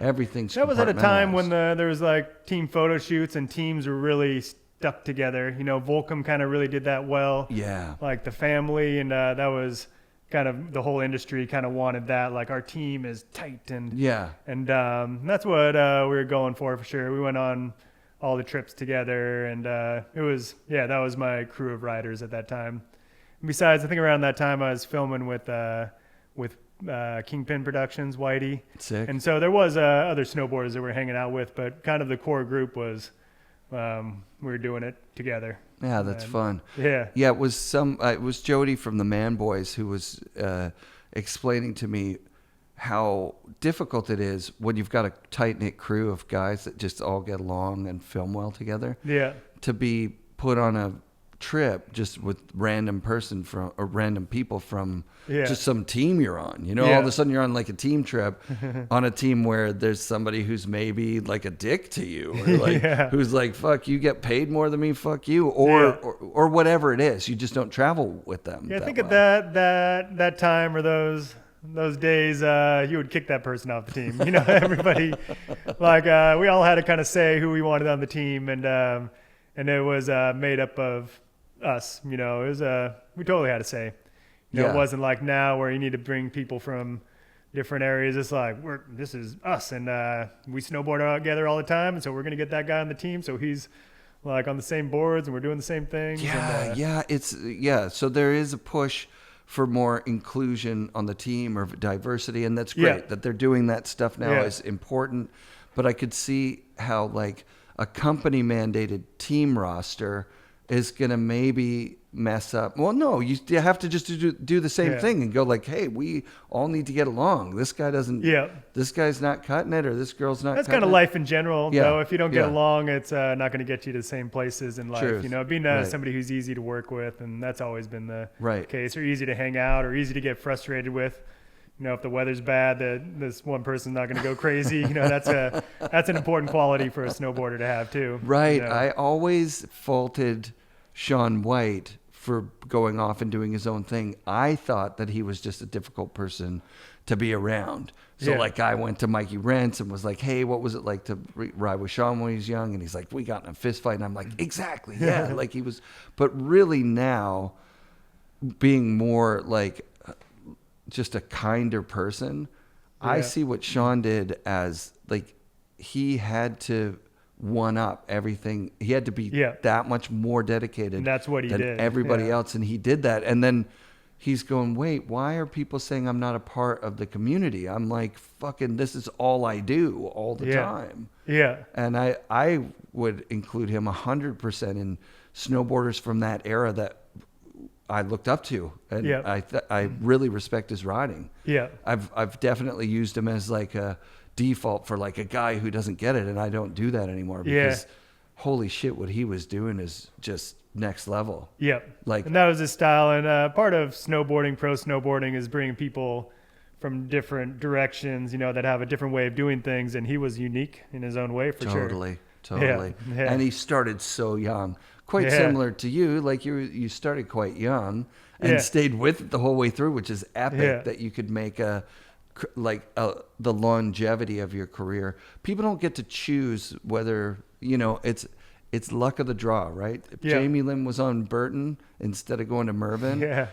Speaker 1: everything's
Speaker 2: That was at a time when
Speaker 1: compartmentalized.
Speaker 2: there was like team photo shoots and teams were really stuck together. You know, Volcom kind of really did that well.
Speaker 1: Yeah.
Speaker 2: Like the family, and that was kind of the whole industry kind of wanted that. Like our team is tight, and
Speaker 1: Yeah.
Speaker 2: and that's what we were going for sure. We went on all the trips together, and it was that was my crew of riders at that time. And besides, I think around that time I was filming with Kingpin Productions, Whitey.
Speaker 1: Sick.
Speaker 2: And so there was other snowboarders that we're hanging out with, but kind of the core group was we were doing it together.
Speaker 1: Yeah, that's fun.
Speaker 2: Yeah.
Speaker 1: Yeah, it was Jody from the Man Boys who was explaining to me how difficult it is when you've got a tight-knit crew of guys that just all get along and film well together.
Speaker 2: Yeah.
Speaker 1: To be put on a trip just with random people from just some team you're on. You know, all of a sudden you're on like a team trip on a team where there's somebody who's maybe like a dick to you or like who's like, fuck, you get paid more than me, fuck you, or whatever it is. You just don't travel with them.
Speaker 2: Yeah, I think at that time or those days, you would kick that person off the team. You know, everybody, like we all had to kind of say who we wanted on the team, and it was made up of us. You know, it was we totally had to say. You know, it wasn't like now where you need to bring people from different areas. It's like this is us, and we snowboard together all the time, and so we're gonna get that guy on the team, so he's like on the same boards, and we're doing the same things.
Speaker 1: So there is a push for more inclusion on the team or diversity, and that's great that they're doing that stuff now is important. But I could see how like a company mandated team roster is going to maybe mess up. Well, no, you have to just do the same thing and go like, hey, we all need to get along. This guy doesn't, this guy's not cutting it, or this girl's not
Speaker 2: That's
Speaker 1: cutting
Speaker 2: kind of
Speaker 1: it.
Speaker 2: life in general, though. If you don't get
Speaker 1: Yeah.
Speaker 2: along, it's not going to get you to the same places in life.
Speaker 1: Truth.
Speaker 2: You know, being
Speaker 1: Right.
Speaker 2: somebody who's easy to work with, and that's always been the
Speaker 1: Right.
Speaker 2: case, or easy to hang out, or easy to get frustrated with. You know, if the weather's bad, this one person's not going to go crazy. You know, that's an important quality for a snowboarder to have too.
Speaker 1: Right.
Speaker 2: You know?
Speaker 1: I always faulted Sean White for going off and doing his own thing. I thought that he was just a difficult person to be around. So like I went to Mikey Rentz and was like, hey, what was it like to ride with Sean when he was young? And he's like, we got in a fist fight. And I'm like, exactly. Yeah. Like he was, but really now being more like just a kinder person, I see what Sean did as like, he had to one up everything. He had to be that much more dedicated.
Speaker 2: And that's what he
Speaker 1: than
Speaker 2: did.
Speaker 1: everybody else. And he did that. And then he's going, wait, why are people saying I'm not a part of the community? I'm like, fucking, this is all I do all the time.
Speaker 2: Yeah.
Speaker 1: And I would include him 100% in snowboarders from that era that I looked up to. And I really respect his riding.
Speaker 2: Yeah.
Speaker 1: I've definitely used him as like a default for like a guy who doesn't get it, and I don't do that anymore because holy shit, what he was doing is just next level. Like,
Speaker 2: and that was his style. And part of snowboarding, pro snowboarding, is bringing people from different directions, you know, that have a different way of doing things. And he was unique in his own way, for sure.
Speaker 1: Totally.
Speaker 2: Yeah.
Speaker 1: And he started so young, quite similar to you. Like you started quite young and stayed with it the whole way through, which is epic that you could make the longevity of your career. People don't get to choose whether, you know, it's luck of the draw, right? If Jamie Lynn was on Burton instead of going to Mervin,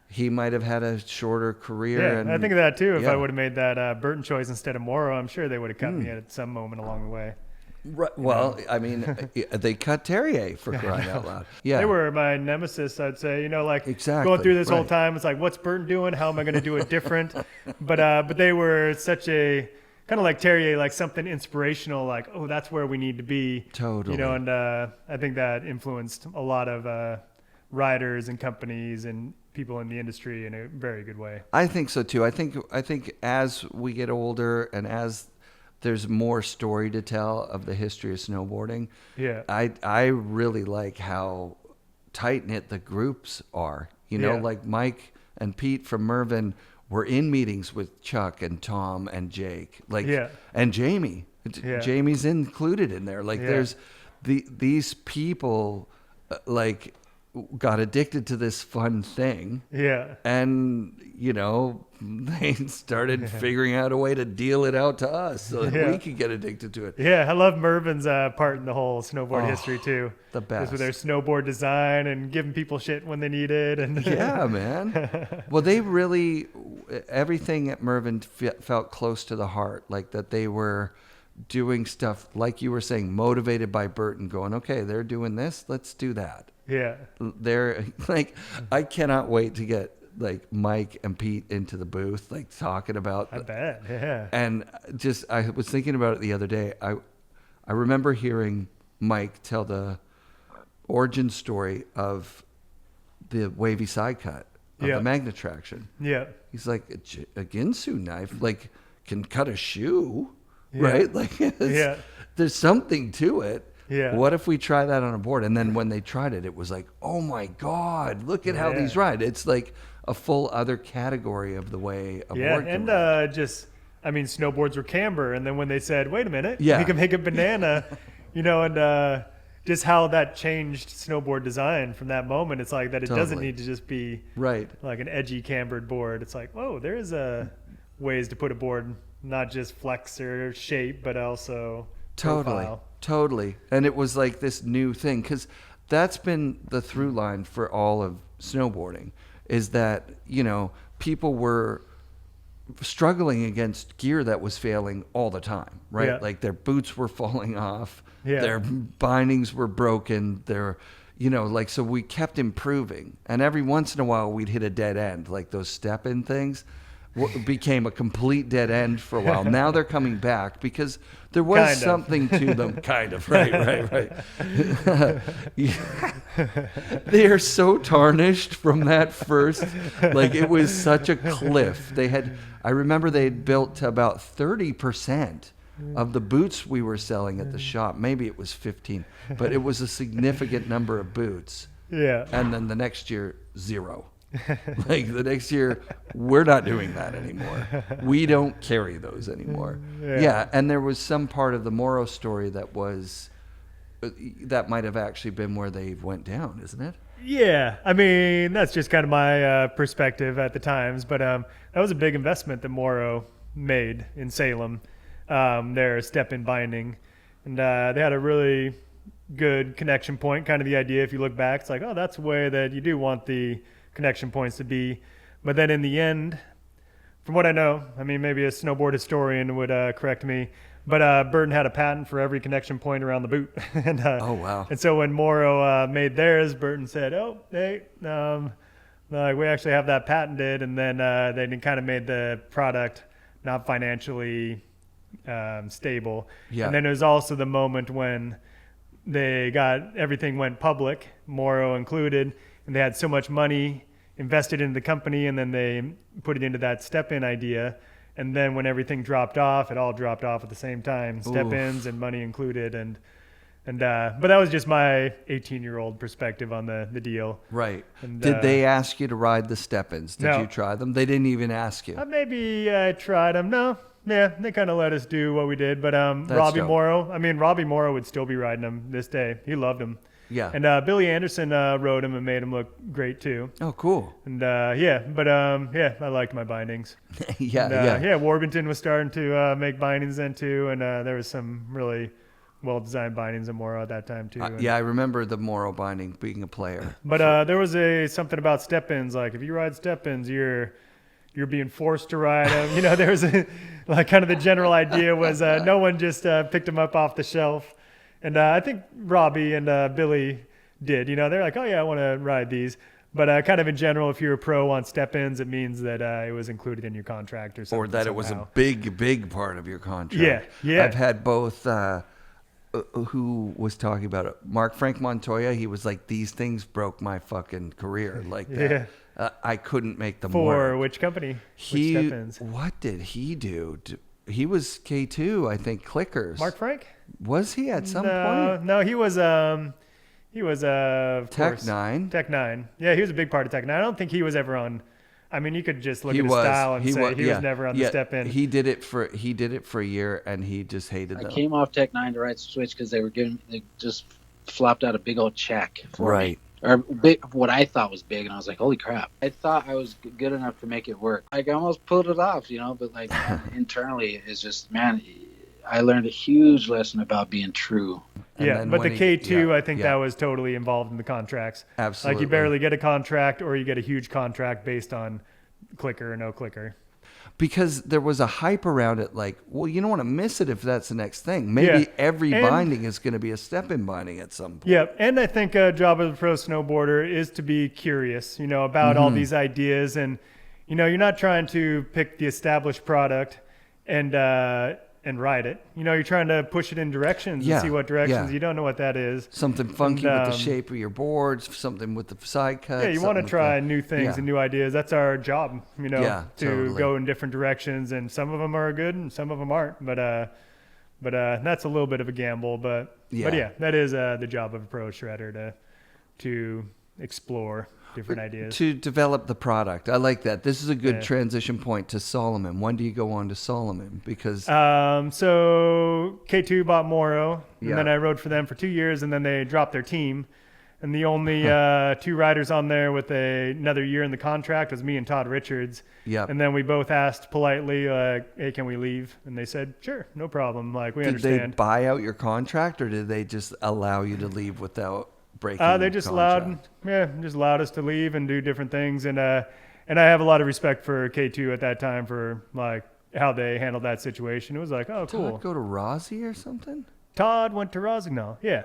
Speaker 1: he might have had a shorter career.
Speaker 2: Yeah,
Speaker 1: and
Speaker 2: I think of that too. If I would have made that Burton choice instead of Morrow, I'm sure they would have cut me at some moment along the way.
Speaker 1: Right. Well, I mean, they cut Terje for crying out loud. Yeah,
Speaker 2: they were my nemesis, I'd say. You know, like
Speaker 1: exactly,
Speaker 2: going through this whole time, it's like, what's Burton doing? How am I going to do it different? But they were such a kind of like Terje, like something inspirational, like, oh, that's where we need to be.
Speaker 1: Totally.
Speaker 2: You know, and I think that influenced a lot of riders and companies and people in the industry in a very good way.
Speaker 1: I think so too. I think as we get older and as there's more story to tell of the history of snowboarding,
Speaker 2: Yeah.
Speaker 1: I really like how tight knit the groups are. You know,
Speaker 2: Yeah.
Speaker 1: like Mike and Pete from Mervin were in meetings with Chuck and Tom and Jake, like,
Speaker 2: Yeah.
Speaker 1: and Jamie.
Speaker 2: Yeah.
Speaker 1: Jamie's included in there. Like,
Speaker 2: Yeah.
Speaker 1: there's these people, like, got addicted to this fun thing.
Speaker 2: Yeah.
Speaker 1: And, you know, they started figuring out a way to deal it out to us so that we could get addicted to it.
Speaker 2: Yeah, I love Mervin's part in the whole snowboard history too.
Speaker 1: The best.
Speaker 2: Just with their snowboard design and giving people shit when they need it. And
Speaker 1: Yeah, man. Well, they really, everything at Mervin felt close to the heart. Like that they were doing stuff, like you were saying, motivated by Burton, going, okay, they're doing this, let's do that.
Speaker 2: Yeah.
Speaker 1: They're like, I cannot wait to get like Mike and Pete into the booth, like talking about.
Speaker 2: I bet. Yeah.
Speaker 1: And just, I was thinking about it the other day. I remember hearing Mike tell the origin story of the wavy side cut of the magnet traction.
Speaker 2: Yeah.
Speaker 1: He's like, a Ginsu knife, like, can cut a shoe, right? Like, there's something to it.
Speaker 2: Yeah.
Speaker 1: What if we try that on a board? And then when they tried it, it was like, oh my God, look at how these ride. It's like a full other category of the way a board can ride.
Speaker 2: Just, I mean, snowboards were camber. And then when they said, wait a minute,
Speaker 1: Yeah.
Speaker 2: we can make a banana, you know, and just how that changed snowboard design from that moment. It's like that it doesn't need to just be
Speaker 1: right,
Speaker 2: like an edgy cambered board. It's like, whoa, there's ways to put a board, not just flex or shape, but also profile.
Speaker 1: Totally. And it was like this new thing, because that's been the through line for all of snowboarding, is that, you know, people were struggling against gear that was failing all the time, right?
Speaker 2: Yeah.
Speaker 1: Like their boots were falling off,
Speaker 2: Yeah.
Speaker 1: their bindings were broken, their, you know, like, so we kept improving. And every once in a while we'd hit a dead end, like those step-in things became a complete dead end for a while. Now they're coming back because there was
Speaker 2: Kind of.
Speaker 1: something to them. Kind of. Right. They are so tarnished from that first, like it was such a cliff. I remember they had built to about 30% of the boots we were selling at the shop. Maybe it was 15, but it was a significant number of boots.
Speaker 2: Yeah.
Speaker 1: And then the next year, 0. Like the next year, we're not doing that anymore. We don't carry those anymore. Yeah. And there was some part of the Morrow story that might have actually been where they went down, isn't it?
Speaker 2: Yeah, I mean, that's just kind of my perspective at the times, but that was a big investment that Morrow made in Salem, their step-in binding, and they had a really good connection point, kind of the idea, if you look back, it's like, oh, that's the way that you do want the connection points to be. But then in the end, from what I know, I mean, maybe a snowboard historian would correct me, but Burton had a patent for every connection point around the boot. And,
Speaker 1: oh, wow.
Speaker 2: And so when Morrow made theirs, Burton said, oh, hey, we actually have that patented. And then they kind of made the product not financially stable. Yeah. And then there was also the moment when everything went public, Morrow included, and they had so much money invested into the company, and then they put it into that step-in idea. And then when everything dropped off, it all dropped off at the same time, step-ins and money included. But that was just my 18-year-old perspective on the deal.
Speaker 1: Right.
Speaker 2: And,
Speaker 1: did they ask you to ride the step-ins? Did you try them? They didn't even ask you.
Speaker 2: Maybe I tried them. No. Yeah, they kind of let us do what we did. But Robbie Morrow would still be riding them this day. He loved them.
Speaker 1: Yeah.
Speaker 2: And Billy Anderson rode him and made him look great too.
Speaker 1: Oh, cool.
Speaker 2: And I liked my bindings.
Speaker 1: Yeah.
Speaker 2: Warburton was starting to make bindings then too, and there was some really well-designed bindings in Morrow at that time too.
Speaker 1: I remember the Morrow binding being a player.
Speaker 2: But there was something about step-ins, like if you ride step-ins, you're being forced to ride them. You know, there was kind of the general idea was no one just picked them up off the shelf. And I think Robbie and Billy did. You know, they're like, oh, yeah, I want to ride these. But kind of in general, if you're a pro on step-ins, it means that it was included in your contract or something.
Speaker 1: Or that
Speaker 2: somehow.
Speaker 1: It was a big part of your contract.
Speaker 2: Yeah, yeah.
Speaker 1: I've had both, who was talking about it? Mark Frank Montoya, he was like, these things broke my fucking career like that. Yeah. I couldn't make them work.
Speaker 2: For which company? Which step-ins?
Speaker 1: What did he do? He was K2, I think, Clickers.
Speaker 2: Mark Frank?
Speaker 1: Was he at some point?
Speaker 2: No, he was
Speaker 1: Tech 9.
Speaker 2: Tech 9. Yeah, he was a big part of Tech 9. I don't think he was ever on. I mean, you could just look at his style and say he was never on the step-in.
Speaker 1: He did it for a year, and he just hated them.
Speaker 3: I came off Tech 9 to ride Switch because they just flopped out a big old check for me. Or big, what I thought was big, and I was like, holy crap. I thought I was good enough to make it work. Like, I almost pulled it off, but like internally, it's just, man, I learned a huge lesson about being true.
Speaker 2: And but the K2, I think that was totally involved in the contracts.
Speaker 1: Absolutely.
Speaker 2: Like, you barely get a contract, or you get a huge contract based on clicker or no clicker.
Speaker 1: Because there was a hype around it, like, well, you don't want to miss it if that's the next thing. Maybe every binding is going to be a step-in binding at some point.
Speaker 2: Yeah, and I think a job of a pro snowboarder is to be curious, about all these ideas. And, you're not trying to pick the established product and ride it. You're trying to push it in directions and see what directions. You don't know what that is. Something
Speaker 1: funky with the shape of your boards, something with the side cuts.
Speaker 2: Yeah, you want to try new things and new ideas. That's our job, to go in different directions. And some of them are good and some of them aren't. But that's a little bit of a gamble. But that is the job of a pro shredder to explore different ideas.
Speaker 1: To develop the product. I like that. This is a good transition point to Salomon. When do you go on to Salomon? Because
Speaker 2: so K2 bought Morrow, and then I rode for them for 2 years, and then they dropped their team. And the only two riders on there with another year in the contract was me and Todd Richards.
Speaker 1: Yep.
Speaker 2: And then we both asked politely, hey, can we leave? And they said, sure, no problem. Like, we understand.
Speaker 1: Did they buy out your contract, or did they just allow you to leave without breaking
Speaker 2: they just allowed us to leave and do different things. And I have a lot of respect for K2 at that time for like how they handled that situation. It was like, oh, cool.
Speaker 1: Todd go to Rossi or something?
Speaker 2: Todd went to Rosignol. Yeah.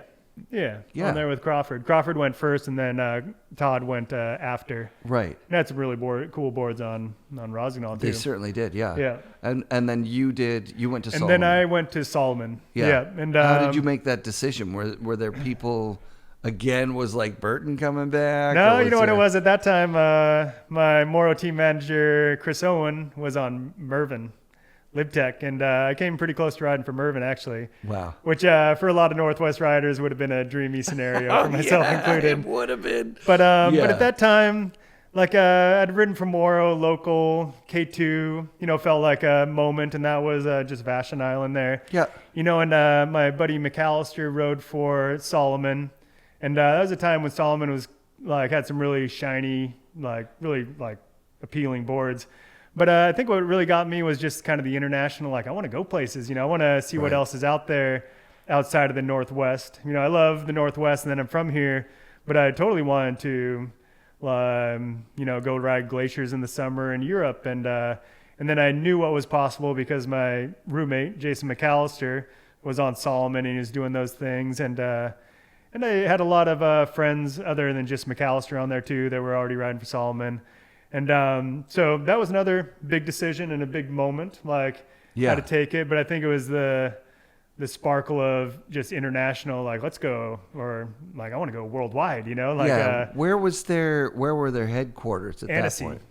Speaker 2: On there with Crawford. Crawford went first, and then Todd went after.
Speaker 1: Right.
Speaker 2: And had some really cool boards on Rosignol too.
Speaker 1: They certainly did. Yeah.
Speaker 2: Yeah.
Speaker 1: And then you went to Salomon.
Speaker 2: And then I went to Salomon. Yeah. And
Speaker 1: how did you make that decision? Were there people? Again, was like Burton coming back?
Speaker 2: No, you know what it was at that time? My Morrow team manager, Chris Owen, was on Mervin, LibTech, and I came pretty close to riding for Mervin, actually.
Speaker 1: Wow.
Speaker 2: Which for a lot of Northwest riders would have been a dreamy scenario for myself included.
Speaker 1: It would have been.
Speaker 2: But at that time, like I'd ridden for Morrow, local, K2, felt like a moment, and that was just Vashon Island there.
Speaker 1: Yeah.
Speaker 2: And my buddy McAllister rode for Salomon. And that was a time when Salomon was had some really shiny, really appealing boards. But I think what really got me was just kind of the international, I want to go places, I want to see what else is out there outside of the Northwest. I love the Northwest, and then I'm from here, but I totally wanted to, go ride glaciers in the summer in Europe. And then I knew what was possible because my roommate, Jason McAllister, was on Salomon, and he was doing those things. And I had a lot of friends other than just McAllister on there too that were already riding for Salomon. And so that was another big decision and a big moment, how to take it. But I think it was the sparkle of just international, let's go, or I want to go worldwide,
Speaker 1: where were their headquarters at
Speaker 2: Annecy.
Speaker 1: That point?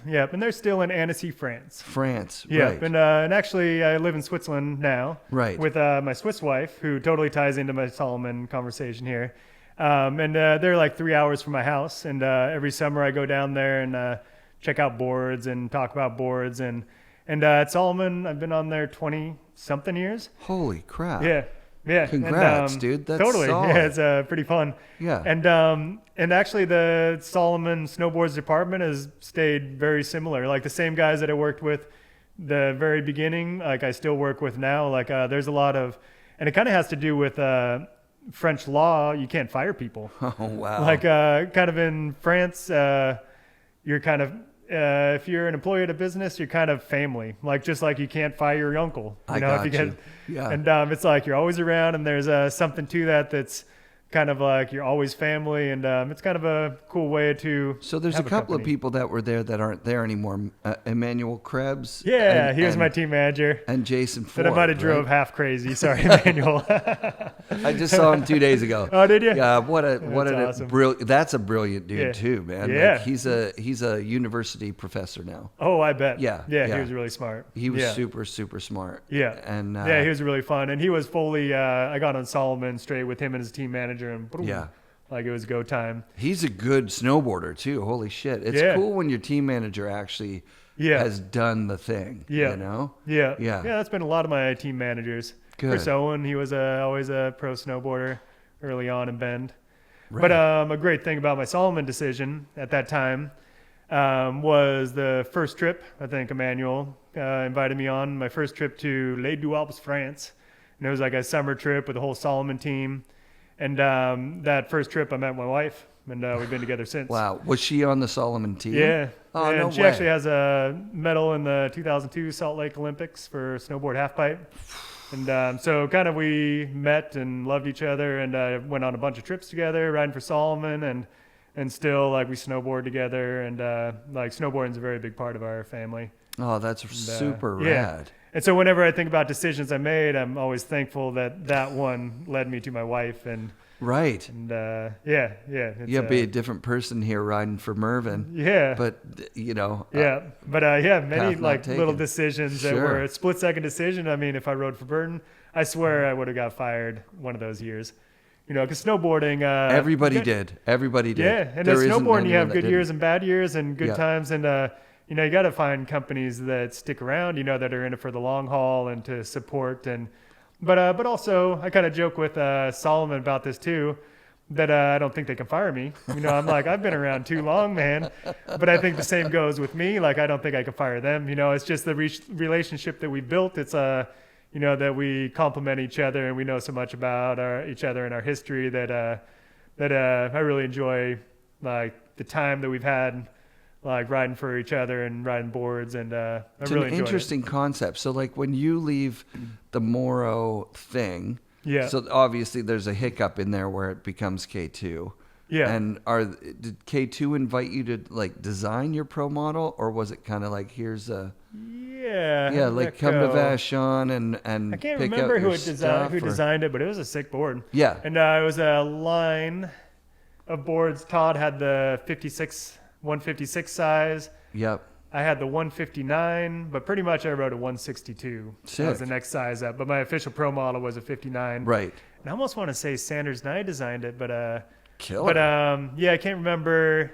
Speaker 2: Yep, and they're still in Annecy, France.
Speaker 1: Right.
Speaker 2: And actually I live in Switzerland now.
Speaker 1: Right.
Speaker 2: With my Swiss wife, who totally ties into my Salomon conversation here. And they're 3 hours from my house. And every summer I go down there and check out boards and talk about boards. And at Salomon, I've been on there 20-something years.
Speaker 1: Holy crap.
Speaker 2: Yeah.
Speaker 1: Congrats, dude. That's
Speaker 2: totally.
Speaker 1: solid.
Speaker 2: Yeah, it's pretty fun.
Speaker 1: Yeah.
Speaker 2: And actually the Salomon Snowboards department has stayed very similar. The same guys that I worked with the very beginning, I still work with now. There's a lot of, and it kind of has to do with French law. You can't fire people.
Speaker 1: Oh, wow.
Speaker 2: Kind of in France, you're kind of, if you're an employee at a business, you're kind of family. Just like you can't fire your uncle.
Speaker 1: I got you.
Speaker 2: Yeah. And it's you're always around, and there's something to that's kind of like you're always family, and it's kind of a cool way to.
Speaker 1: So there's a couple of people that were there that aren't there anymore. Emmanuel Krebs.
Speaker 2: Yeah, he was my team manager.
Speaker 1: And Jason Ford.
Speaker 2: That I might have drove half crazy. Sorry, Emmanuel.
Speaker 1: I just saw him 2 days ago.
Speaker 2: Oh, did you?
Speaker 1: Yeah,
Speaker 2: awesome.
Speaker 1: That's a brilliant dude too, man.
Speaker 2: Yeah.
Speaker 1: Like he's a university professor now.
Speaker 2: Oh, I bet.
Speaker 1: Yeah.
Speaker 2: He was really smart.
Speaker 1: He was super, super smart.
Speaker 2: Yeah.
Speaker 1: And
Speaker 2: he was really fun. And he was fully, I got on Salomon straight with him and his team manager, and boom, like it was go time.
Speaker 1: He's a good snowboarder too. Holy shit. It's cool when your team manager actually has done the thing. You know?
Speaker 2: Yeah. That's been a lot of my team managers.
Speaker 1: Good.
Speaker 2: Chris Owen, he was always a pro snowboarder early on in Bend.
Speaker 1: Right.
Speaker 2: But a great thing about my Salomon decision at that time was the first trip. I think Emmanuel invited me on my first trip to Les Deux Alpes, France. And it was like a summer trip with the whole Salomon team. And that first trip, I met my wife, and we've been together since.
Speaker 1: Wow. Was she on the Salomon team?
Speaker 2: Yeah.
Speaker 1: Oh,
Speaker 2: and
Speaker 1: no
Speaker 2: she
Speaker 1: way.
Speaker 2: actually has a medal in the 2002 Salt Lake Olympics for snowboard halfpipe. And so kind of we met and loved each other, and went on a bunch of trips together, riding for Salomon, and still like we snowboard together, and like snowboarding is a very big part of our family.
Speaker 1: Oh, that's super rad.
Speaker 2: And so whenever I think about decisions I made, I'm always thankful that one led me to my wife. And
Speaker 1: right.
Speaker 2: And
Speaker 1: You'll be a different person here riding for Mervin.
Speaker 2: Yeah.
Speaker 1: But you know.
Speaker 2: Many like little decisions that were a split-second decision. I mean, if I rode for Burton, I swear I would have got fired one of those years. You know, because snowboarding. Everybody did. Yeah, and as snowboarding, you have good years and bad years and good times, and you know, you got to find companies that stick around, you know, that are in it for the long haul and to support. But also, I kind of joke with Salomon about this too, that I don't think they can fire me. You know, I'm like, I've been around too long, man. But I think the same goes with me. Like, I don't think I can fire them. You know, it's just the relationship that we built. It's you know, that we complement each other, and we know so much about each other and our history that I really enjoy, like, the time that we've had, like riding for each other and riding boards, and I really enjoy it.
Speaker 1: It's an interesting concept. So like when you leave the Morrow thing, so obviously there's a hiccup in there where it becomes K2. Yeah. And did K2 invite you to like design your pro model, or was it kind of like here's a like come to Vashon and
Speaker 2: I can't
Speaker 1: pick
Speaker 2: remember
Speaker 1: out
Speaker 2: who
Speaker 1: your
Speaker 2: designed it, but it was a sick board.
Speaker 1: Yeah.
Speaker 2: And it was a line of boards. Todd had the 156 size. Yep. I had the 159, but pretty much I rode a 162.
Speaker 1: Sick.
Speaker 2: That was the next size up. But my official pro model was a 59.
Speaker 1: Right.
Speaker 2: And I almost want to say Sanders Nye designed it, but I can't remember.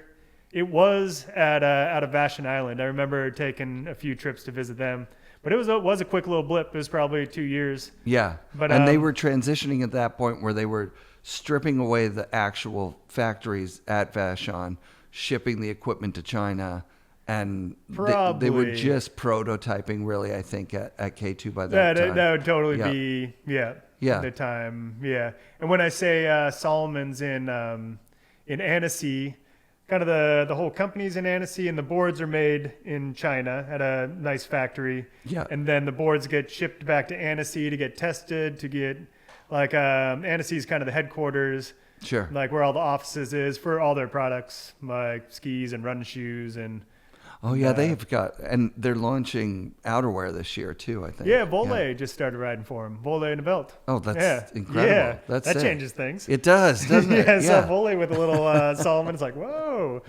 Speaker 2: It was out of Vashon Island. I remember taking a few trips to visit them. But it was a quick little blip. It was probably 2 years.
Speaker 1: Yeah. But they were transitioning at that point where they were stripping away the actual factories at Vashon, shipping the equipment to China, and they were just prototyping, really, I think, at K2 by that time.
Speaker 2: That would totally be the time. Yeah. And when I say Salomon's in Annecy, kind of the whole company's in Annecy, and the boards are made in China at a nice factory. Yeah. And then the boards get shipped back to Annecy to get tested, to get like Annecy is kind of the headquarters. Sure. Like where all the offices is for all their products, like skis and running shoes and.
Speaker 1: Oh yeah, they've got, and they're launching outerwear this year too, I think.
Speaker 2: Yeah, Volley just started riding for them. Volley and a belt.
Speaker 1: Oh, that's incredible.
Speaker 2: Yeah,
Speaker 1: that
Speaker 2: changes things.
Speaker 1: It does, doesn't it?
Speaker 2: Yeah, so Volley with a little Salomon, it's like, whoa.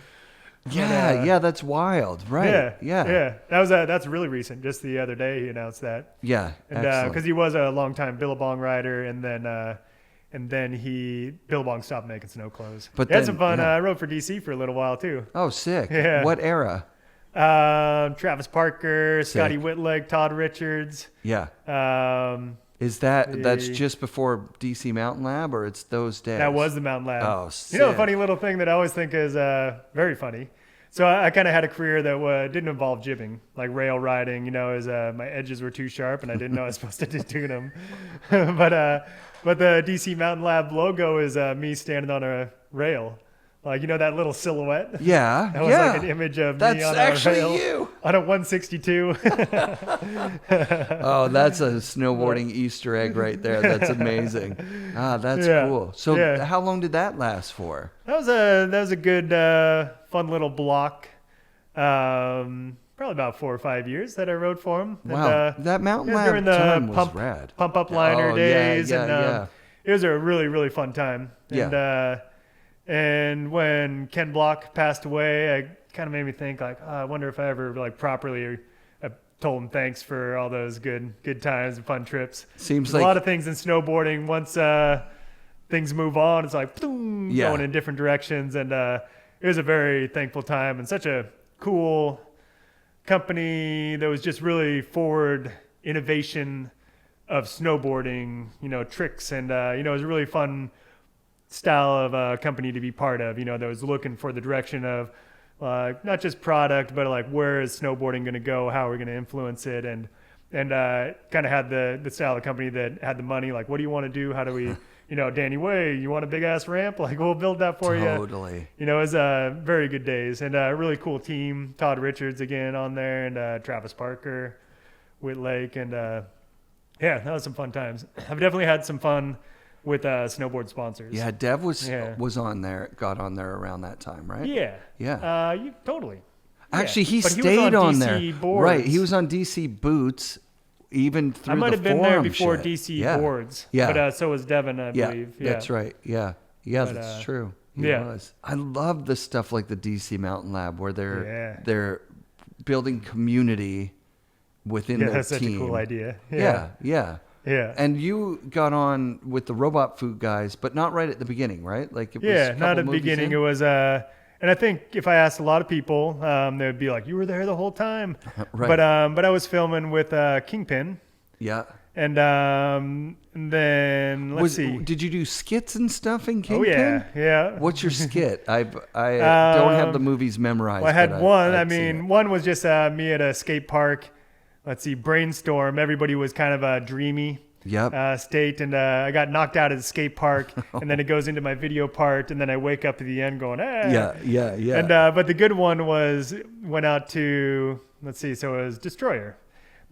Speaker 1: Yeah, that's wild, right? Yeah.
Speaker 2: That's really recent. Just the other day, he announced that.
Speaker 1: Yeah,
Speaker 2: and because he was a long-time Billabong rider, and then Billabong stopped making snow clothes. But had some fun. I rode for DC for a little while too.
Speaker 1: Oh, sick! Yeah. What era?
Speaker 2: Travis Parker, Scotty Whitleg, Todd Richards. Yeah.
Speaker 1: Is that's just before DC Mountain Lab, or it's those days?
Speaker 2: That was the Mountain Lab.
Speaker 1: Oh, sick.
Speaker 2: You know, a funny little thing that I always think is very funny. So I kind of had a career that didn't involve jibbing, like rail riding. You know, as my edges were too sharp, and I didn't know I was supposed to tune them. But the DC Mountain Lab logo is me standing on a rail, Like, that little silhouette?
Speaker 1: Yeah.
Speaker 2: That was like an image of me
Speaker 1: That's
Speaker 2: on
Speaker 1: actually
Speaker 2: a rail
Speaker 1: you.
Speaker 2: on a 162.
Speaker 1: Oh, that's a snowboarding Easter egg right there. That's amazing. That's cool. So how long did that last for?
Speaker 2: That was a good, fun little block. Probably about 4 or 5 years that I rode for him.
Speaker 1: Wow,
Speaker 2: And,
Speaker 1: that Mountain Lab
Speaker 2: during the
Speaker 1: time was rad.
Speaker 2: Pump up liner days,
Speaker 1: yeah.
Speaker 2: It was a really, really fun time. And when Ken Block passed away, I kind of made me think like, I wonder if I ever like properly told him thanks for all those good times and fun trips.
Speaker 1: Seems
Speaker 2: There's
Speaker 1: like
Speaker 2: a lot of things in snowboarding. Once things move on, it's like boom, going in different directions. And it was a very thankful time and such a cool company that was just really forward innovation of snowboarding, tricks. And, it was a really fun style of company to be part of, that was looking for the direction of not just product, but like where is snowboarding going to go? How are we going to influence it? And kind of had the style of company that had the money. Like, what do you want to do? How do we, Danny Way, you want a big ass ramp? Like, we'll build that for you.
Speaker 1: Totally.
Speaker 2: It was very good days and a really cool team. Todd Richards again on there and Travis Parker, Whit Lake. And that was some fun times. I've definitely had some fun with snowboard sponsors.
Speaker 1: Yeah, Dev was on there, got on there around that time, right?
Speaker 2: Yeah. Totally.
Speaker 1: Actually, he
Speaker 2: But
Speaker 1: stayed
Speaker 2: was on
Speaker 1: there.
Speaker 2: DC boards.
Speaker 1: Right, he was on DC Boots even through the
Speaker 2: I might have been there before
Speaker 1: shit.
Speaker 2: DC boards.
Speaker 1: Yeah.
Speaker 2: But so was Devin, I believe. Yeah,
Speaker 1: that's right. Yeah, that's true. He was. I love the stuff like the DC Mountain Lab where they're building community within their team.
Speaker 2: That's such a cool idea.
Speaker 1: Yeah. And you got on with the Robot Food guys, but not right at the beginning, right? Like it was
Speaker 2: not at the beginning. It was, and I think if I asked a lot of people, they would be like, "You were there the whole time."
Speaker 1: Right.
Speaker 2: But I was filming with Kingpin.
Speaker 1: Yeah.
Speaker 2: And then let's see.
Speaker 1: Did you do skits and stuff in Kingpin?
Speaker 2: Oh yeah.
Speaker 1: What's your skit? I don't have the movies memorized.
Speaker 2: Well, I had one. One was just me at a skate park. Let's see, brainstorm. Everybody was kind of a dreamy state, and I got knocked out at the skate park, and then it goes into my video part, and then I wake up at the end going,
Speaker 1: Yeah.
Speaker 2: And but the good one went out to, let's see, so it was Destroyer.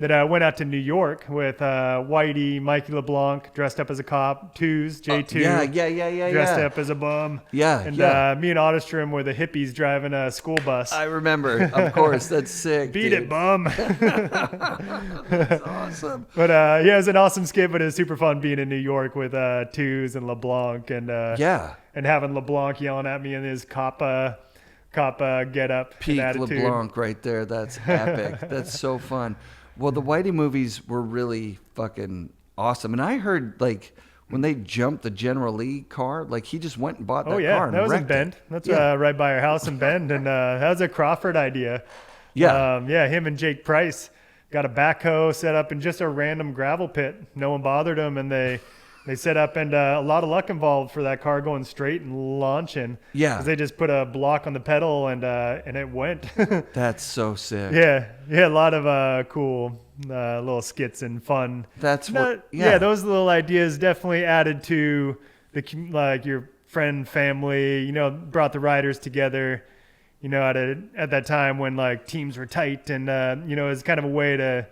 Speaker 2: That went out to New York with Whitey, Mikey LeBlanc, dressed up as a cop, Twos, J2, dressed up as a bum. And me and Otterstrom were the hippies driving a school bus.
Speaker 1: I remember, of course, that's sick.
Speaker 2: Beat it, bum.
Speaker 1: That's awesome.
Speaker 2: But it was an awesome skit, but it was super fun being in New York with Twos and LeBlanc and having LeBlanc yelling at me in his cop get up.
Speaker 1: Peak
Speaker 2: and attitude.
Speaker 1: LeBlanc right there. That's epic. That's so fun. Well, the Whitey movies were really fucking awesome. And I heard, like, when they jumped the General Lee car, like, he just went and bought that car and
Speaker 2: that was in
Speaker 1: wrecked
Speaker 2: Bend.
Speaker 1: it.
Speaker 2: That's right by our house in Bend. And that was a Crawford idea. Him and Jake Price got a backhoe set up in just a random gravel pit. No one bothered them, and they set up, and a lot of luck involved for that car going straight and launching. Yeah. Because they just put a block on the pedal, and it went.
Speaker 1: That's so sick.
Speaker 2: Yeah, a lot of cool little skits and fun.
Speaker 1: Those
Speaker 2: little ideas definitely added to your friend, family, brought the riders together, at that time when teams were tight, and it was kind of a way to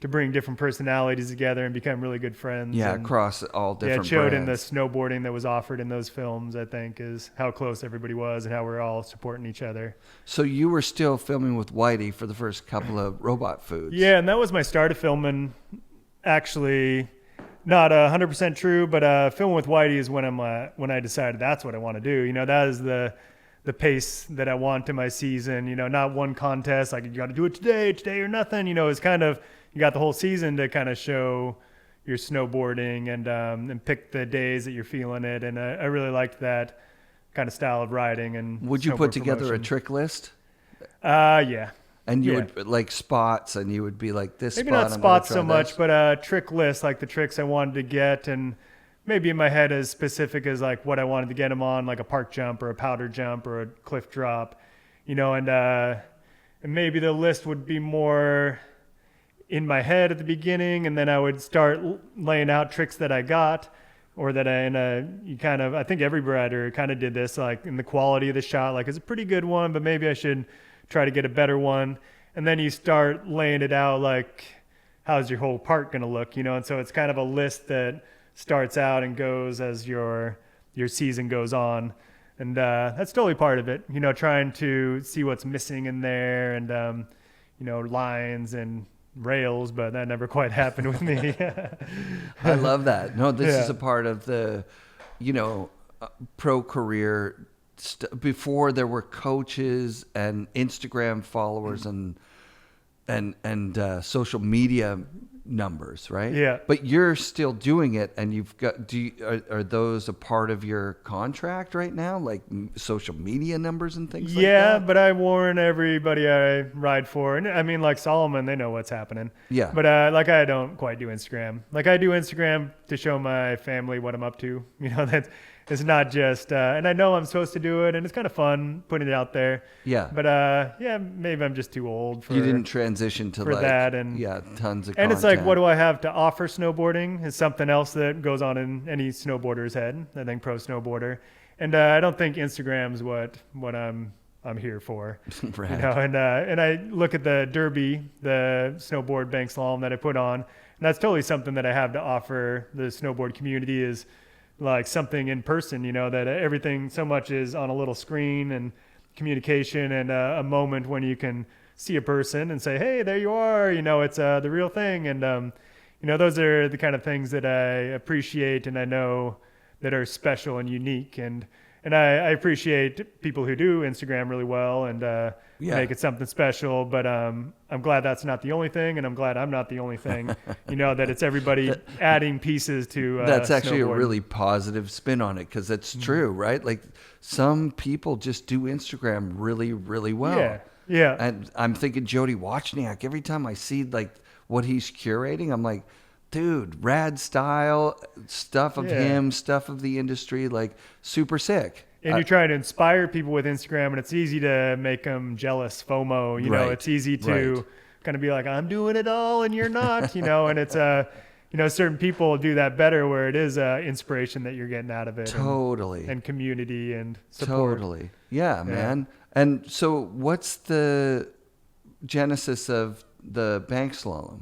Speaker 2: bring different personalities together and become really good friends.
Speaker 1: Yeah,
Speaker 2: and,
Speaker 1: across all different
Speaker 2: it showed
Speaker 1: brands.
Speaker 2: in the snowboarding that was offered in those films, I think, is how close everybody was and how we're all supporting each other.
Speaker 1: So you were still filming with Whitey for the first couple of Robot Foods.
Speaker 2: Yeah, and that was my start of filming. Actually, not 100% true, but filming with Whitey is when I decided that's what I want to do. That is the pace that I want in my season. Not one contest, like you got to do it today or nothing. It's kind of, you got the whole season to kind of show your snowboarding and pick the days that you're feeling it. And I really liked that kind of style of riding. And
Speaker 1: would you put together a trick list?
Speaker 2: Yeah.
Speaker 1: And you would like spots, and you would be like this.
Speaker 2: Maybe
Speaker 1: spot,
Speaker 2: not spots so much, but a trick list, like the tricks I wanted to get, and maybe in my head as specific as like what I wanted to get them on, like a park jump or a powder jump or a cliff drop, and maybe the list would be more in my head at the beginning, and then I would start laying out tricks that I got, or that I think every rider kind of did this, like in the quality of the shot, like it's a pretty good one, but maybe I should try to get a better one. And then you start laying it out, like, how's your whole part going to look, And so it's kind of a list that starts out and goes as your season goes on. And that's totally part of it, trying to see what's missing in there and, lines and rails, but that never quite happened with me.
Speaker 1: I love that. No, this is a part of the, pro career. Before there were coaches and Instagram followers and social media numbers, right?
Speaker 2: Yeah.
Speaker 1: But you're still doing it, and you've got. Are those a part of your contract right now, like social media numbers and things like that?
Speaker 2: Yeah, but I warn everybody I ride for, and I mean, like Salomon, they know what's happening.
Speaker 1: Yeah.
Speaker 2: But I don't quite do Instagram. Like I do Instagram to show my family what I'm up to. That it's not just, and I know I'm supposed to do it, and it's kind of fun putting it out there.
Speaker 1: Yeah.
Speaker 2: But maybe I'm just too old for.
Speaker 1: You didn't transition to
Speaker 2: that, and
Speaker 1: tons of.
Speaker 2: And it's like, what do I have to offer snowboarding? Is something else that goes on in any snowboarder's head. I think pro snowboarder, and I don't think Instagram's what I'm here for.
Speaker 1: Right.
Speaker 2: And I look at the Derby, the snowboard bank slalom that I put on, and that's totally something that I have to offer the snowboard community is like something in person, that everything so much is on a little screen and communication and a moment when you can see a person and say, hey, there you are, it's the real thing. And, those are the kind of things that I appreciate and I know that are special and unique. And I appreciate people who do Instagram really well and make it something special. But I'm glad that's not the only thing, and I'm glad I'm not the only thing. That it's everybody adding pieces to.
Speaker 1: That's actually a really positive spin on it, because that's true, right? Like some people just do Instagram really, really well.
Speaker 2: Yeah. Yeah.
Speaker 1: And I'm thinking Jody Wozniak. Every time I see like what he's curating, I'm like, dude, rad style, stuff of him, stuff of the industry, like super sick.
Speaker 2: And you're trying to inspire people with Instagram, and it's easy to make them jealous, FOMO. It's easy to kind of be like, I'm doing it all and you're not, and it's, certain people do that better where it is inspiration that you're getting out of it.
Speaker 1: Totally.
Speaker 2: And community and support.
Speaker 1: Totally. Yeah, man. And so what's the genesis of the bank slalom?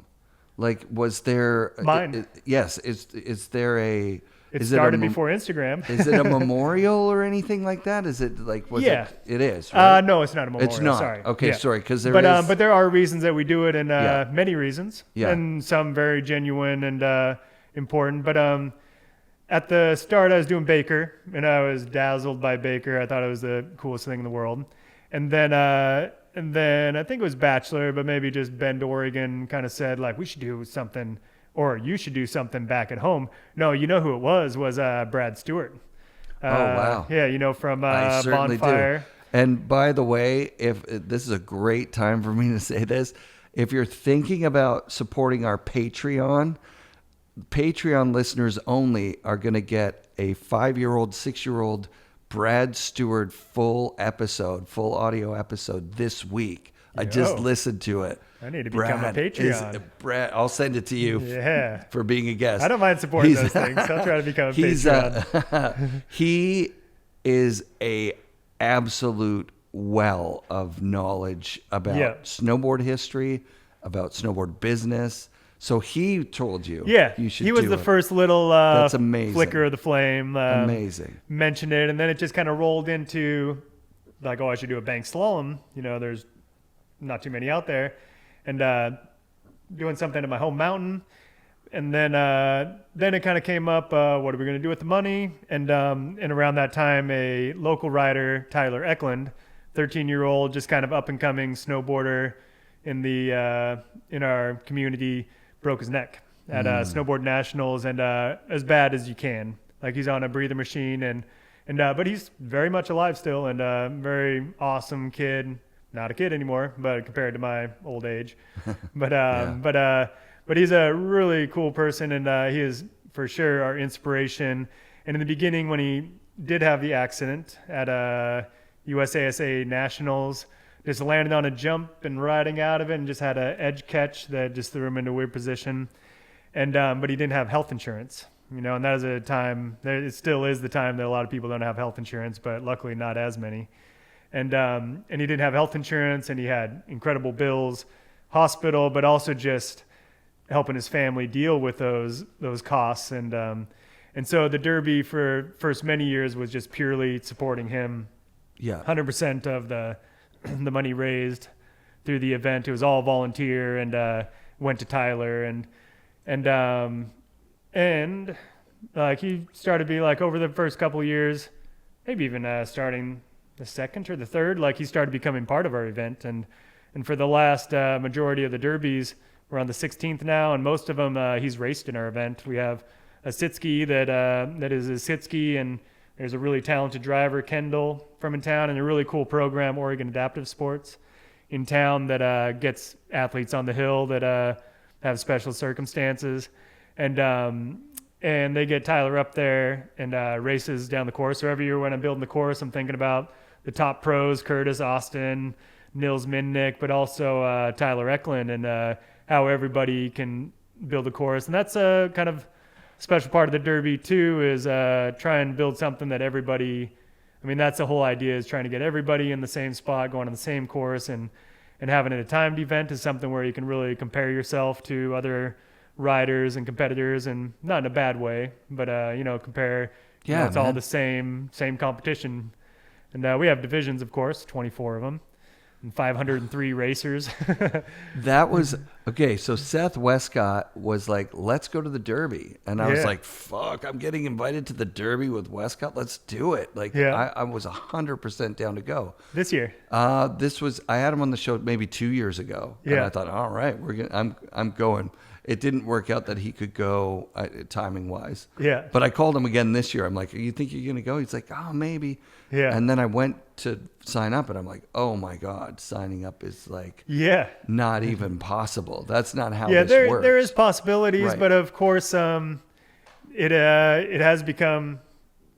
Speaker 1: Like, was there...
Speaker 2: Mine.
Speaker 1: Yes. Is there a...
Speaker 2: It started before Instagram.
Speaker 1: Is it a memorial or anything like that? Is it like... It is, right?
Speaker 2: No, it's not a memorial.
Speaker 1: It's not.
Speaker 2: Sorry.
Speaker 1: Okay, sorry. Because
Speaker 2: but there are reasons that we do it, and many reasons.
Speaker 1: Yeah.
Speaker 2: And some very genuine and important. But at the start, I was doing Baker, and I was dazzled by Baker. I thought it was the coolest thing in the world. And then I think it was Bachelor, but maybe just Bend, Oregon kind of said, like, we should do something, or you should do something back at home. No, you know who it was Brad Stewart.
Speaker 1: Oh, wow.
Speaker 2: Yeah, from
Speaker 1: I certainly
Speaker 2: Bonfire.
Speaker 1: do. And by the way, if this is a great time for me to say this, if you're thinking about supporting our Patreon listeners only are going to get a 5-year-old, 6-year-old Brad Stewart full audio episode this week. I just listened to it.
Speaker 2: I need to become a Patreon.
Speaker 1: Brad, I'll send it to you for being a guest.
Speaker 2: I don't mind supporting those things. I'll try to become a Patreon.
Speaker 1: He is a absolute well of knowledge about snowboard history, about snowboard business. So he told you, you should do it.
Speaker 2: He was the first little
Speaker 1: That's amazing.
Speaker 2: flicker of the flame.
Speaker 1: Amazing.
Speaker 2: Mentioned it, and then it just kind of rolled into like, I should do a bank slalom. There's not too many out there, and doing something in my home mountain. And then it kind of came up, what are we going to do with the money? And around that time, a local rider, Tyler Eklund, 13-year-old, just kind of up-and-coming snowboarder in our community, broke his neck at Snowboard Nationals, and as bad as you can. Like, he's on a breather machine, but he's very much alive still, and very awesome kid. Not a kid anymore, but compared to my old age. But he's a really cool person, and he is for sure our inspiration. And in the beginning, when he did have the accident at USASA Nationals, just landed on a jump and riding out of it, and just had an edge catch that just threw him into a weird position. And but he didn't have health insurance, and that is a time, it still is the time that a lot of people don't have health insurance, but luckily not as many. And he didn't have health insurance, and he had incredible bills, hospital, but also just helping his family deal with those costs. And so the Derby for first many years was just purely supporting him.
Speaker 1: Yeah.
Speaker 2: 100% of the money raised through the event. It was all volunteer, and went to Tyler, and like he started to be like, over the first couple of years, maybe even starting the second or the third, like he started becoming part of our event. And for the last majority of the derbies, we're on the 16th now, and most of them he's raced in our event. We have a Sitski that is a Sitski, and there's a really talented driver, Kendall, from in town, and a really cool program, Oregon Adaptive Sports, in town that gets athletes on the hill that have special circumstances. And they get Tyler up there and races down the course. So every year when I'm building the course, I'm thinking about the top pros, Curtis, Austin, Nils Minnick, but also Tyler Eklund, and how everybody can build a course. And that's a kind of special part of the Derby too, is try and build something that everybody, I mean, that's the whole idea, is trying to get everybody in the same spot, going on the same course, and having it a timed event is something where you can really compare yourself to other riders and competitors, and not in a bad way, but compare.
Speaker 1: Yeah,
Speaker 2: it's all the same competition. And we have divisions, of course, 24 of them, and 503 racers.
Speaker 1: That was okay. So Seth Westcott was like, "Let's go to the Derby," and I was like, "Fuck! I'm getting invited to the Derby with Westcott. Let's do it!" Like, I was 100% down to go. This year, I had him on the show maybe 2 years ago, and I thought, "All right, I'm going." It didn't work out that he could go timing wise. Yeah. But I called him again this year. I'm like, "You think you're gonna go?" He's like, "Oh, maybe." Yeah. And then I went to sign up, and I'm like, "Oh my God, signing up is like not even possible. That's not how this works."
Speaker 2: There is possibilities, but of course, it has become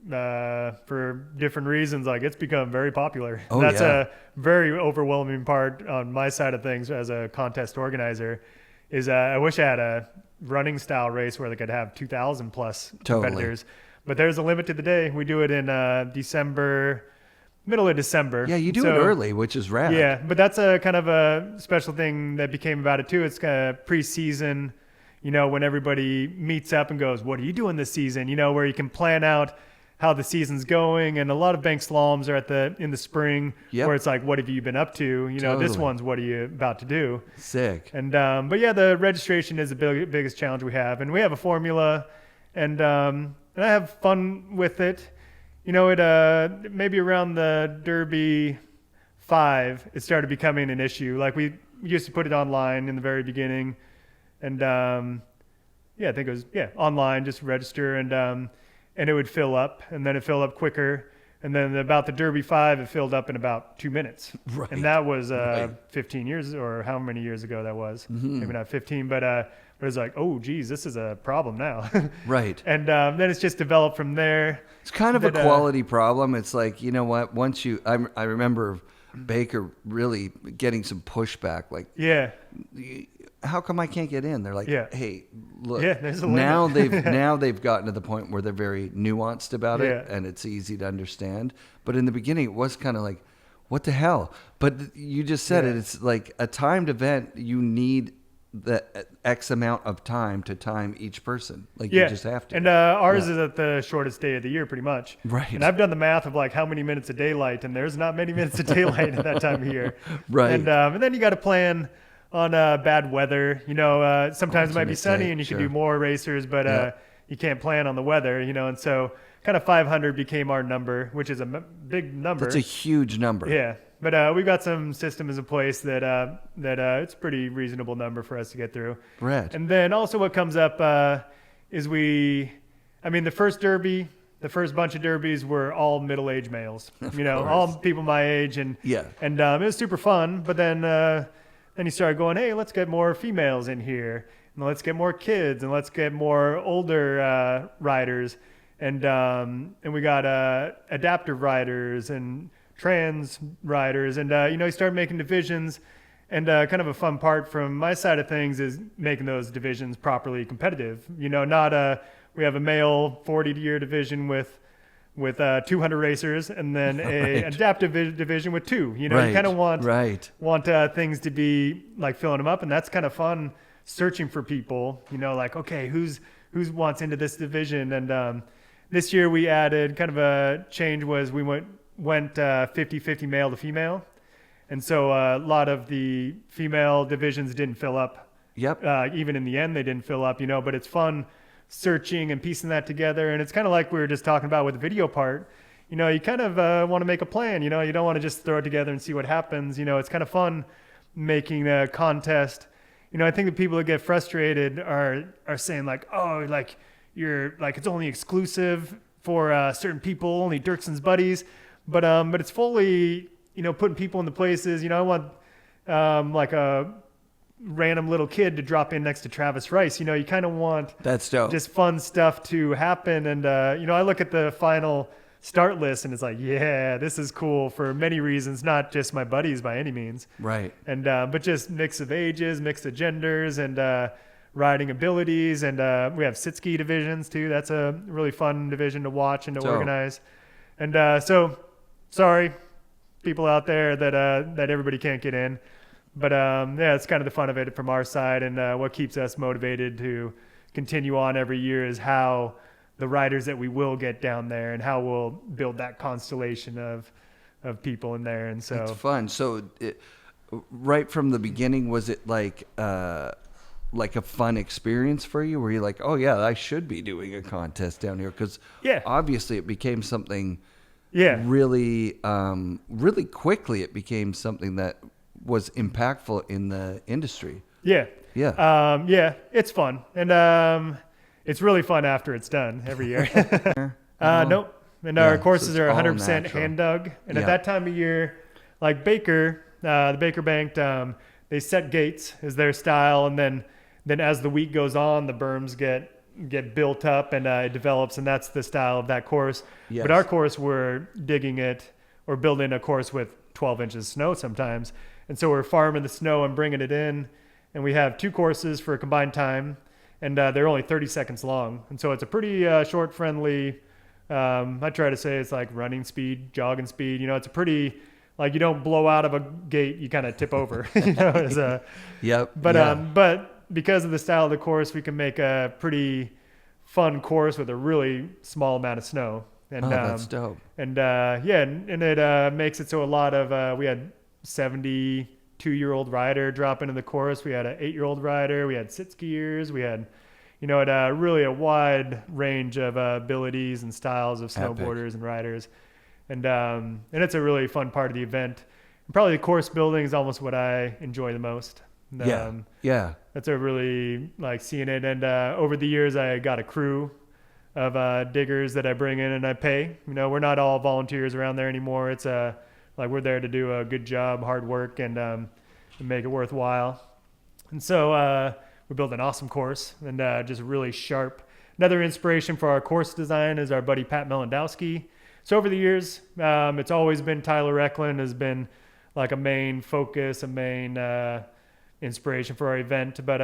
Speaker 2: for different reasons. Like, it's become very popular. Oh, that's a very overwhelming part on my side of things as a contest organizer. Is I wish I had a running style race where they could have 2,000 plus competitors, but there's a limit to the day. We do it in December, middle of December.
Speaker 1: Yeah, you do it early, which is rad.
Speaker 2: Yeah, but that's a kind of a special thing that became about it too. It's kind of pre-season, when everybody meets up and goes, "What are you doing this season?" Where you can plan out how the season's going, and a lot of bank slaloms are in the spring, where it's like, "What have you been up to?" This one's, "What are you about to do?"
Speaker 1: Sick.
Speaker 2: And but the registration is the biggest challenge we have, and we have a formula, and I have fun with it. It maybe around the Derby 5, it started becoming an issue. Like, we used to put it online in the very beginning, and I think it was online, just register, and it would fill up, and then it filled up quicker. And then about the Derby 5, it filled up in about 2 minutes. Right. And that was 15 years, or how many years ago that was. Mm-hmm. Maybe not 15, but it was like, oh, geez, this is a problem now. Right. And then it's just developed from there.
Speaker 1: It's kind of a quality problem. It's like, you know what, once I remember Baker really getting some pushback. Like, how come I can't get in? They're like, hey, look, there's a limit. now they've gotten to the point where they're very nuanced about it, and it's easy to understand. But in the beginning, it was kind of like, what the hell? But you just said it. It's like a timed event. You need the X amount of time to time each person. Like, you just have to.
Speaker 2: And ours is at the shortest day of the year, pretty much.
Speaker 1: Right.
Speaker 2: And I've done the math of like how many minutes of daylight, and there's not many minutes of daylight at that time of year. Right. And then you got to plan on bad weather. Sometimes it might be sunny and you can do more racers, but you can't plan on the weather, and so kind of 500 became our number, which is a big number.
Speaker 1: It's a huge number.
Speaker 2: Yeah. But we've got some systems in place that it's a pretty reasonable number for us to get through. Right. And then also what comes up is the first Derby, the first bunch of derbies were all middle-aged males, all people my age, and it was super fun. But then you started going, hey, let's get more females in here, and let's get more kids, and let's get more older riders, and we got adaptive riders and trans riders, and you start making divisions, and kind of a fun part from my side of things is making those divisions properly competitive. Not we have a male 40-year division with 200 racers, and then a adaptive division with 2. You know, you kind of want things to be like filling them up, and that's kind of fun searching for people. You know, like, okay, who's wants into this division, and this year we added kind of a change was we went 50-50 male to female. And so a lot of the female divisions didn't fill up. Yep. Even in the end, they didn't fill up, you know, but it's fun searching and piecing that together. And it's kind of like we were just talking about with the video part. You know, you kind of want to make a plan, you know, you don't want to just throw it together and see what happens. You know, it's kind of fun making a contest. You know, I think the people that get frustrated are saying like, oh, like you're like, it's only exclusive for certain people, only Dirksen's buddies. But it's fully, you know, putting people in the places. You know, I want like a random little kid to drop in next to Travis Rice. You know, you kind of want
Speaker 1: that's dope.
Speaker 2: Just fun stuff to happen. And, you know, I look at the final start list and it's like, yeah, this is cool for many reasons, not just my buddies by any means.
Speaker 1: Right.
Speaker 2: And, but just mix of ages, mix of genders, and riding abilities. And we have sit ski divisions too. That's a really fun division to watch and to organize. And so, sorry, people out there that everybody can't get in, but yeah, it's kind of the fun of it from our side, and what keeps us motivated to continue on every year is how the riders that we will get down there and how we'll build that constellation of people in there. And so
Speaker 1: it's fun. So right from the beginning, was it like a fun experience for you? Were you like, oh yeah, I should be doing a contest down here? Because obviously it became something. Yeah, really quickly it became something that was impactful in the industry. Yeah, it's fun, and it's really fun after it's done every year. Nope, and our courses are 100% hand dug, and at that time of year, like Baker, the Baker Banked, they set gates as their style, and then as the week goes on, the berms get built up and it develops, and that's the style of that course. Yes. But our course, we're digging it or building a course with 12 inches of snow sometimes, and so we're farming the snow and bringing it in, and we have 2 courses for a combined time, and they're only 30 seconds long, and so it's a pretty short, friendly, I try to say it's like running speed, jogging speed. You know, it's a pretty, like, you don't blow out of a gate, you kind of tip over. You know, as a but because of the style of the course, we can make a pretty fun course with a really small amount of snow. And that's dope.
Speaker 2: And and it makes it so a lot of we had 72-year-old rider drop into the course. We had an 8-year-old rider. We had sit skiers. We had, you know, really a wide range of abilities and styles of snowboarders and riders. And it's a really fun part of the event. And probably the course building is almost what I enjoy the most. That's a really like seeing it. And over the years, I got a crew of diggers that I bring in and I pay. You know, we're not all volunteers around there anymore. It's like we're there to do a good job, hard work, and make it worthwhile. And so we built an awesome course and just really sharp. Another inspiration for our course design is our buddy Pat Melendowski. So over the years, it's always been Tyler Eklund has been like a main focus, a main inspiration for our event. But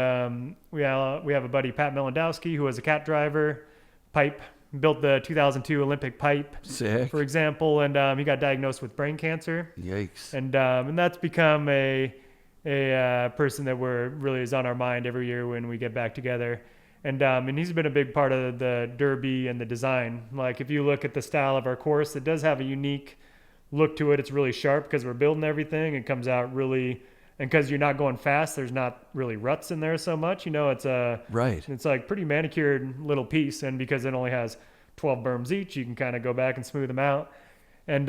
Speaker 2: we have a buddy, Pat Melendowski, who was a cat driver, pipe, built the 2002 Olympic pipe, for example, and he got diagnosed with brain cancer. Yikes! And that's become a person that really is on our mind every year when we get back together. And he's been a big part of the derby and the design. Like if you look at the style of our course, it does have a unique look to it. It's really sharp because we're building everything. It comes out really. And because you're not going fast, there's not really ruts in there so much. You know, it's it's like pretty manicured little piece. And because it only has 12 berms each, you can kind of go back and smooth them out. And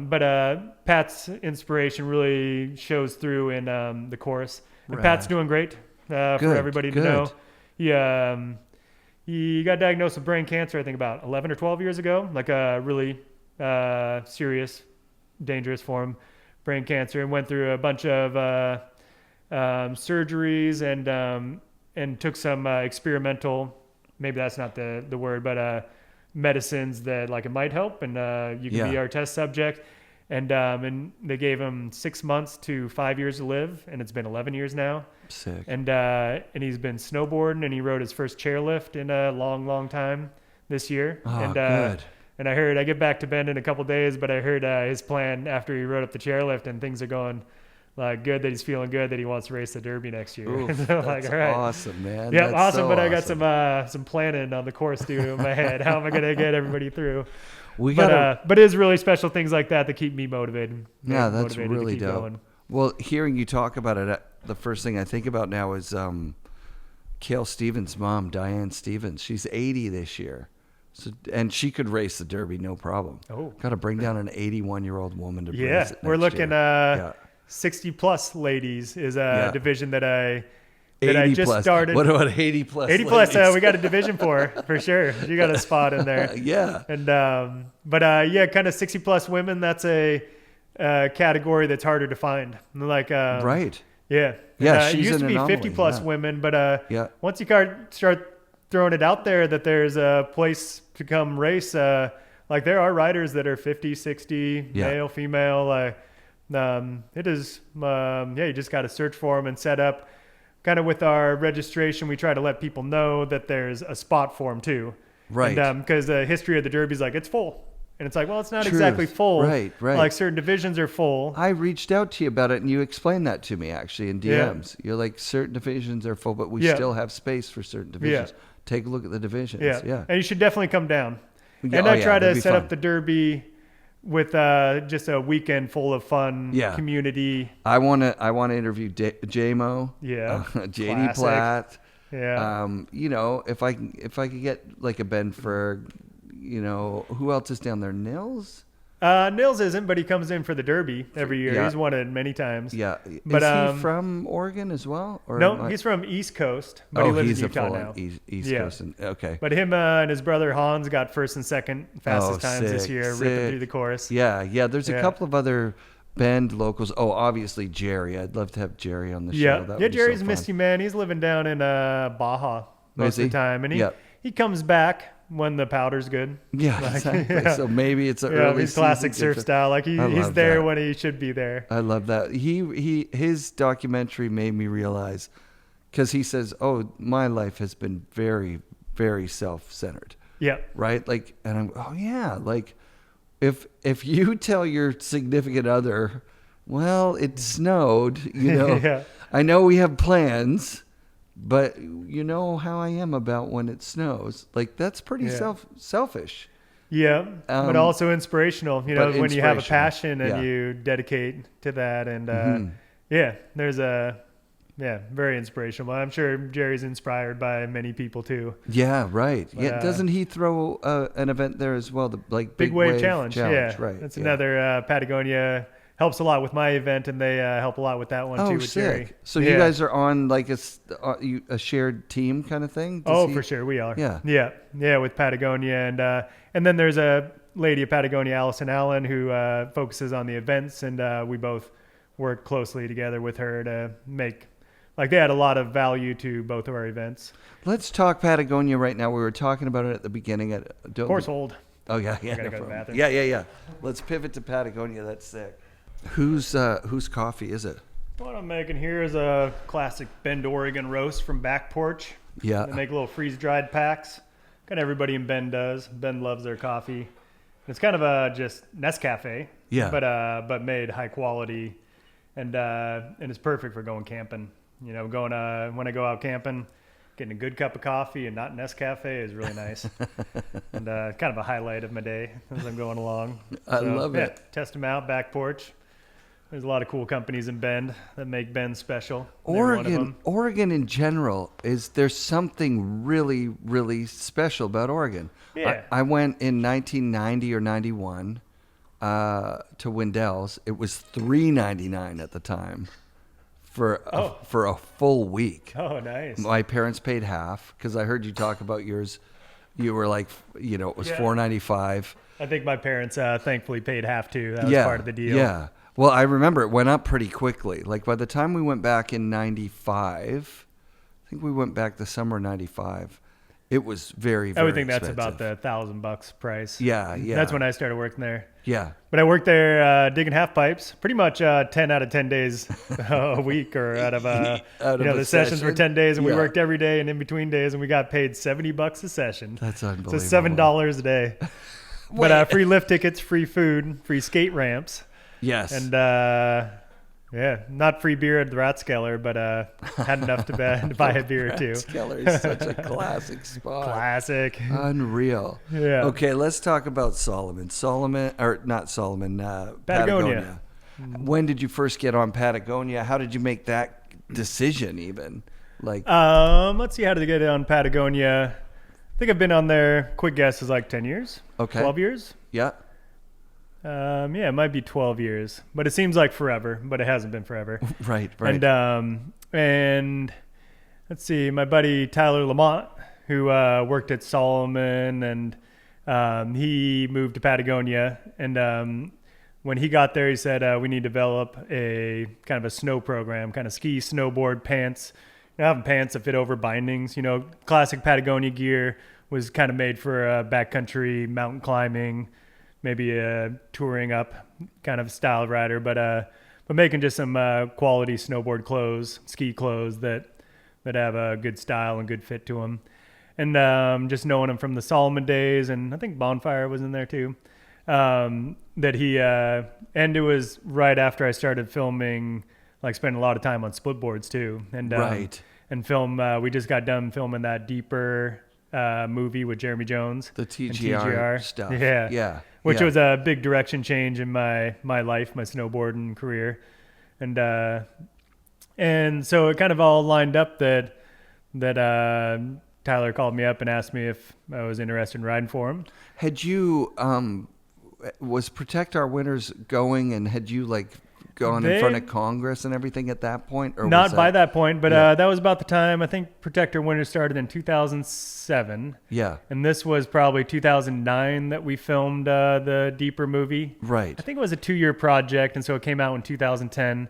Speaker 2: but Pat's inspiration really shows through in the course. And Pat's doing great for everybody to know. He got diagnosed with brain cancer, I think about 11 or 12 years ago, like a really serious, dangerous form. Brain cancer, and went through a bunch of surgeries and took some experimental, maybe that's not the word, but medicines that like it might help, and you can be our test subject. and they gave him 6 months to 5 years to live, and it's been 11 years now.
Speaker 1: Sick.
Speaker 2: And he's been snowboarding, and he rode his first chairlift in a long time this year.
Speaker 1: Oh, good.
Speaker 2: And I get back to Bend in a couple days, but I heard his plan after he rode up the chairlift, and things are going good, that he's feeling good, that he wants to race the Derby next year.
Speaker 1: Oof,
Speaker 2: so
Speaker 1: that's
Speaker 2: like, all right.
Speaker 1: awesome, man.
Speaker 2: Yeah,
Speaker 1: That's
Speaker 2: awesome.
Speaker 1: so
Speaker 2: But I
Speaker 1: awesome.
Speaker 2: got some planning on the course due in my head. How am I going to get everybody through?
Speaker 1: But
Speaker 2: it is really special things like that keep me motivated.
Speaker 1: Yeah, that's
Speaker 2: motivated to
Speaker 1: really
Speaker 2: keep
Speaker 1: dope.
Speaker 2: going.
Speaker 1: Well, hearing you talk about it, the first thing I think about now is Cale Stevens' mom, Diane Stevens. She's 80 this year. So, and she could race the Derby, no problem.
Speaker 2: Oh.
Speaker 1: Got to bring down an 81-year-old woman to race it
Speaker 2: we're
Speaker 1: next
Speaker 2: looking
Speaker 1: year.
Speaker 2: 60 plus ladies is a division that I
Speaker 1: 80
Speaker 2: just
Speaker 1: plus.
Speaker 2: started.
Speaker 1: What about 80 plus?
Speaker 2: 80 plus,
Speaker 1: ladies?
Speaker 2: we got a division for sure. You got a spot in there.
Speaker 1: Yeah.
Speaker 2: And kind of 60 plus women. That's a category that's harder to find. Like
Speaker 1: Right.
Speaker 2: Yeah.
Speaker 1: Yeah,
Speaker 2: It
Speaker 1: she's
Speaker 2: used
Speaker 1: an
Speaker 2: to be
Speaker 1: anomaly,
Speaker 2: 50 plus
Speaker 1: yeah.
Speaker 2: women, but once you start throwing it out there that there's a place to come race, like there are riders that are 50, 60, male, female. It is, you just got to search for them and set up. Kind of with our registration, we try to let people know that there's a spot for them too.
Speaker 1: Right.
Speaker 2: Because the history of the Derby is like, it's full. And it's like, well, it's not
Speaker 1: Truth.
Speaker 2: exactly full.
Speaker 1: Right.
Speaker 2: Like certain divisions are full.
Speaker 1: I reached out to you about it, and you explained that to me, actually, in DMs. You're like, certain divisions are full, but we still have space for certain divisions. Take a look at the divisions. Yeah.
Speaker 2: And you should definitely come down.
Speaker 1: Yeah,
Speaker 2: And I try to
Speaker 1: that'd be
Speaker 2: set
Speaker 1: fun.
Speaker 2: up the Derby with just a weekend full of fun community.
Speaker 1: I want to interview JMO.
Speaker 2: Yeah.
Speaker 1: JD
Speaker 2: Classic.
Speaker 1: Platt.
Speaker 2: Yeah.
Speaker 1: If I could get like a Ben Ferg, who else is down there? Nils?
Speaker 2: Nils isn't, but he comes in for the Derby every year.
Speaker 1: Yeah.
Speaker 2: He's won it many times.
Speaker 1: Yeah.
Speaker 2: But,
Speaker 1: is he from Oregon as well? Or
Speaker 2: No, he's from East Coast, but he lives in Utah now.
Speaker 1: East Coast. Okay.
Speaker 2: But him and his brother Hans got first and second fastest times this year, ripping through the course.
Speaker 1: Yeah. There's a couple of other Bend locals. Oh, obviously Jerry. I'd love to have Jerry on the show. That would be
Speaker 2: Jerry's
Speaker 1: so
Speaker 2: missed
Speaker 1: fun.
Speaker 2: you, man. He's living down in Baja most of the time, and he comes back when the powder's good.
Speaker 1: Yeah, exactly. So maybe it's an early
Speaker 2: his classic
Speaker 1: season
Speaker 2: surf style. Like he's there when he should be there.
Speaker 1: I love that. His documentary made me realize, because he says, "Oh, my life has been very, very self-centered."
Speaker 2: Yeah.
Speaker 1: Right. Like, and I'm, oh yeah. Like, if you tell your significant other, well, it snowed, I know we have plans. But you know how I am about when it snows. Like, that's pretty selfish.
Speaker 2: Yeah, but also inspirational. When you have a passion and
Speaker 1: Yeah.
Speaker 2: you dedicate to that, and there's very inspirational. I'm sure Jerry's inspired by many people too.
Speaker 1: Yeah, right.
Speaker 2: But,
Speaker 1: doesn't he throw an event there as well? The
Speaker 2: Big Wave Challenge. Yeah,
Speaker 1: right.
Speaker 2: That's another Patagonia. Helps a lot with my event, and they help a lot with that one too with Jerry.
Speaker 1: So you guys are on like a shared team kind of thing?
Speaker 2: For sure we are. Yeah, with Patagonia, and then there's a lady at Patagonia, Allison Allen, who focuses on the events, and we both work closely together with her to make. Like, they had a lot of value to both of our events.
Speaker 1: Let's talk Patagonia right now. We were talking about it at the beginning.
Speaker 2: Course hold.
Speaker 1: Oh yeah.
Speaker 2: I gotta go to the bathroom.
Speaker 1: Yeah. Let's pivot to Patagonia. That's sick. Whose coffee is it?
Speaker 2: What I'm making here is a classic Bend, Oregon roast from Back Porch.
Speaker 1: Yeah.
Speaker 2: They make little freeze-dried packs. Kind of everybody in Bend does. Bend loves their coffee. It's kind of just Nescafe.
Speaker 1: Yeah.
Speaker 2: But made high quality, and it's perfect for going camping. When I go out camping, getting a good cup of coffee and not Nescafe is really nice. And kind of a highlight of my day as I'm going along.
Speaker 1: I love it.
Speaker 2: Test them out, Back Porch. There's a lot of cool companies in Bend that make Bend special.
Speaker 1: Oregon in general, there's something really, really special about Oregon.
Speaker 2: Yeah.
Speaker 1: I went in 1990 or 91 to Wendell's. It was $3.99 at the time for a full week.
Speaker 2: Oh, nice.
Speaker 1: My parents paid half, because I heard you talk about yours. You were like, it was $4.95.
Speaker 2: I think my parents thankfully paid half too. That was part of the deal.
Speaker 1: Yeah. Well, I remember it went up pretty quickly. Like, by the time we went back in 95, I think we went back the summer of 95, It was very,
Speaker 2: I
Speaker 1: very
Speaker 2: would think that's
Speaker 1: expensive.
Speaker 2: about the $1,000 price.
Speaker 1: Yeah, yeah.
Speaker 2: That's when I started working there.
Speaker 1: Yeah.
Speaker 2: But I worked there digging half pipes, pretty much 10 out of 10 days a week, or out of the sessions were 10 days, and we worked every day and in between days, and we got paid $70 a session.
Speaker 1: That's unbelievable.
Speaker 2: So $7 a day. But free lift tickets, free food, free skate ramps.
Speaker 1: Yes.
Speaker 2: And not free beer at the Rathskeller, but had enough to buy a beer or two.
Speaker 1: Rathskeller is such a classic spot.
Speaker 2: Classic.
Speaker 1: Unreal.
Speaker 2: Yeah.
Speaker 1: Okay, let's talk about Patagonia. When did you first get on Patagonia? How did you make that decision even?
Speaker 2: Let's see, how did I get on Patagonia? I think I've been on there, quick guess is like 10 years. Okay. 12 years?
Speaker 1: Yeah.
Speaker 2: It might be 12 years, but it seems like forever, but it hasn't been forever.
Speaker 1: Right.
Speaker 2: And let's see, my buddy Tyler Lamont, who worked at Salomon, and he moved to Patagonia. And when he got there, he said, we need to develop a kind of a snow program, kind of ski, snowboard, pants, having pants that fit over bindings. Classic Patagonia gear was kind of made for backcountry mountain climbing, maybe a touring up kind of style rider, but making just some quality snowboard clothes, ski clothes that have a good style and good fit to them. And just knowing him from the Salomon days, and I think Bonfire was in there too, that he, and it was right after I started filming, like spending a lot of time on split boards too. And, and film, we just got done filming that Deeper movie with Jeremy Jones.
Speaker 1: The TGR stuff.
Speaker 2: Yeah. Which was a big direction change in my life, my snowboarding career. And so it kind of all lined up that Tyler called me up and asked me if I was interested in riding for him.
Speaker 1: Had you, was Protect Our Winters going, and had you gone in front of Congress and everything at that point? Or
Speaker 2: not by that point, but that was about the time, I think Protect Our Winters started in 2007.
Speaker 1: Yeah. And
Speaker 2: this was probably 2009 that we filmed the Deeper movie.
Speaker 1: Right.
Speaker 2: I think it was a 2-year project, and so it came out in 2010.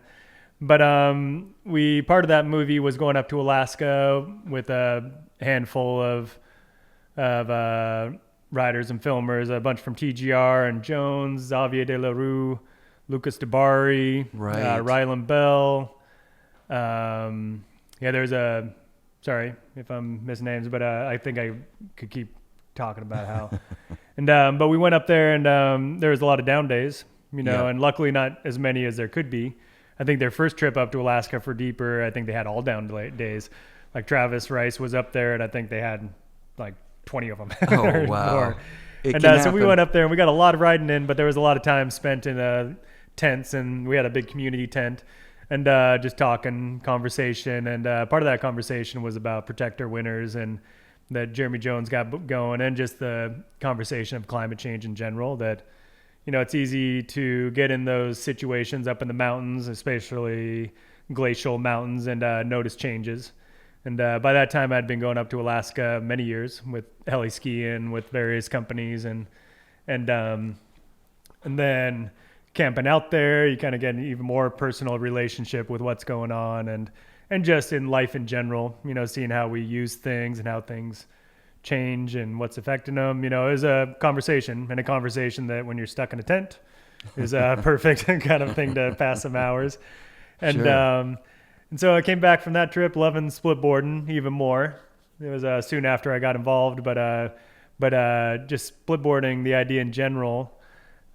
Speaker 2: But part of that movie was going up to Alaska with a handful of riders and filmers, a bunch from TGR and Jones, Xavier De La Rue, Lucas DeBari, Ryland Bell. There's sorry if I'm missing names, but I think I could keep talking about how. But we went up there, and there was a lot of down days, and luckily not as many as there could be. I think their first trip up to Alaska for Deeper, I think they had all down days. Like Travis Rice was up there, and I think they had 20 of them.
Speaker 1: Oh, wow.
Speaker 2: More. And so we went up there, and we got a lot of riding in, but there was a lot of time spent in tents, and we had a big community tent, and just talking, conversation. And part of that conversation was about Protect Our Winters, and that Jeremy Jones got going, and just the conversation of climate change in general, that it's easy to get in those situations up in the mountains, especially glacial mountains, and notice changes. And by that time, I'd been going up to Alaska many years with heli skiing with various companies, and then camping out there, you kind of get an even more personal relationship with what's going on, and just in life in general, seeing how we use things and how things change and what's affecting them. It was a conversation that when you're stuck in a tent is a perfect kind of thing to pass some hours. And sure. And so I came back from that trip loving split boarding even more. It was soon after I got involved, but just split boarding, the idea in general,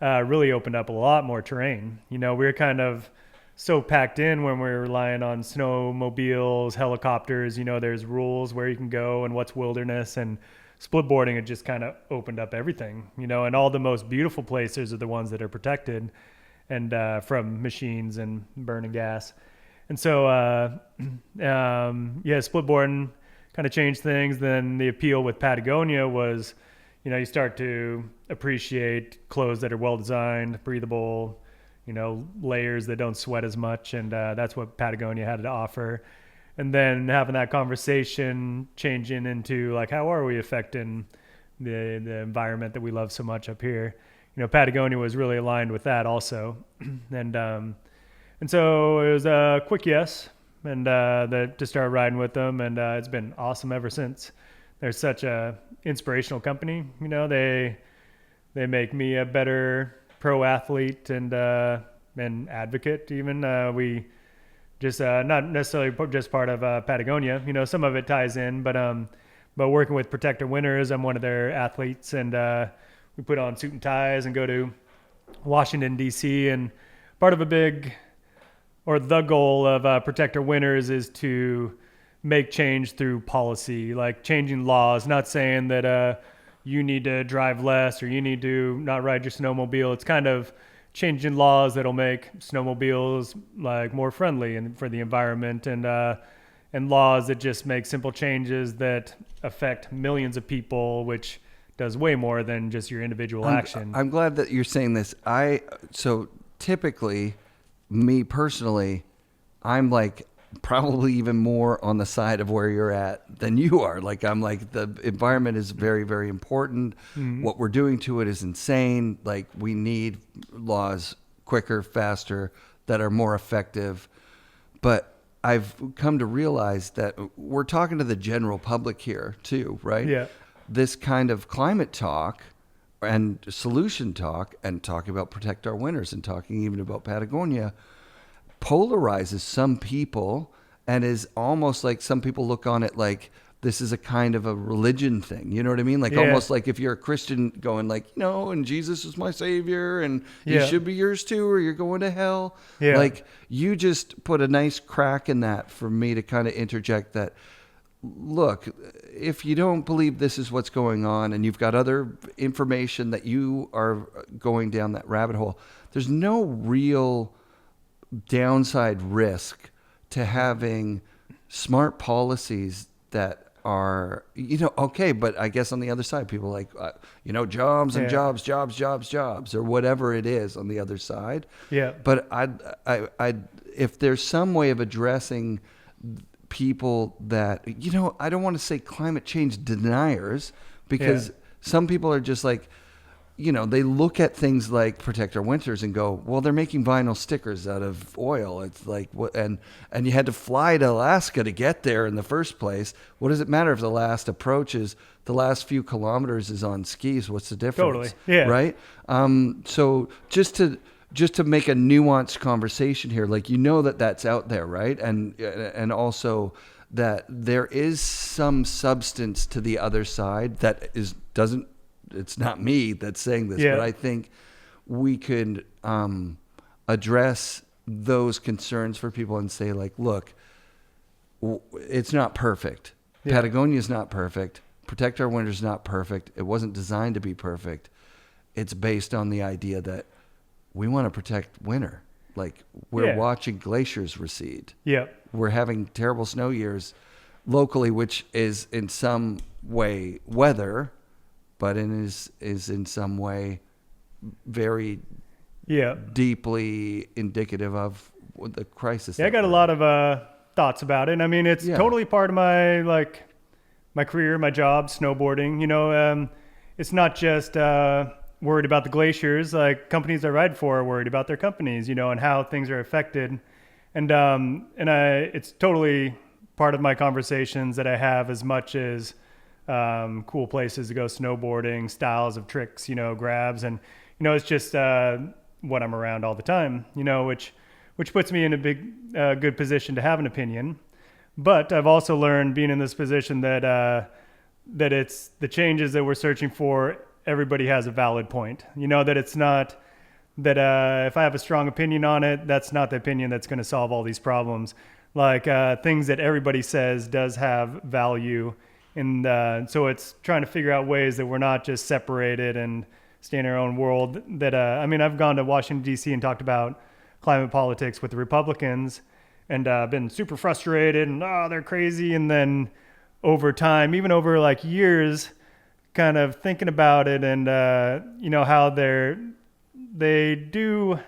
Speaker 2: really opened up a lot more terrain. We were kind of so packed in when we were relying on snowmobiles, helicopters. There's rules where you can go and what's wilderness, and split boarding, it just kind of opened up everything. And all the most beautiful places are the ones that are protected and from machines and burning gas. And so, split boarding kind of changed things. Then the appeal with Patagonia was, you start to appreciate clothes that are well designed, breathable, layers that don't sweat as much. And that's what Patagonia had to offer. And then having that conversation changing into how are we affecting the environment that we love so much up here? Patagonia was really aligned with that also. And so it was a quick yes, and to start riding with them, and it's been awesome ever since. they're such a inspirational company. You know, they make me a better pro athlete and advocate. Even we just not necessarily just part of Patagonia. You know, some of it ties in, but working with Protector Winners, I'm one of their athletes, and we put on suit and ties and go to Washington, DC. And part of the goal of Protector Winners is to make change through policy, like changing laws, not saying that you need to drive less or you need to not ride your snowmobile. It's kind of changing laws that'll make snowmobiles like more friendly and for the environment, and laws that just make simple changes that affect millions of people, which does way more than just your individual action.
Speaker 1: I'm glad that you're saying this. So typically, me personally, I'm like probably even more on the side of where you're at than you are. Like, I'm like, the environment is very, very important. Mm-hmm. What we're doing to it is insane. Like, we need laws quicker, faster, that are more effective. But I've come to realize that we're talking to the general public here too, right?
Speaker 2: Yeah.
Speaker 1: This kind of climate talk and solution talk and talking about Protect Our Winters and talking even about Patagonia polarizes some people, and is almost like some people look on it like this is a kind of a religion thing. You know what I mean? Like, yeah. Almost like if you're a Christian going like, and Jesus is my savior and he should be yours too, or you're going to hell. Yeah. Like, you just put a nice crack in that for me to kind of interject that, look, if you don't believe this is what's going on and you've got other information that you are going down that rabbit hole, there's no real downside risk to having smart policies that are, okay, but I guess on the other side, people like, jobs and jobs, or whatever it is on the other side. Yeah. But I if there's some way of addressing people that, I don't want to say climate change deniers, because some people are just like, they look at things like Protect Our Winters and go, well, they're making vinyl stickers out of oil. It's like, what? And you had to fly to Alaska to get there in the first place. What does it matter if the last few kilometers is on skis? What's the difference?
Speaker 2: Totally. Yeah.
Speaker 1: Right. So just to make a nuanced conversation here, like, that's out there, right? And also that there is some substance to the other side that doesn't. It's not me that's saying this, but I think we could address those concerns for people and say, like, look, it's not perfect. Yeah. Patagonia is not perfect. Protect Our Winters is not perfect. It wasn't designed to be perfect. It's based on the idea that we want to protect winter. Like, we're watching glaciers recede. Yeah. We're having terrible snow years locally, which is in some way weather, but is in some way very deeply indicative of the crisis.
Speaker 2: Yeah, I got a lot of thoughts about it. I mean, it's totally part of my career, my job, snowboarding. It's not just worried about the glaciers. Like, companies I ride for are worried about their companies, and how things are affected. And it's totally part of my conversations that I have, as much as cool places to go snowboarding, styles of tricks, grabs, and it's just what I'm around all the time, which puts me in a good position to have an opinion. But I've also learned, being in this position, that it's the changes that we're searching for. Everybody has a valid point, that it's not that if I have a strong opinion on it, that's not the opinion that's going to solve all these problems. Like, things that everybody says does have value. And so it's trying to figure out ways that we're not just separated and stay in our own world. That I've gone to Washington, D.C. and talked about climate politics with the Republicans, and been super frustrated and they're crazy. And then over time, even over like years, kind of thinking about it, and how they do,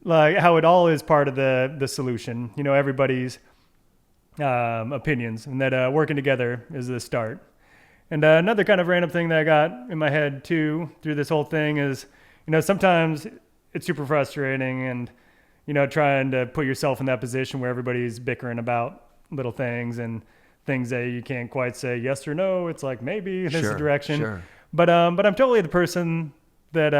Speaker 2: like, how it all is part of the solution. Everybody's opinions, and that working together is the start. And another kind of random thing that I got in my head too through this whole thing is, sometimes it's super frustrating, and trying to put yourself in that position where everybody's bickering about little things and things that you can't quite say yes or no. It's like maybe this is the direction.
Speaker 1: Sure.
Speaker 2: But I'm totally the person that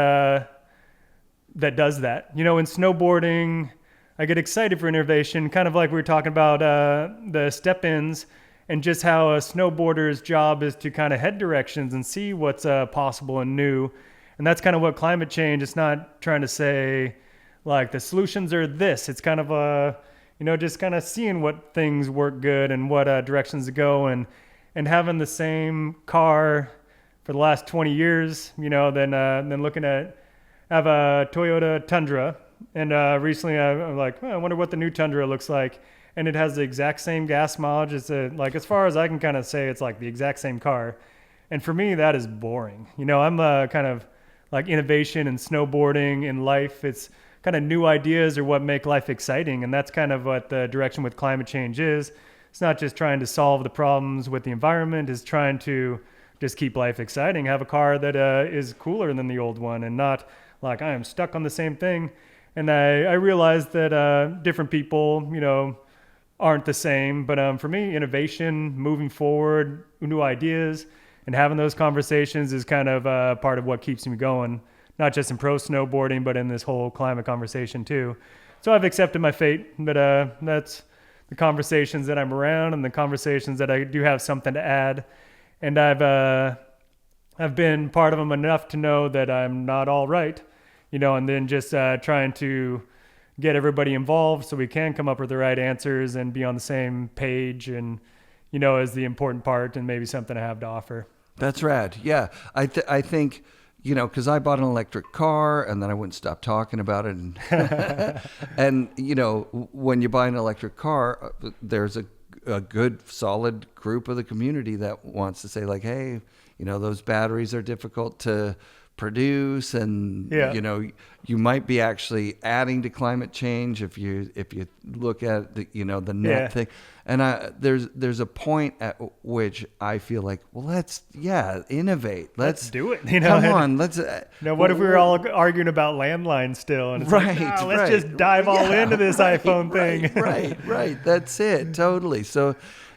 Speaker 2: that does that. In snowboarding, I get excited for innovation, kind of like we were talking about the step-ins, and just how a snowboarder's job is to kind of head directions and see what's possible and new. And that's kind of what climate change, it's not trying to say like the solutions are this. It's kind of just kind of seeing what things work good and what directions to go, and having the same car for the last 20 years, then looking at, I have a Toyota Tundra, and recently I'm like, I wonder what the new Tundra looks like. And it has the exact same gas mileage. It's like, as far as I can kind of say, it's like the exact same car. And for me, that is boring. I'm kind of like innovation and snowboarding in life. It's kind of new ideas are what make life exciting. And that's kind of what the direction with climate change is. It's not just trying to solve the problems with the environment. It's trying to just keep life exciting. Have a car that is cooler than the old one, and not like I am stuck on the same thing. And I realized that different people, aren't the same. But for me, innovation, moving forward, new ideas, and having those conversations is kind of part of what keeps me going, not just in pro snowboarding, but in this whole climate conversation too. So I've accepted my fate, but that's the conversations that I'm around and the conversations that I do have something to add. And I've been part of them enough to know that I'm not all right, and then just trying to get everybody involved so we can come up with the right answers and be on the same page, and is the important part, and maybe something I have to offer.
Speaker 1: That's rad. Yeah. I think, because I bought an electric car and then I wouldn't stop talking about it. And, and when you buy an electric car, there's a good, solid group of the community that wants to say like, hey, those batteries are difficult to produce, and you might be actually adding to climate change if you look at the the net thing. And there's a point at which I feel like, well, let's innovate, let's
Speaker 2: do it.
Speaker 1: Come on, let's.
Speaker 2: What if we were all arguing about landlines still, and it's let's just dive all into this iPhone thing.
Speaker 1: Right. That's it. Totally. So.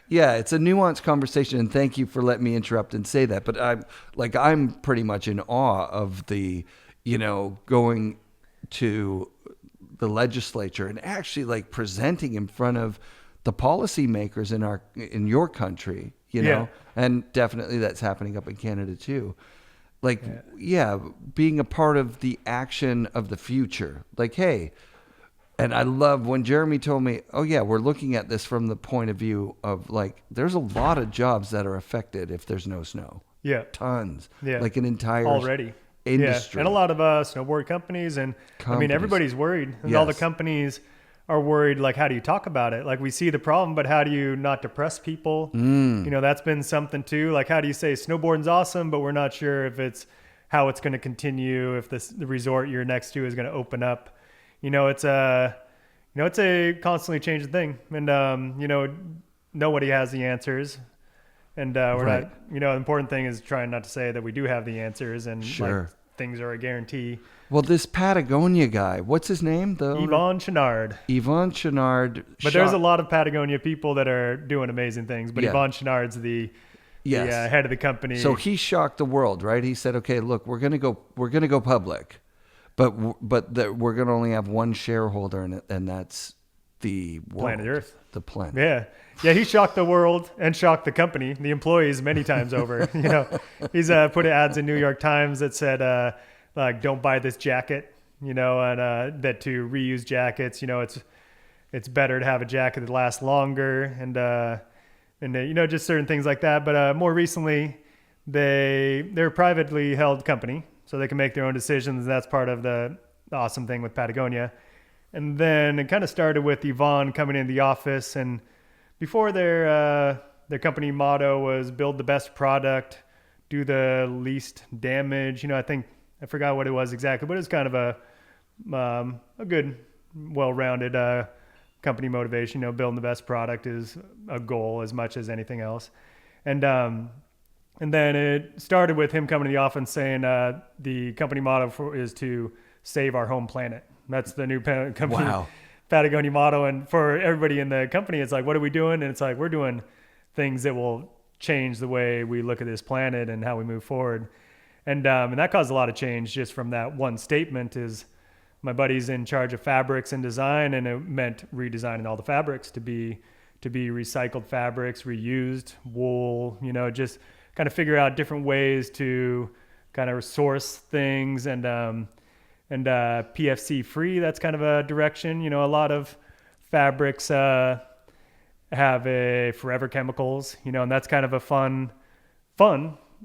Speaker 1: Yeah, it's a nuanced conversation, and thank you for letting me interrupt and say that. But I'm pretty much in awe of the, going to the legislature and actually like presenting in front of the policymakers in your country, and definitely that's happening up in Canada too. Like, being a part of the action of the future. Like, hey. And I love when Jeremy told me, oh yeah, we're looking at this from the point of view of like, there's a lot of jobs that are affected if there's no snow.
Speaker 2: Yeah.
Speaker 1: Tons.
Speaker 2: Yeah.
Speaker 1: Like an entire
Speaker 2: already
Speaker 1: industry.
Speaker 2: Yeah. And a lot of snowboard companies. And I mean, everybody's worried. And all the companies are worried, like, how do you talk about it? Like, we see the problem, but how do you not depress people? That's been something too. Like, how do you say snowboarding's awesome, but we're not sure if it's how it's going to continue, if the resort you're next to is going to open up. It's a constantly changing thing, and nobody has the answers, and we're not. The important thing is trying not to say that we do have the answers, and like, things are a guarantee.
Speaker 1: Well, this Patagonia guy, what's his name though?
Speaker 2: Yvon Chouinard. But there's a lot of Patagonia people that are doing amazing things, but Yvon Chouinard's the head of the company.
Speaker 1: So he shocked the world, right? He said, "Okay, look, we're gonna go public." But we're going to only have one shareholder in it, and that's the world,
Speaker 2: planet Earth.
Speaker 1: The planet.
Speaker 2: Yeah. He shocked the world and shocked the company, the employees, many times over. He's put ads in New York Times that said, like, don't buy this jacket, and that to reuse jackets, it's better to have a jacket that lasts longer, and just certain things like that. But more recently, they're a privately held company. So they can make their own decisions. That's part of the awesome thing with Patagonia. And then it kind of started with Yvon coming into the office. And before their company motto was build the best product, do the least damage. I forgot what it was exactly, but it was kind of a good, well-rounded company motivation. Building the best product is a goal as much as anything else. And then it started with him coming to the office saying the company motto is to save our home planet. That's the new company Patagonia motto. And for everybody in the company, it's like, what are we doing? And it's like, we're doing things that will change the way we look at this planet and how we move forward. And that caused a lot of change just from that one statement. Is my buddy's in charge of fabrics and design, and it meant redesigning all the fabrics to be recycled fabrics, reused wool, just kind of figure out different ways to kind of source things and PFC free. That's kind of a direction. A lot of fabrics have a forever chemicals, and that's kind of a fun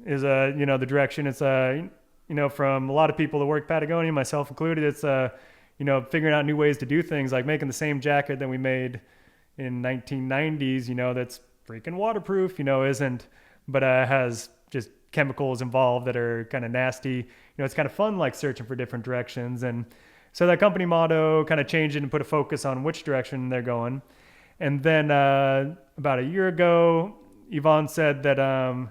Speaker 2: is the direction. It's from a lot of people that work Patagonia, myself included, it's figuring out new ways to do things, like making the same jacket that we made in 1990s, that's freaking waterproof, but has just chemicals involved that are kind of nasty. It's kind of fun, like searching for different directions. And so that company motto kind of changed it and put a focus on which direction they're going. And then about a year ago, Yvonne said that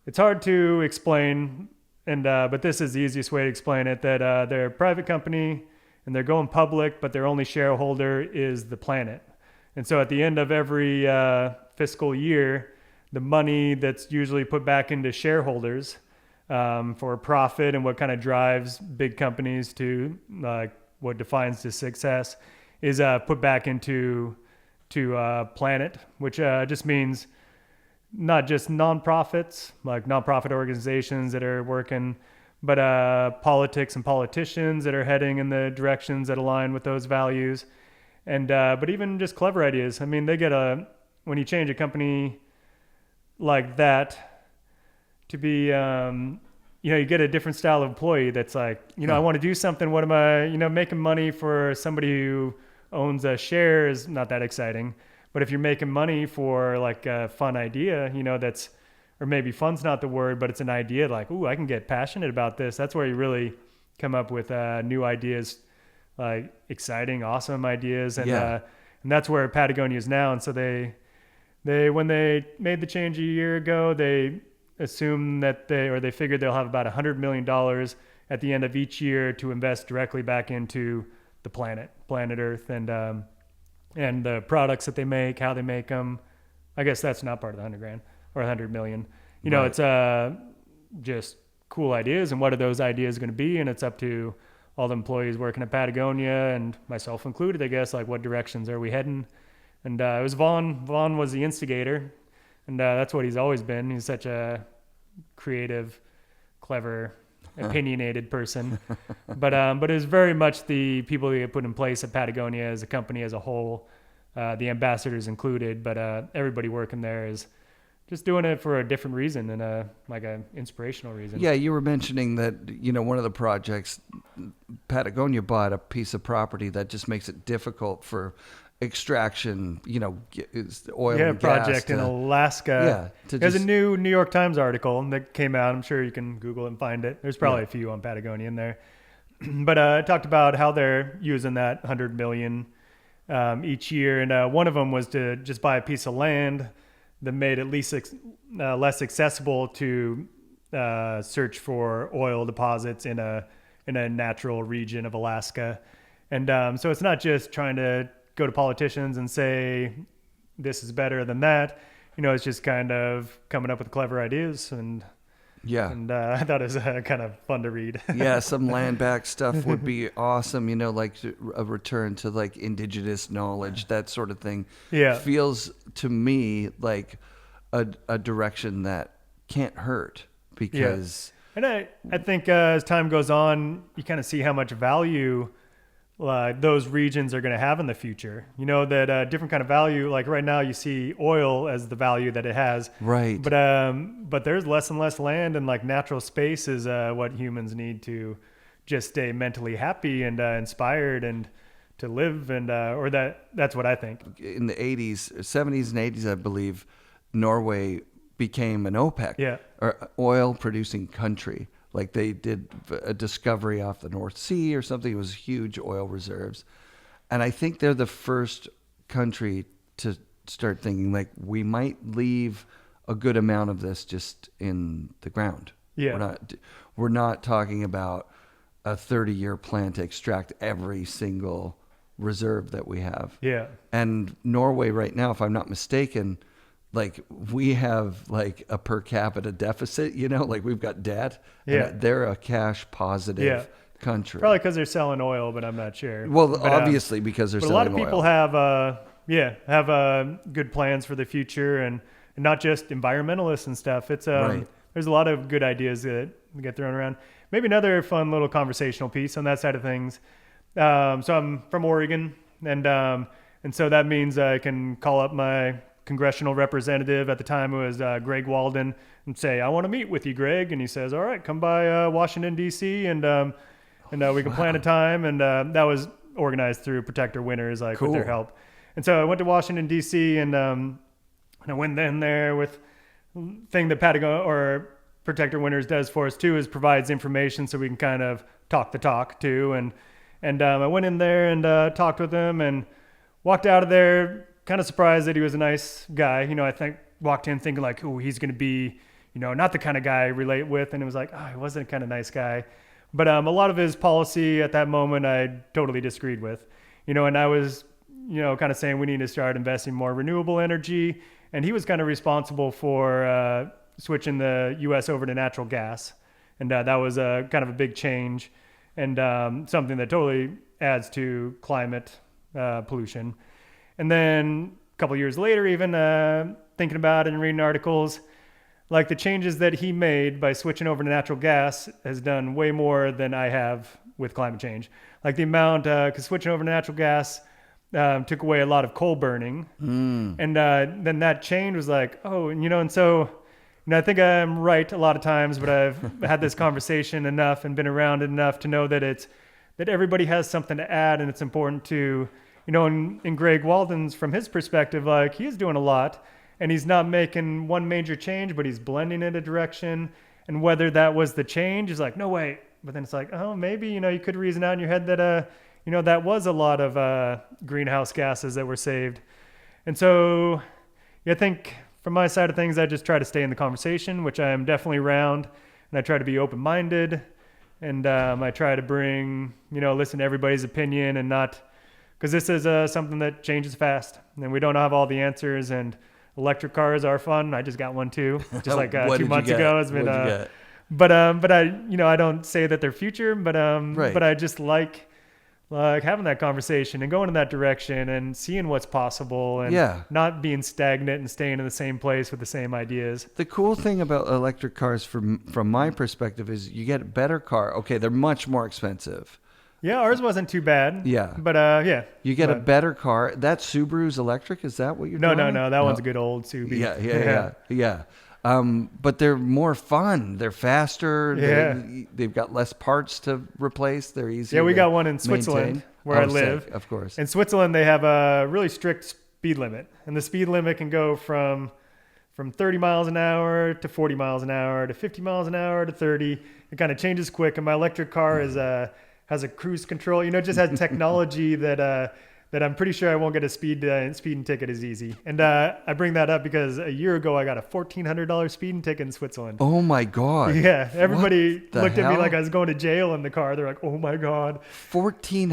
Speaker 2: it's hard to explain, but this is the easiest way to explain it, that they're a private company and they're going public, but their only shareholder is the planet. And so at the end of every fiscal year, the money that's usually put back into shareholders for profit and what kind of drives big companies to what defines the success is put back into planet, which just means not just nonprofits, like nonprofit organizations that are working, but politics and politicians that are heading in the directions that align with those values. And but even just clever ideas. I mean, they get when you change a company like that to be, you get a different style of employee that's like, I want to do something. What am I, making money for somebody who owns a share is not that exciting. But if you're making money for like a fun idea, that's, or maybe fun's not the word, but it's an idea like, ooh, I can get passionate about this. That's where you really come up with new ideas, like exciting, awesome ideas. And, and that's where Patagonia is now. And so they, when they made the change a year ago, they assumed that they figured they'll have about $100 million at the end of each year to invest directly back into the planet Earth, and the products that they make, how they make them. I guess that's not part of the 100 grand or 100 million. Right. It's just cool ideas, and what are those ideas going to be? And it's up to all the employees working at Patagonia, and myself included, I guess, like what directions are we heading? And it was Vaughn. Vaughn was the instigator, and that's what he's always been. He's such a creative, clever, opinionated person. But it was very much the people that get put in place at Patagonia as a company as a whole, the ambassadors included, but everybody working there is just doing it for a different reason and like an inspirational reason.
Speaker 1: Yeah, you were mentioning that, one of the projects, Patagonia bought a piece of property that just makes it difficult for extraction, oil and gas.
Speaker 2: Project in Alaska.
Speaker 1: Yeah,
Speaker 2: there's a new New York Times article that came out. I'm sure you can Google it and find it. There's probably a few on Patagonia in there. But it talked about how they're using that 100 million each year. And one of them was to just buy a piece of land that made it less accessible to search for oil deposits in a natural region of Alaska. And so it's not just trying to go to politicians and say this is better than that. It's just kind of coming up with clever ideas, and I thought it was kind of fun to read.
Speaker 1: Yeah, some land back stuff would be awesome. Like a return to like indigenous knowledge, that sort of thing. Yeah, feels to me like a direction that can't hurt because.
Speaker 2: Yeah. And I think as time goes on, you kind of see how much value those regions are going to have in the future. That different kind of value, like right now you see oil as the value that it has.
Speaker 1: Right.
Speaker 2: But there's less and less land, and like natural space is what humans need to just stay mentally happy and inspired and to live. And, or that's what I think.
Speaker 1: In the 70s and 80s, I believe Norway became an OPEC or oil producing country. Like they did a discovery off the North Sea or something. It was huge oil reserves. And I think they're the first country to start thinking like we might leave a good amount of this just in the ground. Yeah. We're not talking about a 30-year plan to extract every single reserve that we have.
Speaker 2: Yeah.
Speaker 1: And Norway right now, if I'm not mistaken, like we have like a per capita deficit, like we've got debt.
Speaker 2: Yeah.
Speaker 1: And they're a cash positive country.
Speaker 2: Probably because they're selling oil, but I'm not sure.
Speaker 1: Well,
Speaker 2: but,
Speaker 1: obviously because they're selling oil.
Speaker 2: A lot of people have good plans for the future, and not just environmentalists and stuff. It's
Speaker 1: Right.
Speaker 2: There's a lot of good ideas that get thrown around. Maybe another fun little conversational piece on that side of things. So I'm from Oregon, and so that means I can call up my congressional representative at the time. It was Greg Walden, and say, I want to meet with you, Greg. And he says, all right, come by Washington, DC, and we can plan a time. And that was organized through Protector Winners, like
Speaker 1: Cool.
Speaker 2: with their help. And so I went to Washington, DC, and I went in there with thing that Patagonia or Protector Winners does for us too, is provides information so we can kind of talk the talk too. And I went in there and talked with him and walked out of there kind of surprised that he was a nice guy. I think walked in thinking like, oh, he's going to be, not the kind of guy I relate with. And it was like, oh, he wasn't a kind of nice guy. But a lot of his policy at that moment, I totally disagreed with, and I was, kind of saying we need to start investing more renewable energy. And he was kind of responsible for switching the U.S. over to natural gas. And that was kind of a big change and something that totally adds to climate pollution. And then a couple years later, even thinking about it and reading articles, like the changes that he made by switching over to natural gas has done way more than I have with climate change. Like the amount, because switching over to natural gas took away a lot of coal burning. And then that change was like, oh, and so, I think I'm right a lot of times, but I've had this conversation enough and been around it enough to know that that everybody has something to add, and it's important to, in Greg Walden's, from his perspective, like he is doing a lot and he's not making one major change, but he's blending in a direction. And whether that was the change is like, no, wait. But then it's like, oh, maybe, you could reason out in your head that, that was a lot of greenhouse gases that were saved. And so I think from my side of things, I just try to stay in the conversation, which I am definitely around. And I try to be open-minded. And I try to bring, listen to everybody's opinion and not, because this is something that changes fast. And we don't have all the answers. And electric cars are fun. I just got one too, just like 2 months ago. It's been, but I don't say that they're future, but
Speaker 1: right.
Speaker 2: But I just like having that conversation and going in that direction and seeing what's possible and not being stagnant and staying in the same place with the same ideas.
Speaker 1: The cool thing about electric cars from my perspective is you get a better car. Okay, they're much more expensive.
Speaker 2: Yeah, ours wasn't too bad.
Speaker 1: Yeah.
Speaker 2: But
Speaker 1: You get a better car. That Subaru's electric, is that what you're doing?
Speaker 2: No. That one's a good old Subaru.
Speaker 1: Yeah. But they're more fun. They're faster.
Speaker 2: Yeah.
Speaker 1: They've got less parts to replace. They're easy.
Speaker 2: Yeah, we got one in Switzerland where I live.
Speaker 1: Of course.
Speaker 2: In Switzerland, they have a really strict speed limit. And the speed limit can go from 30 miles an hour to 40 miles an hour to 50 miles an hour to 30. It kind of changes quick. And my electric car has a cruise control. It just has technology that I'm pretty sure I won't get a speeding ticket as easy. And I bring that up because a year ago I got a $1,400 speeding ticket in Switzerland.
Speaker 1: Oh my God.
Speaker 2: Yeah, everybody looked at me
Speaker 1: hell?
Speaker 2: like I was going to jail in the car. They're like, oh my God.
Speaker 1: $1,400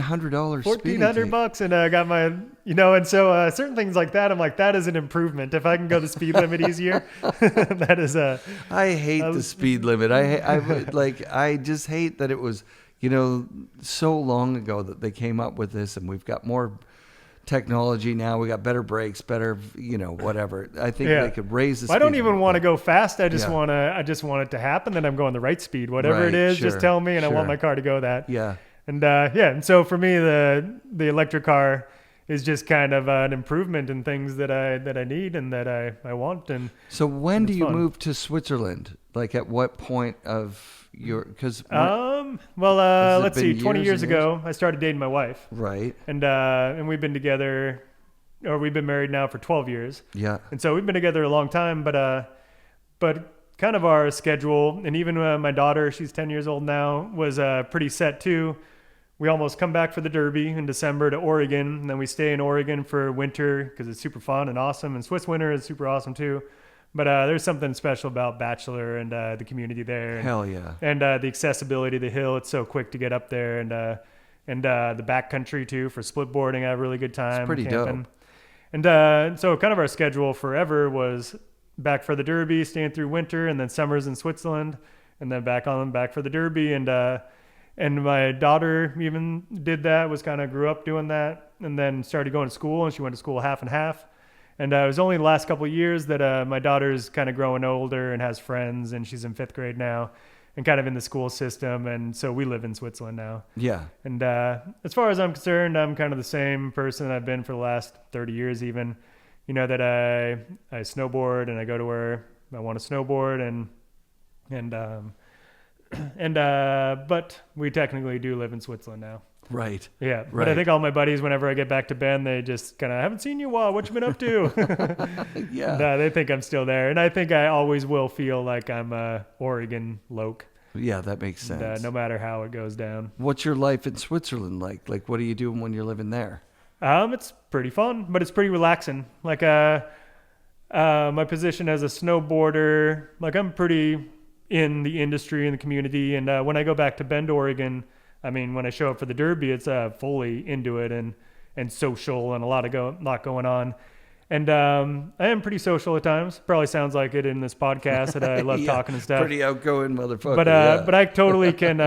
Speaker 2: $1,400 and I got my, and so certain things like that, I'm like, that is an improvement. If I can go the speed limit easier, that is
Speaker 1: I hate the speed limit. I just hate that it was, so long ago that they came up with this, and we've got more technology now. We got better brakes, better, whatever. I think they could raise the speed.
Speaker 2: I don't even want to go fast. I just want it to happen that I'm going the right speed. Whatever it is, just tell me, and I want my car to go that.
Speaker 1: Yeah.
Speaker 2: And and so for me, the electric car is just kind of an improvement in things that I need and that I want. And
Speaker 1: so when do you move to Switzerland? Like at what point of your, because
Speaker 2: let's see, 20 years ago I started dating my wife,
Speaker 1: right?
Speaker 2: And we've been together, or we've been married now for 12 years.
Speaker 1: Yeah.
Speaker 2: And so we've been together a long time, but kind of our schedule, and even my daughter, she's 10 years old now, was pretty set too. We almost come back for the Derby in December to Oregon, and then we stay in Oregon for winter because it's super fun and awesome, and Swiss winter is super awesome too. But there's something special about Bachelor and the community there.
Speaker 1: Hell yeah.
Speaker 2: And the accessibility of the hill. It's so quick to get up there. And the backcountry too for split boarding. I have a really good time.
Speaker 1: It's pretty
Speaker 2: camping.
Speaker 1: dope.
Speaker 2: And so kind of our schedule forever was back for the Derby, staying through winter, and then summers in Switzerland, and then back for the Derby. And my daughter even did that, grew up doing that, and then started going to school, and she went to school half and half. And it was only the last couple of years that my daughter's kind of growing older and has friends, and she's in 5th grade now and kind of in the school system. And so we live in Switzerland now.
Speaker 1: Yeah.
Speaker 2: And as far as I'm concerned, I'm kind of the same person I've been for the last 30 years even. You know, that I snowboard and I go to where I want to snowboard but we technically do live in Switzerland now.
Speaker 1: Right.
Speaker 2: Yeah.
Speaker 1: Right.
Speaker 2: But I think all my buddies, whenever I get back to Bend, they just kind of, haven't seen you, what you been up to?
Speaker 1: Yeah.
Speaker 2: And, they think I'm still there. And I think I always will feel like I'm a Oregon loc.
Speaker 1: Yeah, that makes sense.
Speaker 2: And, no matter how it goes down.
Speaker 1: What's your life in Switzerland like? Like, what are you doing when you're living there?
Speaker 2: It's pretty fun, but it's pretty relaxing. Like, my position as a snowboarder, like I'm pretty in the industry and the community. And when I go back to Bend, Oregon, I mean, when I show up for the Derby, it's fully into it and social and a lot going on. And I am pretty social at times. Probably sounds like it in this podcast that I love talking and stuff.
Speaker 1: Pretty outgoing motherfucker.
Speaker 2: But I totally can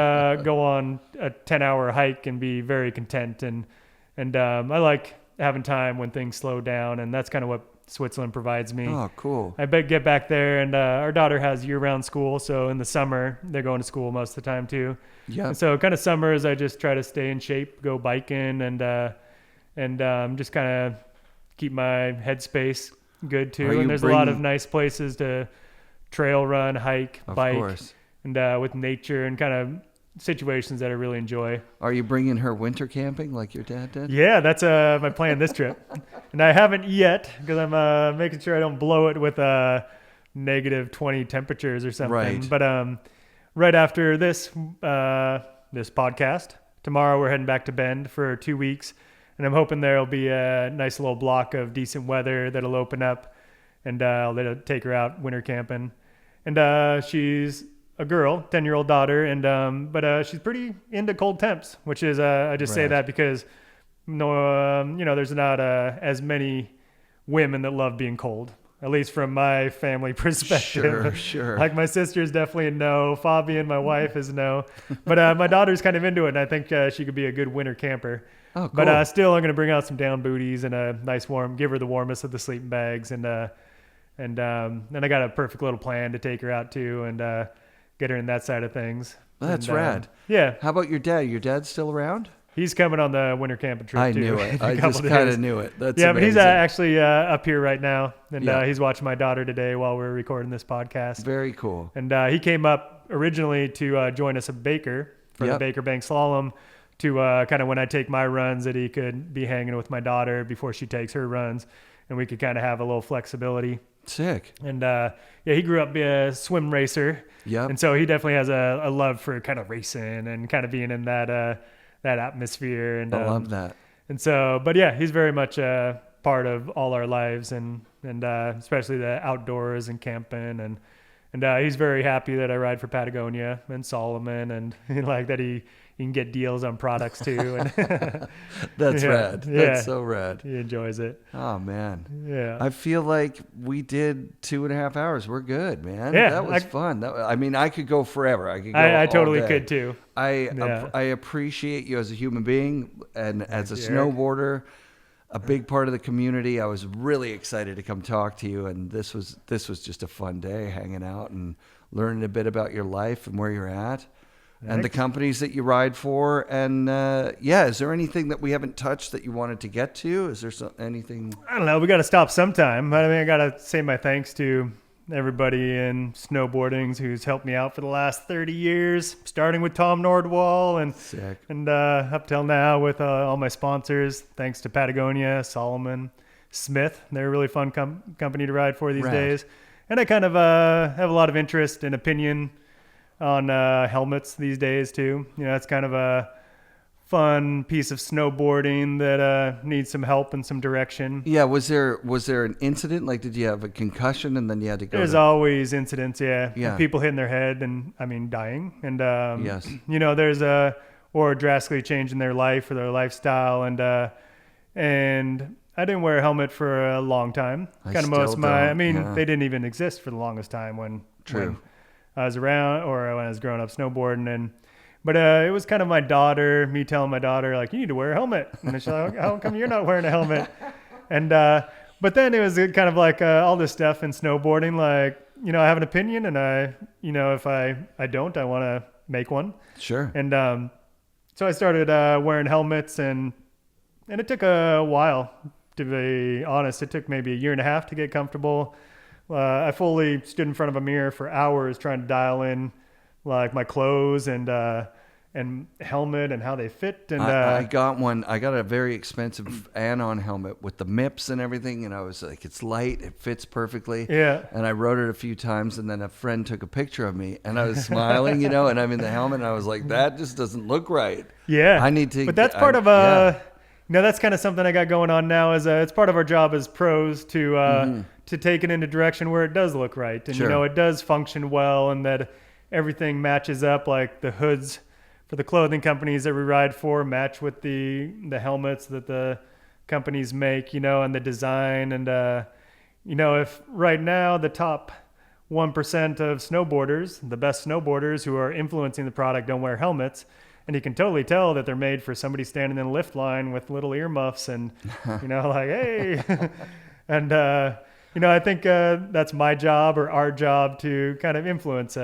Speaker 2: go on a 10-hour hike and be very content. And I like having time when things slow down, and that's kind of what Switzerland provides me.
Speaker 1: Oh, cool.
Speaker 2: I get back there, and our daughter has year-round school, so in the summer they're going to school most of the time too.
Speaker 1: Yeah.
Speaker 2: And so kind of summers I just try to stay in shape, go biking, and just kind of keep my headspace good too. And there's a lot of nice places to trail run, hike, bike,
Speaker 1: course.
Speaker 2: And with nature and kind of situations that I really enjoy.
Speaker 1: Are you bringing her winter camping like your dad did?
Speaker 2: Yeah, that's my plan this trip. And I haven't yet because I'm making sure I don't blow it with negative 20 temperatures or something.
Speaker 1: Right.
Speaker 2: But right after this podcast, tomorrow we're heading back to Bend for 2 weeks. And I'm hoping there'll be a nice little block of decent weather that'll open up, and I'll take her out winter camping. And she's a girl, 10-year-old daughter, and but she's pretty into cold temps, which is I just say that because there's not as many women that love being cold, at least from my family perspective.
Speaker 1: Sure.
Speaker 2: Like my sister's definitely a no. Fabian, my wife, is no. But my daughter's kind of into it, and I think she could be a good winter camper.
Speaker 1: Oh, cool.
Speaker 2: But still, I'm going to bring out some down booties and a nice give her the warmest of the sleeping bags, and then I got a perfect little plan to take her out too, and get her in that side of things.
Speaker 1: That's rad.
Speaker 2: Yeah.
Speaker 1: How about your dad? Your dad's still around?
Speaker 2: He's coming on the winter camping trip.
Speaker 1: I
Speaker 2: too.
Speaker 1: knew it. I just kind of knew it. That's amazing.
Speaker 2: But he's actually up here right now, and he's watching my daughter today while we're recording this podcast.
Speaker 1: Very cool.
Speaker 2: And he came up originally to join us at Baker for the Baker Bank Slalom, to kind of when I take my runs, that he could be hanging with my daughter before she takes her runs, and we could kind of have a little flexibility.
Speaker 1: Sick.
Speaker 2: And he grew up being a swim racer.
Speaker 1: Yeah.
Speaker 2: And so he definitely has a love for kind of racing and kind of being in that atmosphere. And
Speaker 1: I love that.
Speaker 2: And so, but yeah, he's very much a part of all our lives, and especially the outdoors and camping, and he's very happy that I ride for Patagonia and Salomon, and like that he can get deals on products too. And
Speaker 1: That's rad. That's so rad.
Speaker 2: He enjoys it.
Speaker 1: Oh man.
Speaker 2: Yeah.
Speaker 1: I feel like we did 2.5 hours. We're good, man.
Speaker 2: Yeah,
Speaker 1: That was fun. I could go forever. I could go
Speaker 2: I totally
Speaker 1: all day.
Speaker 2: could too.
Speaker 1: I appreciate you as a human being and as a snowboarder, a big part of the community. I was really excited to come talk to you, and this was just a fun day hanging out and learning a bit about your life and where you're at. And the companies that you ride for. And is there anything that we haven't touched that you wanted to get to? Is there anything?
Speaker 2: I don't know. We got to stop sometime. I mean, I got to say my thanks to everybody in snowboarding who's helped me out for the last 30 years, starting with Tom Nordwall and up till now with all my sponsors. Thanks to Patagonia, Salomon, Smith. They're a really fun company to ride for these days. And I kind of have a lot of interest and opinion on helmets these days too. It's kind of a fun piece of snowboarding that needs some help and some direction.
Speaker 1: Yeah, was there an incident? Like, did you have a concussion and then you had to go?
Speaker 2: There's always incidents, yeah. People hitting their head and dying, and
Speaker 1: yes,
Speaker 2: there's or drastically changing their life or their lifestyle, and I didn't wear a helmet for a long time. Kind of most of my, I mean,
Speaker 1: yeah.
Speaker 2: they didn't even exist for the longest time when I was around or when I was growing up snowboarding. But it was kind of my daughter, me telling my daughter, like, you need to wear a helmet. And she's like, how come you're not wearing a helmet? And, but then it was kind of like all this stuff in snowboarding, like, you know, I have an opinion and if I don't, I want to make one.
Speaker 1: Sure.
Speaker 2: And so I started wearing helmets and it took a while, to be honest. It took maybe a year and a half to get comfortable. I fully stood in front of a mirror for hours trying to dial in like my clothes and helmet and how they fit. And
Speaker 1: I got one. I got a very expensive anon helmet with the MIPS and everything, and I was like, it's light, it fits perfectly.
Speaker 2: Yeah.
Speaker 1: And I rode it a few times, and then a friend took a picture of me, and I was smiling, and I'm in the helmet, and I was like, that just doesn't look right.
Speaker 2: Yeah.
Speaker 1: I need to.
Speaker 2: But that's part of that's kind of something I got going on now. Is it's part of our job as pros to take it in a direction where it does look right, and it does function well, and that everything matches up. Like the hoods for the clothing companies that we ride for match with the helmets that the companies make, and the design. And if right now the top 1% of snowboarders, the best snowboarders who are influencing the product, don't wear helmets. And you can totally tell that they're made for somebody standing in a lift line with little earmuffs and, like, hey. And, I think that's my job or our job to kind of influence.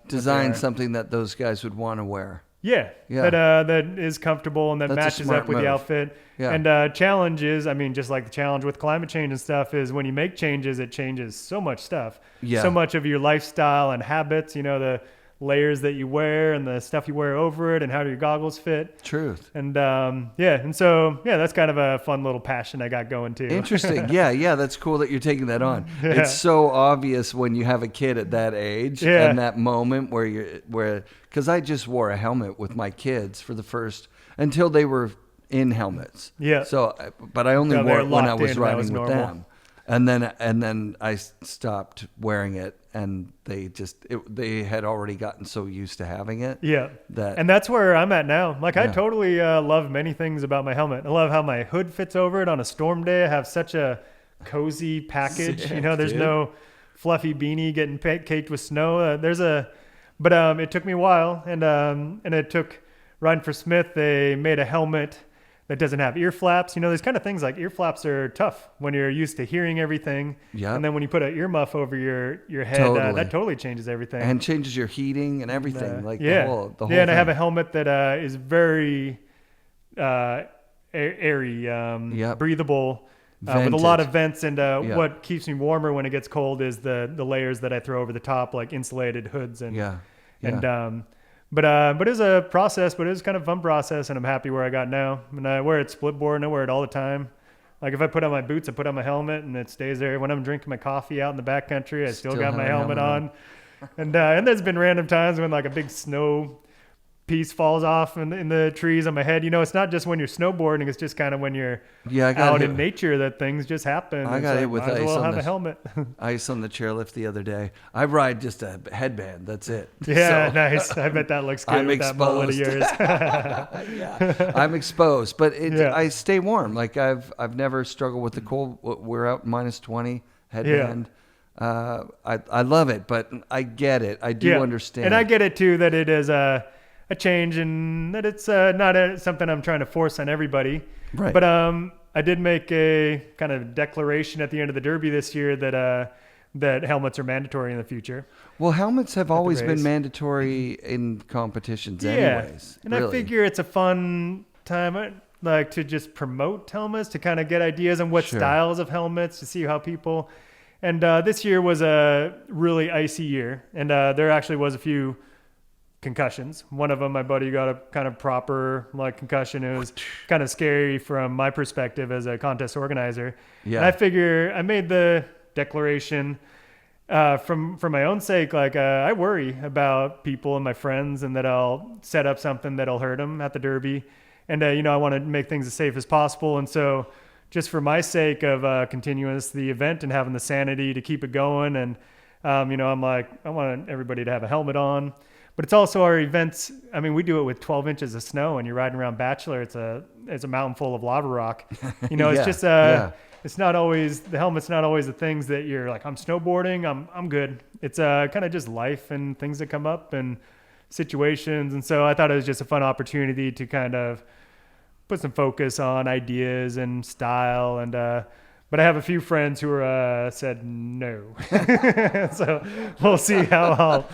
Speaker 1: Design something that those guys would want to wear.
Speaker 2: Yeah. That is comfortable and that matches up with the outfit.
Speaker 1: Yeah.
Speaker 2: And challenges, I mean, just like the challenge with climate change and stuff is when you make changes, it changes so much stuff.
Speaker 1: Yeah.
Speaker 2: So much of your lifestyle and habits, the layers that you wear and the stuff you wear over it and how do your goggles fit.
Speaker 1: Truth.
Speaker 2: And and so that's kind of a fun little passion I got going too.
Speaker 1: Interesting. Yeah, that's cool that you're taking that on.
Speaker 2: Yeah.
Speaker 1: It's so obvious when you have a kid at that age and that moment where because I just wore a helmet with my kids for the first until they were in helmets.
Speaker 2: Yeah.
Speaker 1: So but I only wore it when I was riding with them. And then I stopped wearing it, and they had already gotten so used to having it.
Speaker 2: Yeah. And that's where I'm at now. Like I totally love many things about my helmet. I love how my hood fits over it on a storm day. I have such a cozy package.
Speaker 1: Sick,
Speaker 2: there's
Speaker 1: dude.
Speaker 2: no fluffy beanie getting caked with snow. But it took me a while, and it took riding for Smith. They made a helmet that doesn't have ear flaps. There's kind of things like ear flaps are tough when you're used to hearing everything. Yeah. And then when you put an earmuff over your head, that totally changes everything.
Speaker 1: And changes your heating and everything.
Speaker 2: The
Speaker 1: whole
Speaker 2: and
Speaker 1: thing.
Speaker 2: I have a helmet that is very airy, breathable, with a lot of vents. And what keeps me warmer when it gets cold is the layers that I throw over the top, like insulated hoods. But it was a process, but it was kind of a fun process, and I'm happy where I got now. And I wear it split board, and I wear it all the time. Like if I put on my boots, I put on my helmet, and it stays there. When I'm drinking my coffee out in the backcountry, I still got my helmet on. And there's been random times when like a big snow piece falls off in the trees on my head. It's not just when you're snowboarding; it's just kind of when you're out in nature that things just happen.
Speaker 1: I got hit with ice on
Speaker 2: have a helmet.
Speaker 1: Ice on the chairlift the other day. I ride just a headband. That's it.
Speaker 2: Yeah, nice. I bet that looks good.
Speaker 1: I'm
Speaker 2: with
Speaker 1: exposed.
Speaker 2: That mullet of yours.
Speaker 1: Yeah, I'm exposed, but I stay warm. Like I've never struggled with the cold. We're out -20 headband. I love it, but I get it. I do understand,
Speaker 2: and I get it too that it is a change and that it's not something I'm trying to force on everybody.
Speaker 1: Right.
Speaker 2: But I did make a kind of declaration at the end of the Derby this year that helmets are mandatory in the future.
Speaker 1: Well, helmets have always been mandatory in competitions anyways.
Speaker 2: And I figure it's a fun time like to just promote helmets, to kind of get ideas on what styles of helmets, to see how people... And this year was a really icy year, and there actually was a few concussions. One of them, my buddy got a kind of proper concussion. It was kind of scary from my perspective as a contest organizer. Yeah. And I figure I made the declaration for my own sake. I worry about people and my friends, and that I'll set up something that'll hurt them at the Derby. And I want to make things as safe as possible. And so just for my sake of continuing the event and having the sanity to keep it going. And, I'm like, I want everybody to have a helmet on. but it's also our events. I mean, we do it with 12 inches of snow, and you're riding around Bachelor. It's a mountain full of lava rock. You know, it's just it's not always the helmet's not always the things that you're like, I'm snowboarding, I'm good. It's kind of just life and things that come up and situations. And so I thought it was just a fun opportunity to kind of put some focus on ideas and style. And but I have a few friends who said no. So we'll see how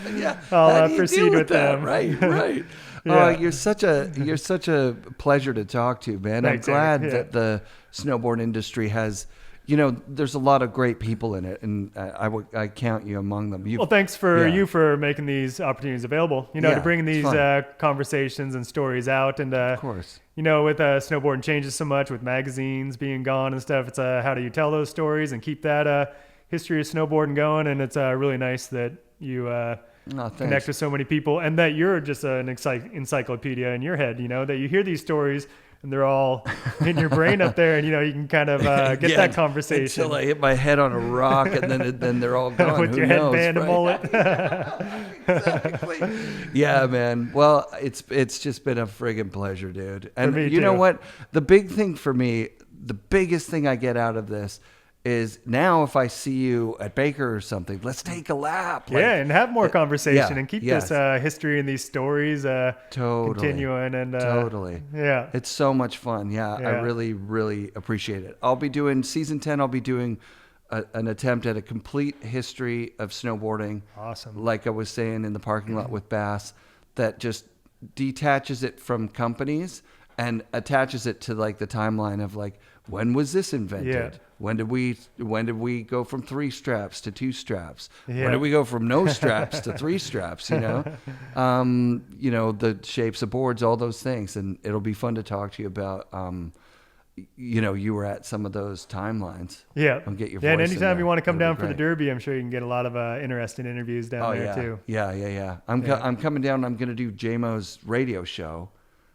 Speaker 2: I'll proceed with them.
Speaker 1: Right. Oh, you're such a pleasure to talk to, man.
Speaker 2: Thanks,
Speaker 1: I'm glad
Speaker 2: Eric.
Speaker 1: that the snowboard industry has, you know, there's a lot of great people in it, and I count you among them.
Speaker 2: Well, thanks for you for making these opportunities available, you know, to bring these conversations and stories out. And
Speaker 1: of course,
Speaker 2: you know, with snowboarding changes so much with magazines being gone and stuff, it's how do you tell those stories and keep that history of snowboarding going? And it's really nice that you connect with so many people, and that you're just an encyclopedia in your head, you know, that you hear these stories and they're all in your brain up there, and you know, you can kind of get that conversation.
Speaker 1: Until I hit my head on a rock, and then they're all gone.
Speaker 2: With your headband and mullet.
Speaker 1: Exactly. Yeah, man. Well, it's just been a friggin' pleasure, dude. And you know what? The big thing for me, the biggest thing I get out of this is now if I see you at Baker or something, let's take a lap.
Speaker 2: And have more conversation and keep this history and these stories continuing. And yeah,
Speaker 1: it's so much fun. Yeah, I really, really appreciate it. I'll be doing season 10. I'll be doing an attempt at a complete history of snowboarding.
Speaker 2: Awesome.
Speaker 1: Like I was saying in the parking lot with Bass, that just detaches it from companies and attaches it to like the timeline of like, when was this invented?
Speaker 2: Yeah.
Speaker 1: When did we go from 3 straps to 2 straps? Yeah. When did we go from no straps to 3 straps? You know, the shapes of boards, all those things, and it'll be fun to talk to you about. You know, you were at some of those timelines.
Speaker 2: Yeah,
Speaker 1: and get your voice.
Speaker 2: And anytime you want to come down for the Derby, I'm sure you can get a lot of interesting interviews down there too.
Speaker 1: Yeah. I'm coming down. I'm going to do JMO's radio show,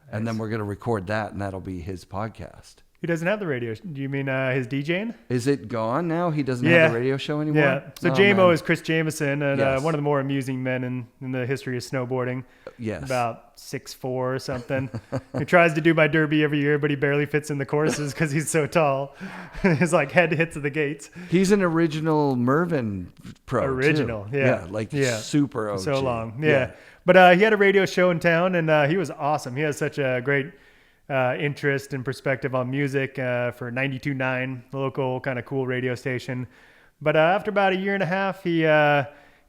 Speaker 1: and then we're going to record that, and that'll be his podcast.
Speaker 2: He doesn't have the radio. Do you mean his DJing?
Speaker 1: Is it gone now? He doesn't have the radio show anymore?
Speaker 2: Yeah. So JMO is Chris Jameson, and one of the more amusing men in the history of snowboarding.
Speaker 1: Yes.
Speaker 2: About 6'4" or something. He tries to do my Derby every year, but he barely fits in the courses because he's so tall. His like head hits the gates.
Speaker 1: He's an original Mervin pro.
Speaker 2: Original,
Speaker 1: too. Super OG.
Speaker 2: So long. Yeah. But he had a radio show in town, and he was awesome. He has such a great interest and perspective on music for 92.9, the local kind of cool radio station. But after about a year and a half, he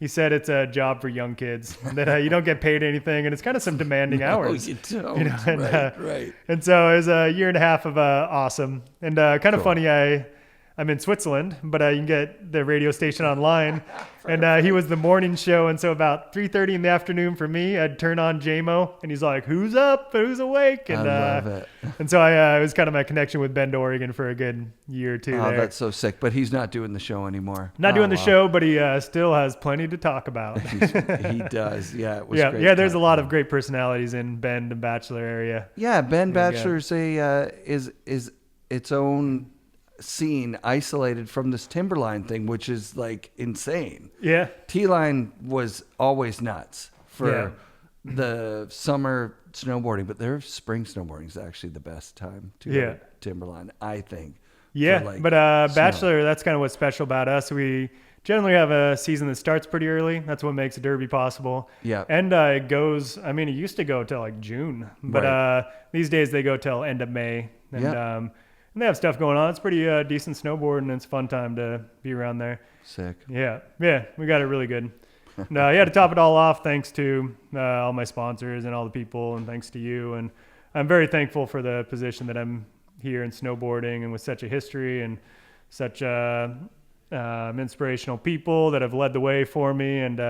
Speaker 2: said it's a job for young kids, that you don't get paid anything, and it's kind of some demanding hours.
Speaker 1: You don't.
Speaker 2: You know, and,
Speaker 1: right.
Speaker 2: And so it was a year and a half of awesome. And kind of funny, I'm in Switzerland, but you can get the radio station online. And he was the morning show. And so about 3:30 in the afternoon for me, I'd turn on JMO, and he's like, who's up? Who's awake? And,
Speaker 1: I love it.
Speaker 2: And so it was kind of my connection with Bend, Oregon for a good year or two there.
Speaker 1: That's so sick. But he's not doing the show anymore.
Speaker 2: Not doing the show, but he still has plenty to talk about.
Speaker 1: He does. Yeah, it was great.
Speaker 2: Yeah, there's a lot of great personalities in Bend and Bachelor area.
Speaker 1: Yeah, Bend Bachelor is its own scene, isolated from this Timberline thing, which is like insane.
Speaker 2: Yeah.
Speaker 1: T-Line was always nuts for the summer snowboarding, but their spring snowboarding is actually the best time to go to Timberline, I think.
Speaker 2: Yeah, but Bachelor, that's kind of what's special about us. We generally have a season that starts pretty early. That's what makes a Derby possible. Yeah. And it goes, I mean, it used to go till like June, but these days they go till end of May. And and they have stuff going on. It's pretty decent snowboard, and it's a fun time to be around there.
Speaker 1: Sick.
Speaker 2: Yeah, we got it really good. To top it all off, thanks to all my sponsors and all the people, and thanks to you. And I'm very thankful for the position that I'm here in snowboarding, and with such a history and such inspirational people that have led the way for me. And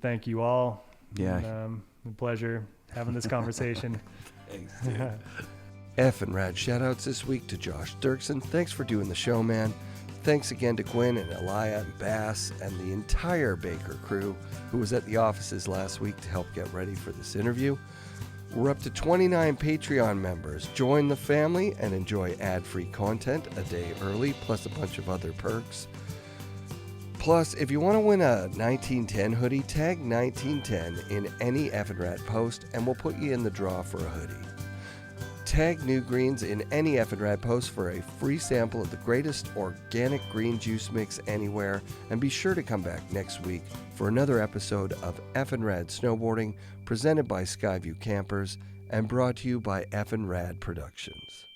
Speaker 2: thank you all.
Speaker 1: Yeah.
Speaker 2: And, a pleasure having this conversation.
Speaker 1: Thanks, dude. FNRad shoutouts this week to Josh Dirksen. Thanks for doing the show, man. Thanks again to Quinn and Elia and Bass and the entire Baker crew who was at the offices last week to help get ready for this interview. We're up to 29 Patreon members. Join the family and enjoy ad-free content a day early, plus a bunch of other perks. Plus, if you want to win a 1910 hoodie, tag 1910 in any FNRad post and we'll put you in the draw for a hoodie. Tag New Greens in any FNRad post for a free sample of the greatest organic green juice mix anywhere, and be sure to come back next week for another episode of FNRad Snowboarding, presented by Skyview Campers and brought to you by FNRad Productions.